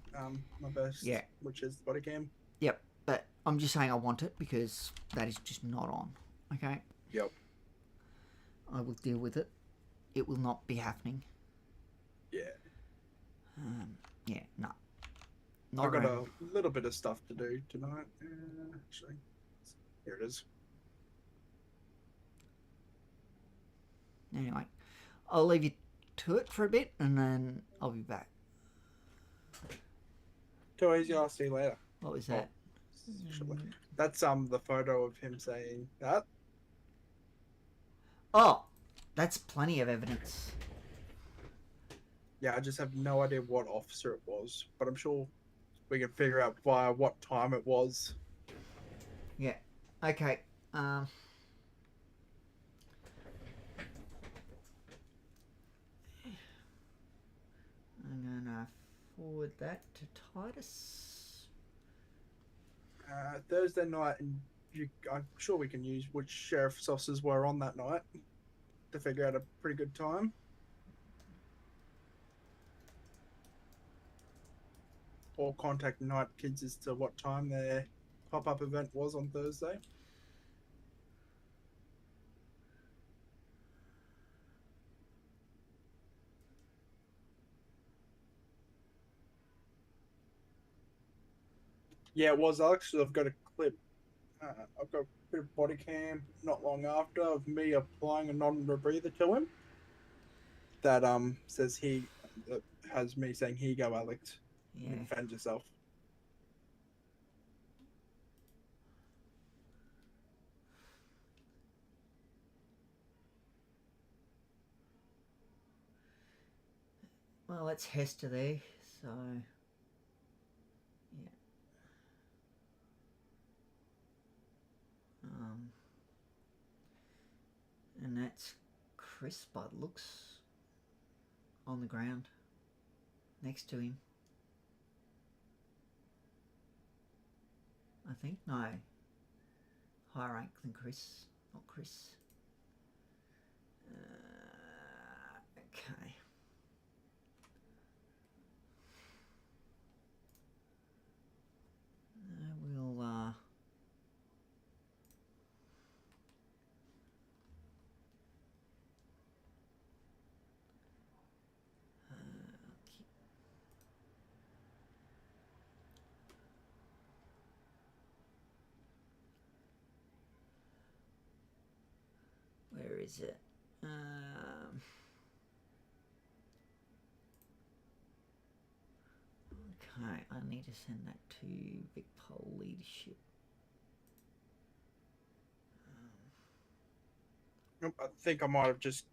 my vest. Yeah. Which is the body cam. Yep. But I'm just saying I want it because that is just not on. Okay. Yep. I will deal with it. It will not be happening. Yeah. Yeah. No. I've got a little bit of stuff to do tonight. Actually, here it is. Anyway, I'll leave you to it for a bit and then I'll be back. Too easy. I'll see you later. What was that? That's the photo of him saying that. Oh, that's plenty of evidence. Yeah, I just have no idea what officer it was, but I'm sure we can figure out via what time it was. Yeah. Okay. I'm gonna forward that to Titus. Thursday night, and I'm sure we can use which sheriff's officers were on that night to figure out a pretty good time. Or contact Night Kids as to what time their pop-up event was on Thursday. Yeah, it was Alex. So I've got a clip. I've got a bit of body cam not long after of me applying a non-rebreather to him. That says has me saying, "Here you go, Alex. Yeah. Defend yourself." Well, that's Hester there, so yeah. And that's Chris by the looks on the ground next to him. I think no. Higher rank than Chris, not Chris. Okay. We'll is it? Okay, I need to send that to Vic Pol Leadership. I think I might have just.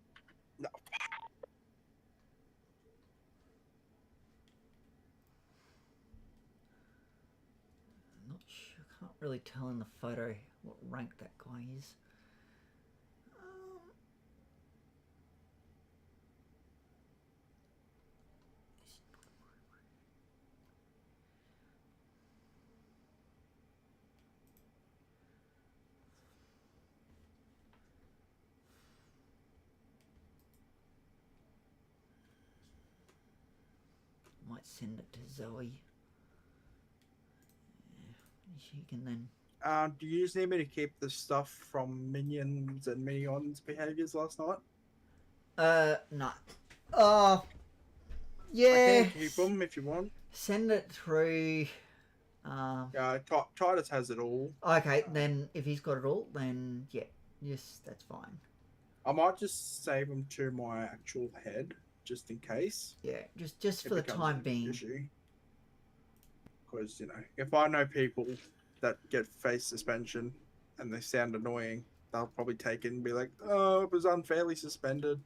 No. I'm not sure. I can't really tell in the photo what rank that guy is. Might send it to Zoe. Yeah, she can then. Do you just need me to keep the stuff from minions and minions behaviors last night? No. Yeah. I can keep them if you want. Send it through. Yeah, Titus has it all. Okay, then if he's got it all, then yeah, yes, that's fine. I might just save them to my actual head, just in case. Yeah, just for the time being. Because, you know, if I know people that get face suspension and they sound annoying, they'll probably take it and be like, oh, it was unfairly suspended.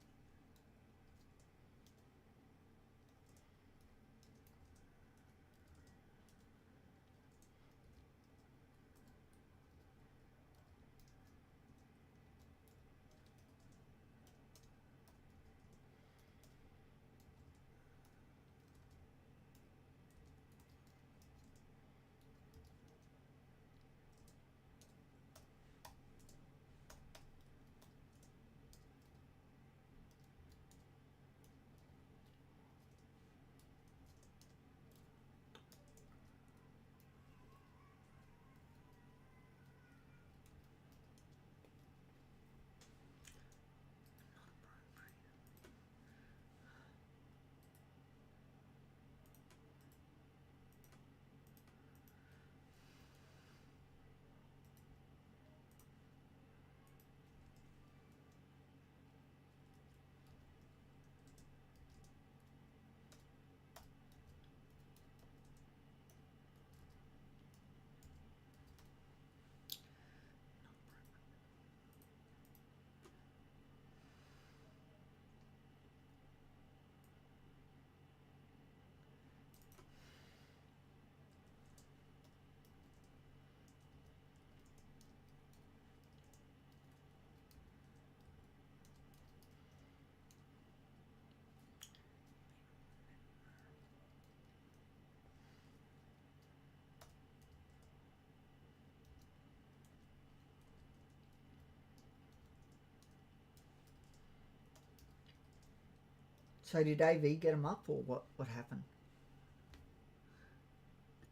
So did AV get him up, or what happened?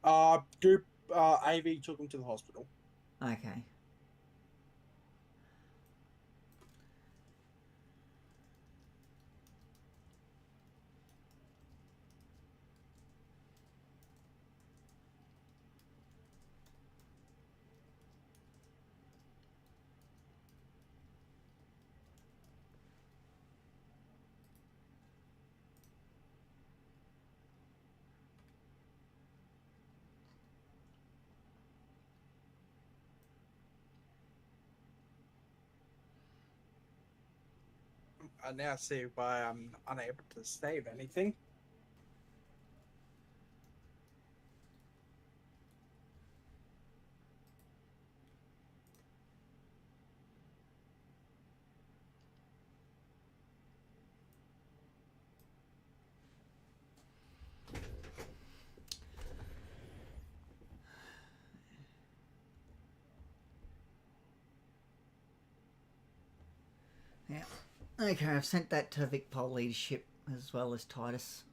AV took him to the hospital. Okay. I now see why I'm unable to save anything. Yeah. Okay, I've sent that to Vic Pol Leadership as well as Titus.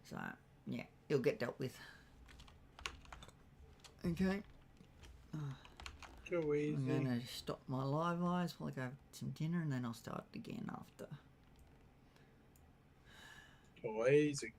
So, yeah, it'll get dealt with. Okay. Too easy. I'm going to stop my live eyes while I go have some dinner, and then I'll start again after. Too easy.